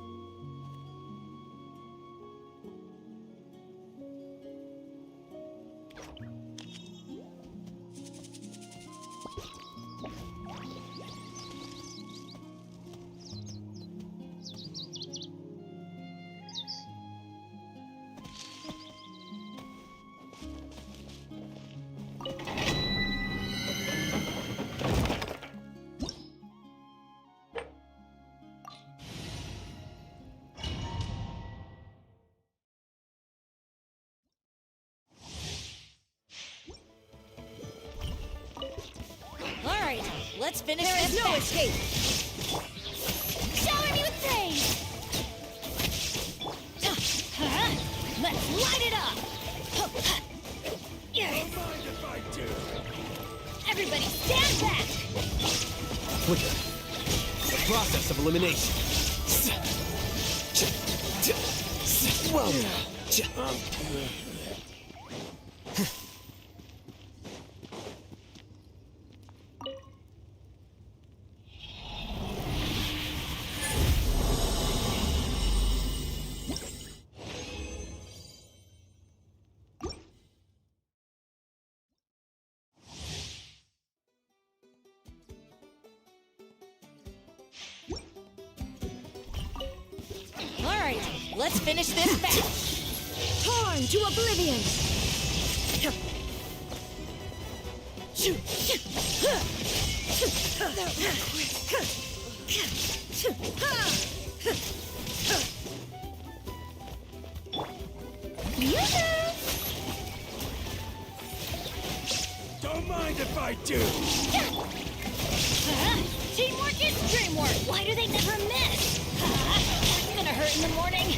Alright, let's finish this. There is no escape! Shower me with praise! Let's light it up! Don't mind if I do. Everybody stand back! Flicker. The process of elimination. Well now. Alright, let's finish this match! Torn to oblivion! Don't mind if I do. Teamwork is dreamwork! Why do they never miss? That's gonna hurt in the morning!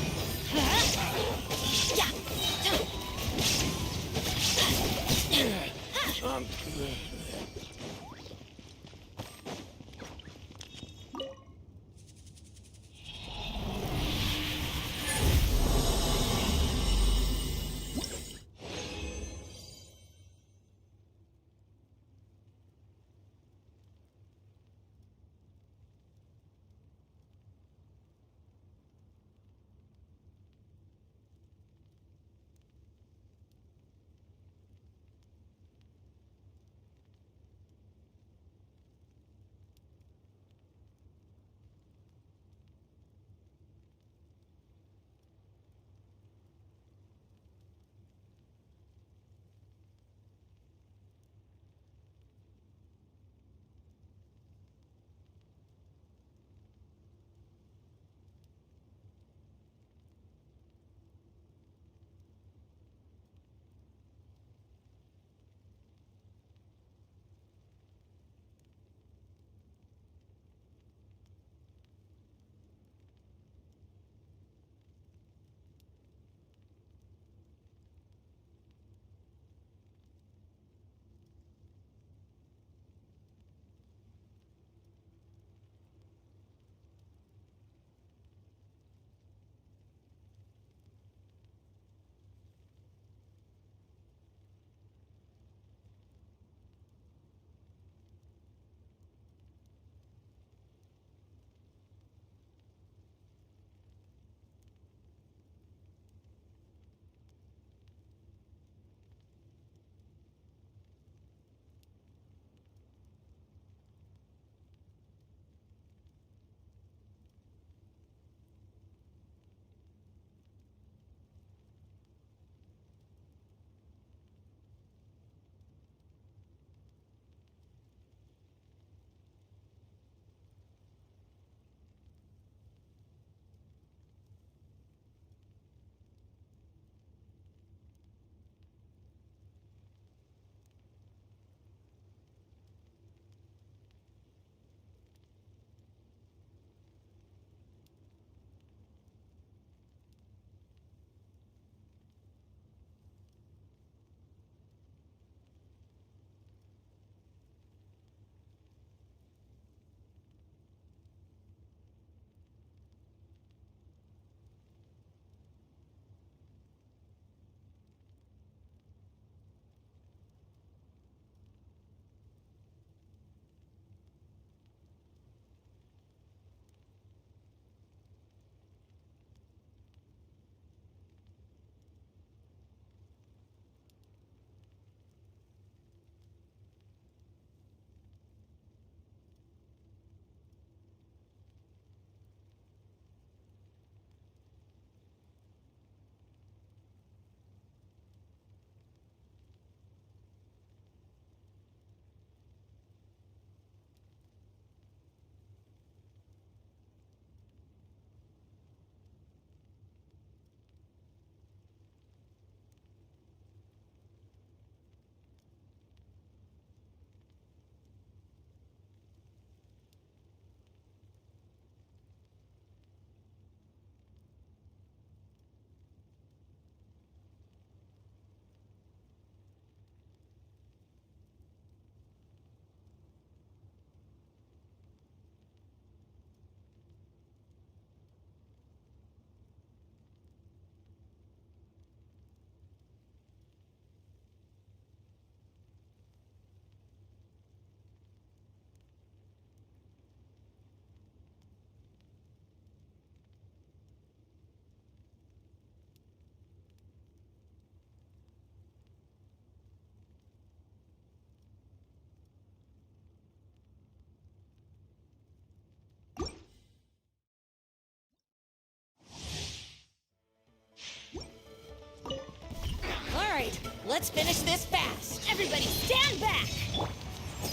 let's finish this fast. Everybody stand back!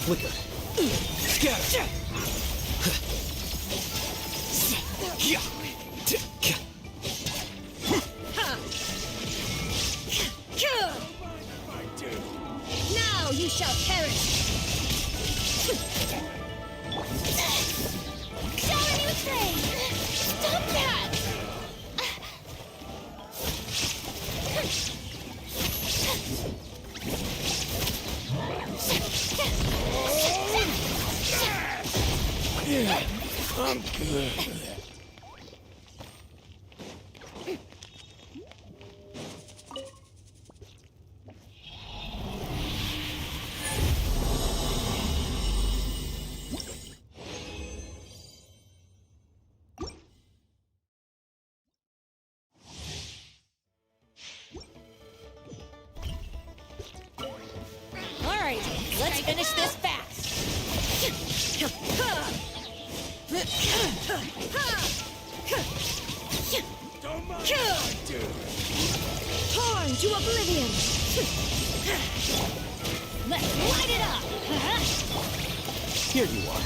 Flicker. Scatter. Now you shall perish! Shower me with praise! Stop that! Yeah, I'm good. All right, let's finish this fast. Don't mind if I do. Torn to oblivion. Let's light it up. Here you are.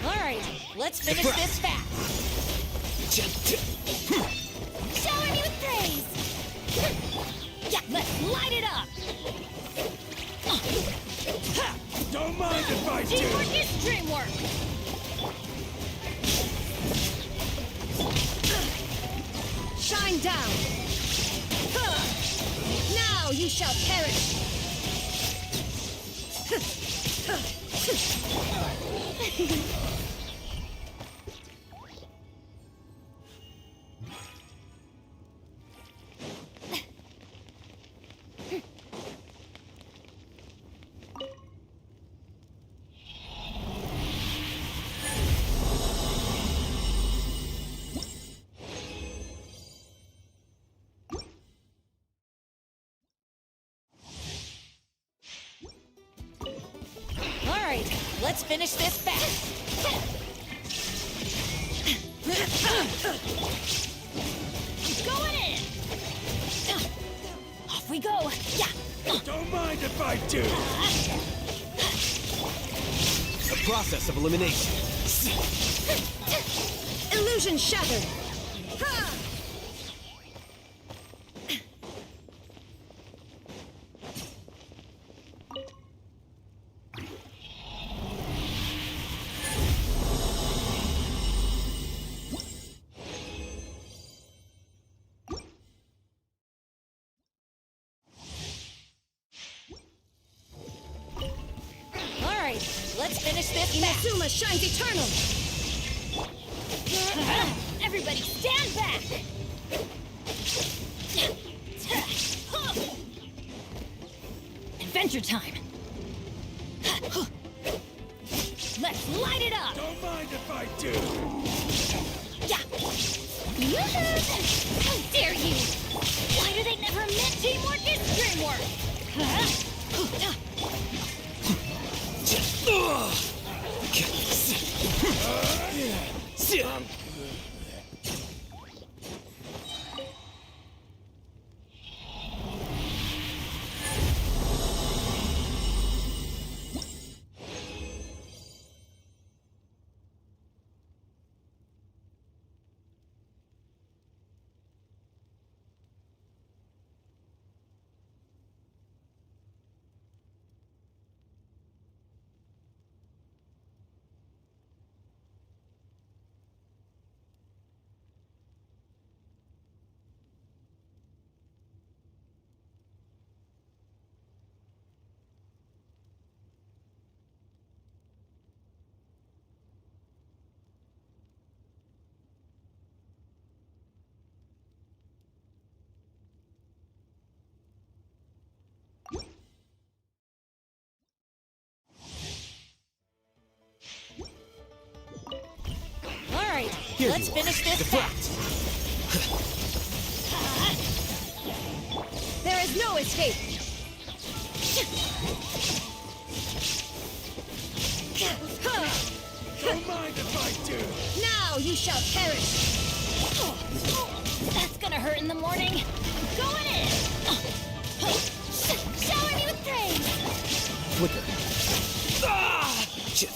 All right, let's finish this fast. Shower me with praise! Yeah, let's light it up. Don't mind if I do. Teamwork is dreamwork. Shine down. Now you shall perish. All right, let's finish this fast. Going in. Off we go. Yeah. Don't mind if I do. The process of elimination. Illusion shattered. Ha! All right, let's finish this fast. Inazuma shines eternal. Everybody stand back. Adventure time. Let's light it up. Don't mind if I do. Yeah. How dare you? Why do they never admit teamwork is dreamwork? Here Let's you finish are. this Deflect. There is no escape. Don't mind if I do. Now you shall perish. That's gonna hurt in the morning. I'm going in! Shower me with praise! Flicker. Ah! Shit.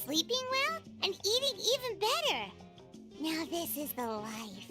sleeping well, and eating even better. Now this is the life.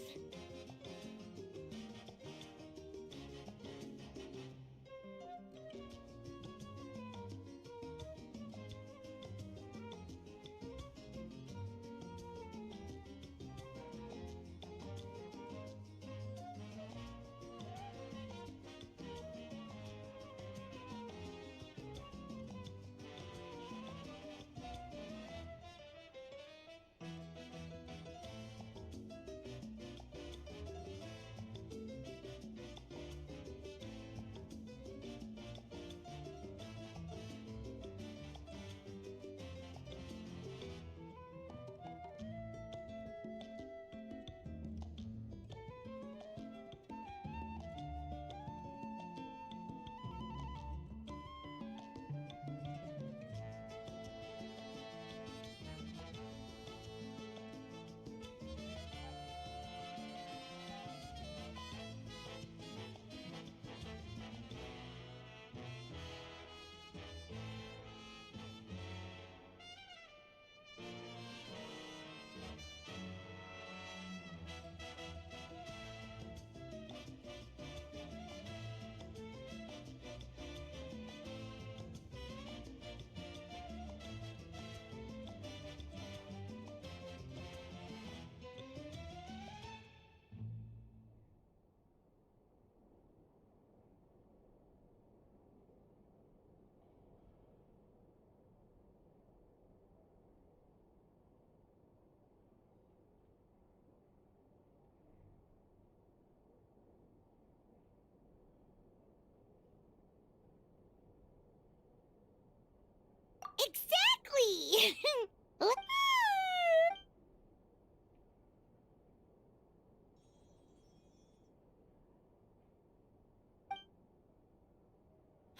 Exactly!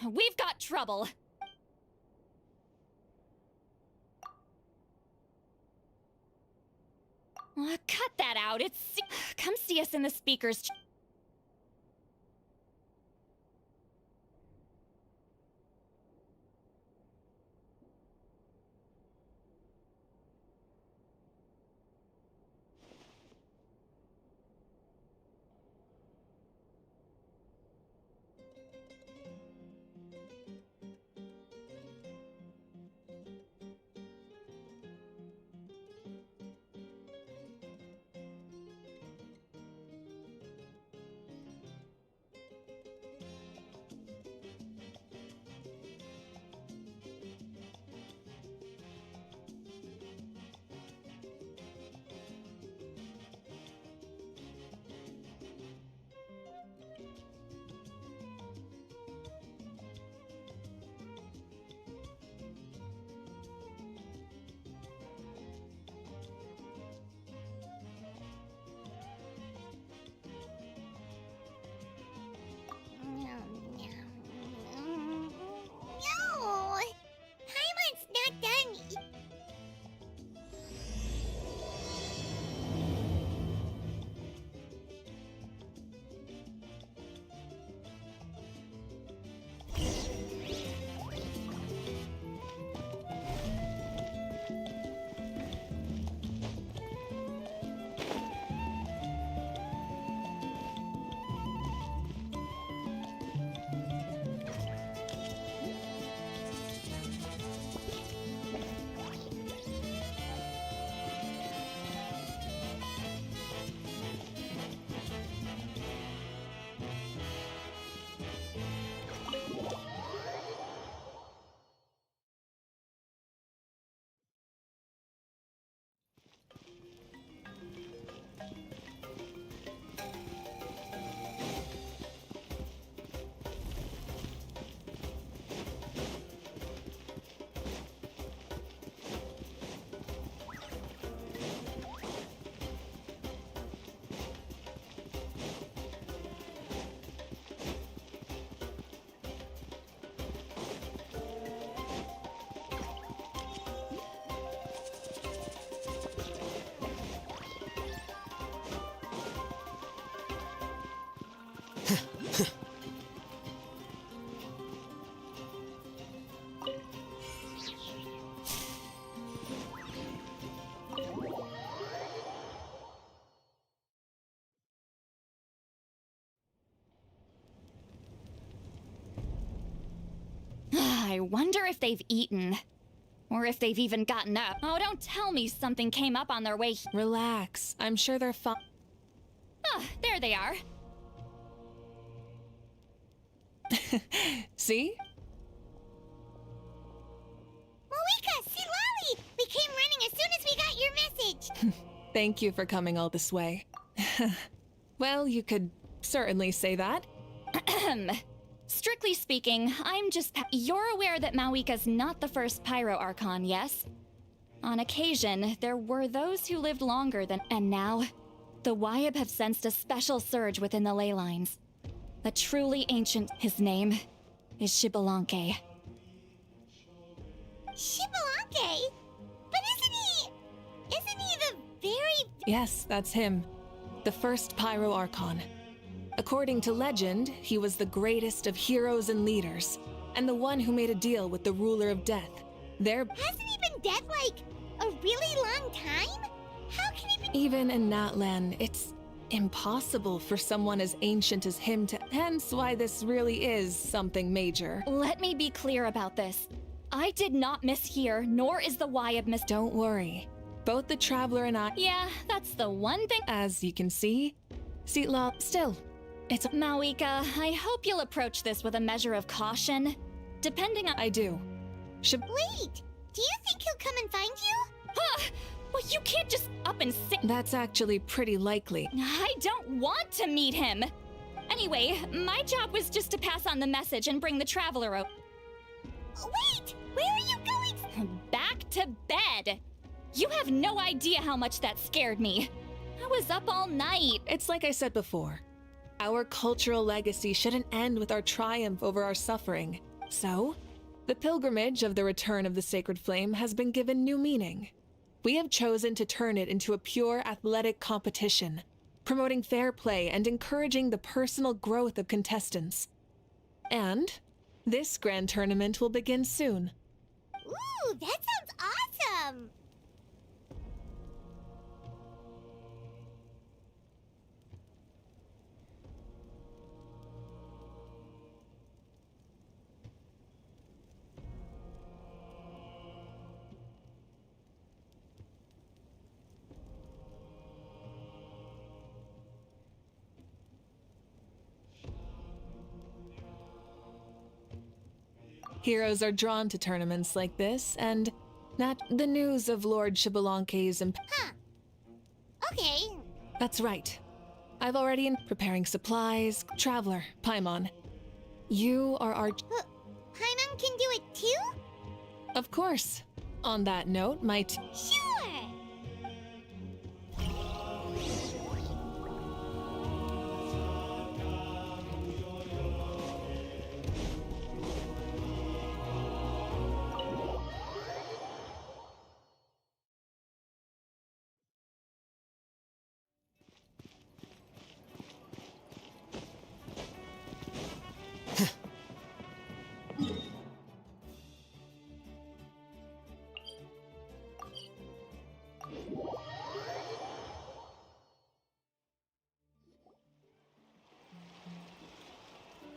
We've got trouble. Cut that out. Come see us in the speakers. No! Paimon's not done. I wonder if they've eaten. Or if they've even gotten up. Oh, don't tell me something came up on their way. Relax. I'm sure they're fine. Ah, there they are. See? Moika, see Lolly! We came running as soon as we got your message. Thank you for coming all this way. Well, you could certainly say that. Strictly speaking, I'm just... You're aware that Mawika's not the first Pyro Archon, yes? On occasion, there were those who lived longer than... And now, the Wyab have sensed a special surge within the ley lines. A truly ancient... His name is Shibalanke. Shibalanke? But isn't he the very... Yes, that's him. The first Pyro Archon. According to legend, he was the greatest of heroes and leaders, and the one who made a deal with the ruler of death. Hasn't he been dead, like, a really long time? How can he be— Even in Natlan, it's impossible for someone as ancient as him to— Hence why this really is something major. Let me be clear about this. I did not mishear, nor is the Wyab mis- Don't worry. Both the Traveler and I— Yeah, that's the one thing— As you can see, Seatlaw, still, it's— Mawika, I hope you'll approach this with a measure of caution. Depending on— I do. Wait! Do you think he'll come and find you? Huh! Well, you can't just up and say— That's actually pretty likely. I don't want to meet him! Anyway, my job was just to pass on the message and bring the Traveler out. Wait! Where are you going? Back to bed! You have no idea how much that scared me. I was up all night. It's like I said before. Our cultural legacy shouldn't end with our triumph over our suffering. So, the pilgrimage of the return of the sacred flame has been given new meaning. We have chosen to turn it into a pure athletic competition, promoting fair play and encouraging the personal growth of contestants. And this grand tournament will begin soon. Ooh, that sounds awesome! Heroes are drawn to tournaments like this, and not the news of Lord Shibalanke's Huh. Okay. That's right. I've already been preparing supplies. Traveler, Paimon. You are our... Paimon can do it too? Of course. On that note, Sure!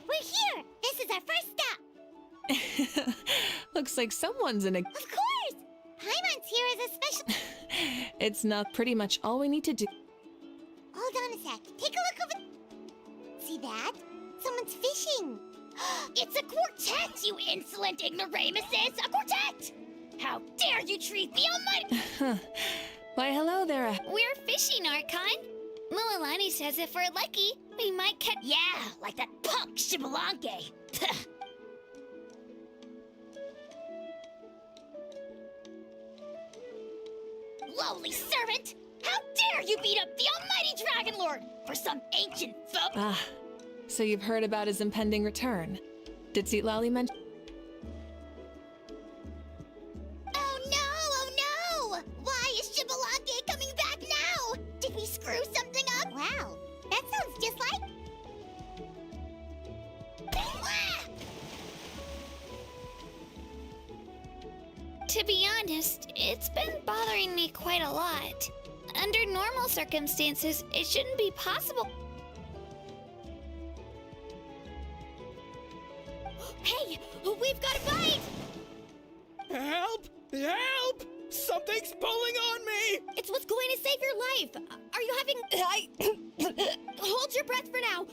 We're here! This is our first stop! Looks like someone's in a... Of course! Paimon's here as a special... It's not pretty much all we need to do. Hold on a sec. Take a look over... See that? Someone's fishing. It's a quartet, you insolent ignoramuses! A quartet! How dare you treat the Almighty... Why, hello there. We're fishing, Archon. Mualani says if we're lucky, we might catch... Yeah, like that punk Shibalanke. Lowly servant! How dare you beat up the almighty Dragon Lord for some ancient folk? Ah, so you've heard about his impending return. Did Lali mention... Oh no! Why is Shibalanke coming back now? Did we screw something up? Wow, that sounds just like... To be honest, it's been bothering me quite a lot. Under normal circumstances, it shouldn't be possible. Hey, we've got a bite! Help! Help! Something's pulling on me! It's what's going to save your life. Are you having... Hold your breath for now.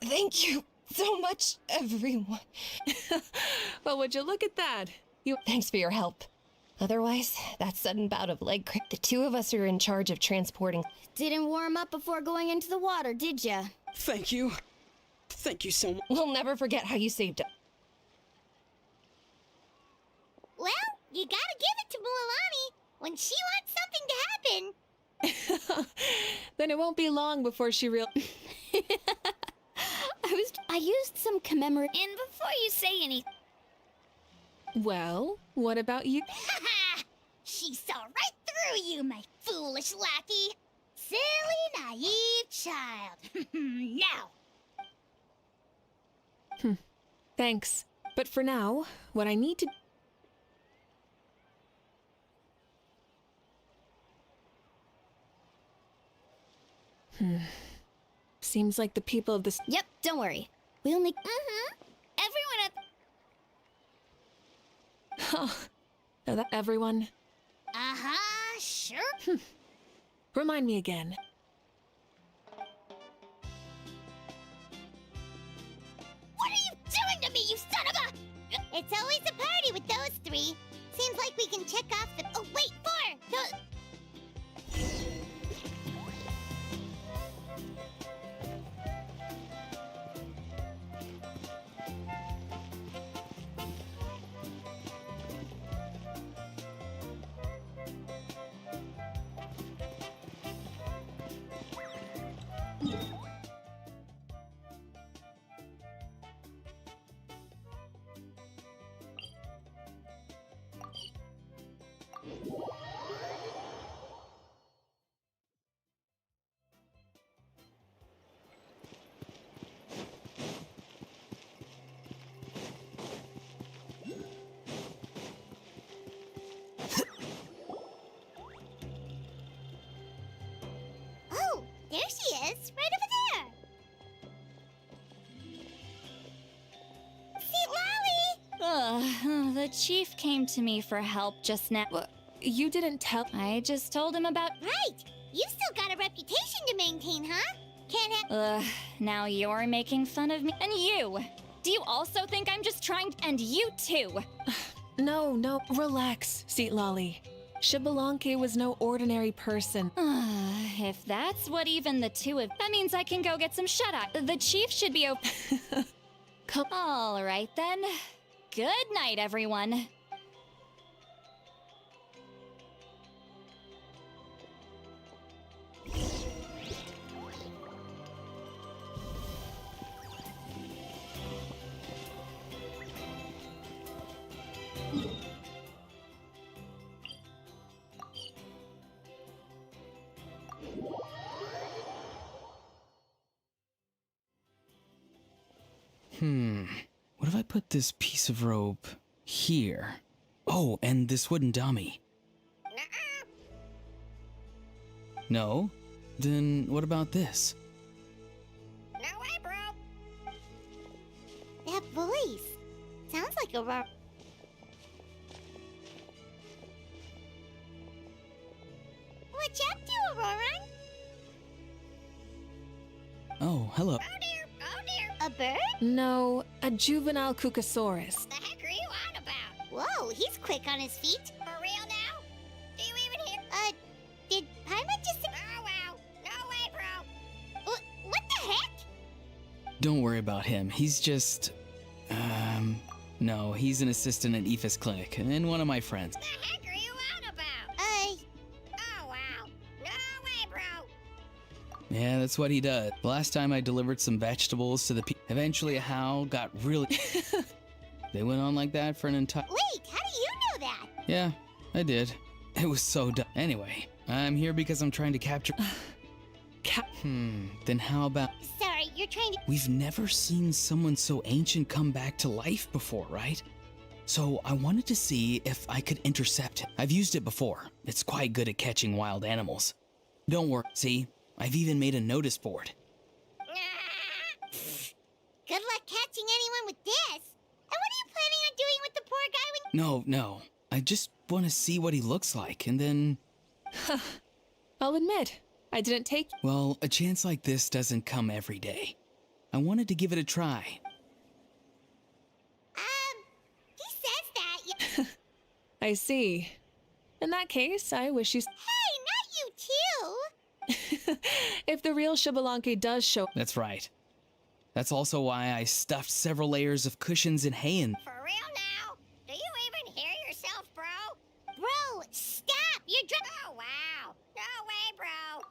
Thank you so much, everyone. Well, would you look at that? Thanks for your help. Otherwise, that sudden bout of leg cramp, the two of us are in charge of transporting. Didn't warm up before going into the water, did ya? Thank you. Thank you so much. We'll never forget how you saved us. Well, you gotta give it to Mualani. When she wants something to happen... Then it won't be long before she I used some commemorate... And before you say anything... Well, what about you? She saw right through you, my foolish lackey. Silly, naive child. Now. Thanks. But for now, what I need to... Seems like the people of this... Yep, don't worry. We'll make... Everyone at... that everyone? Sure. Remind me again. What are you doing to me, you son of a... It's always a party with those three. Seems like we can check off the... Oh, wait, 4! Oh, there she is, right over there. See, Lolly! The chief came to me for help just now. You didn't tell. I just told him about. Right. You've still got a reputation to maintain, huh? Can't have. Now you're making fun of me. And you! Do you also think I'm just trying? And you too! No, relax, Seat Lolly. Xbalanque was no ordinary person. If that's what even the two of. That means I can go get some shut-eye. The chief should be open. All right then. Good night, everyone. What if I put this piece of rope here? Oh, and this wooden dummy. No? Then what about this? No way, bro. That voice sounds like a What you up to, Aurora? Oh, hello. Oh dear, oh dear. A bird? No, a juvenile Cucasaurus. The heck are you on about? Whoa, he's quick on his feet. For real now? Do you even hear? Did Paimon just say? Oh wow, no way, bro. What the heck? Don't worry about him. He's just... No, he's an assistant at Aoife's clinic, and one of my friends. The heck are you on about? Oh wow, no way, bro. Yeah, that's what he does. The last time I delivered some vegetables to the eventually a Hal got really... They went on like that for an entire... Wait, how do you know that? Yeah, I did. It was so dumb. Anyway, I'm here because I'm trying to capture... Then how about... Sorry, you're trying to... We've never seen someone so ancient come back to life before, right? So I wanted to see if I could intercept him. I've used it before. It's quite good at catching wild animals. Don't worry, see? I've even made a notice board. Good luck catching anyone with this. And what are you planning on doing with the poor guy when... No. I just want to see what he looks like, and then... I'll admit, I didn't take... Well, a chance like this doesn't come every day. I wanted to give it a try. He says that... I see. In that case, I wish you... Hey, not you too! If the real Xbalanque does show... That's right. That's also why I stuffed several layers of cushions and hay in... For real now? Do you even hear yourself, bro? Bro, stop! You're Oh, wow. No way, bro.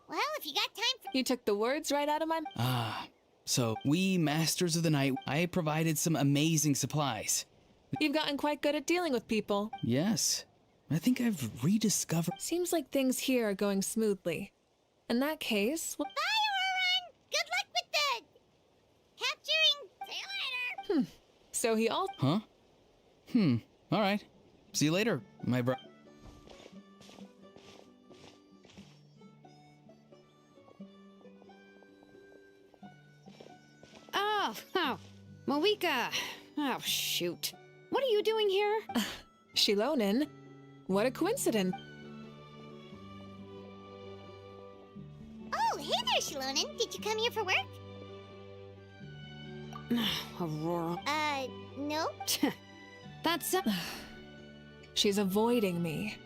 Well, if you got time for... You took the words right out of my... So, we Masters of the Night, I provided some amazing supplies. You've gotten quite good at dealing with people. Yes. I think I've rediscovered... Seems like things here are going smoothly. In that case... Bye, Auroran! Good luck with the... capturing... See you later! So he all... Huh? Alright. See you later, my bro... Oh, Moika. Oh, shoot. What are you doing here? Shilonen? What a coincidence. Oh, hey there, Shilonen. Did you come here for work? Aurora. Nope. That's... She's avoiding me.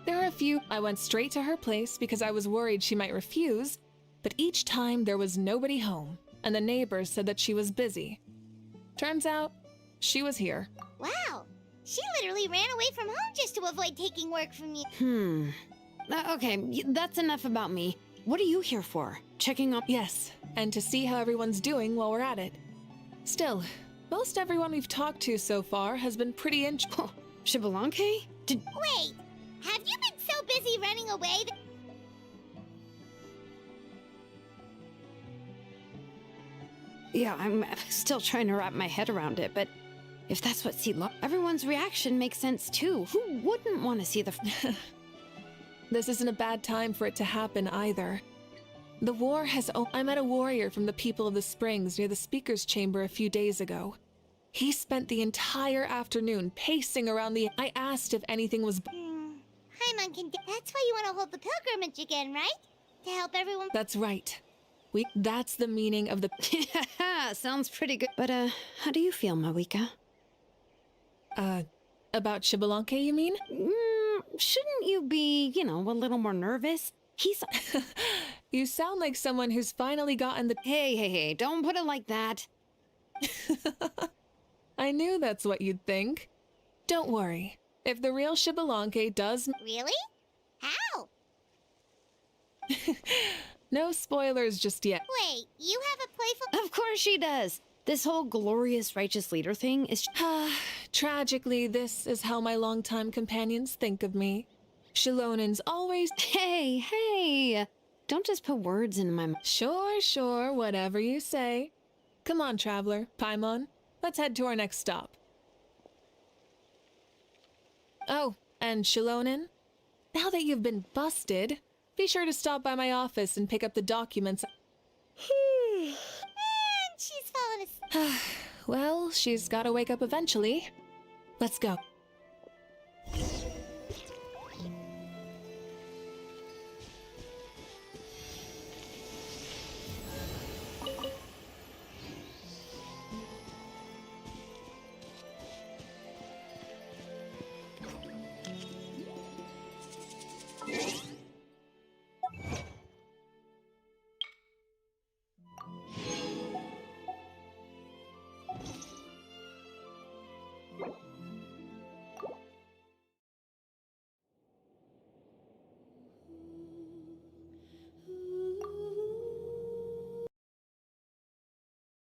There are a few... I went straight to her place because I was worried she might refuse, but each time there was nobody home, and the neighbors said that she was busy. Turns out, she was here. Wow. She literally ran away from home just to avoid taking work from you. Okay, that's enough about me. What are you here for? Checking up? Yes, and to see how everyone's doing while we're at it. Still, most everyone we've talked to so far has been pretty Xbalanque? Wait, have you been so busy running away that... Yeah, I'm still trying to wrap my head around it, but if that's what everyone's reaction makes sense too. Who wouldn't want to see the... This isn't a bad time for it to happen either. The war has... I met a warrior from the People of the Springs near the Speaker's Chamber a few days ago. He spent the entire afternoon pacing around the... I asked if anything was... Paimon can... That's why you want to hold the pilgrimage again, right? To help everyone... That's right. That's the meaning of the... Sounds pretty good. But, how do you feel, Mawika? About Xbalanque, you mean? Shouldn't you be, a little more nervous? He's... You sound like someone who's finally gotten the... Hey, don't put it like that. I knew that's what you'd think. Don't worry. If the real Xbalanque does... Really? How? No spoilers just yet. Wait, you have a playful... Of course she does. This whole glorious righteous leader thing is... Tragically, this is how my longtime companions think of me. Shilonen's always... Hey! Don't just put words in my mouth. Sure, whatever you say. Come on, Traveler, Paimon. Let's head to our next stop. Oh, and Shilonen, now that you've been busted, be sure to stop by my office and pick up the documents. And she's fallen asleep. Well, she's gotta wake up eventually. Let's go.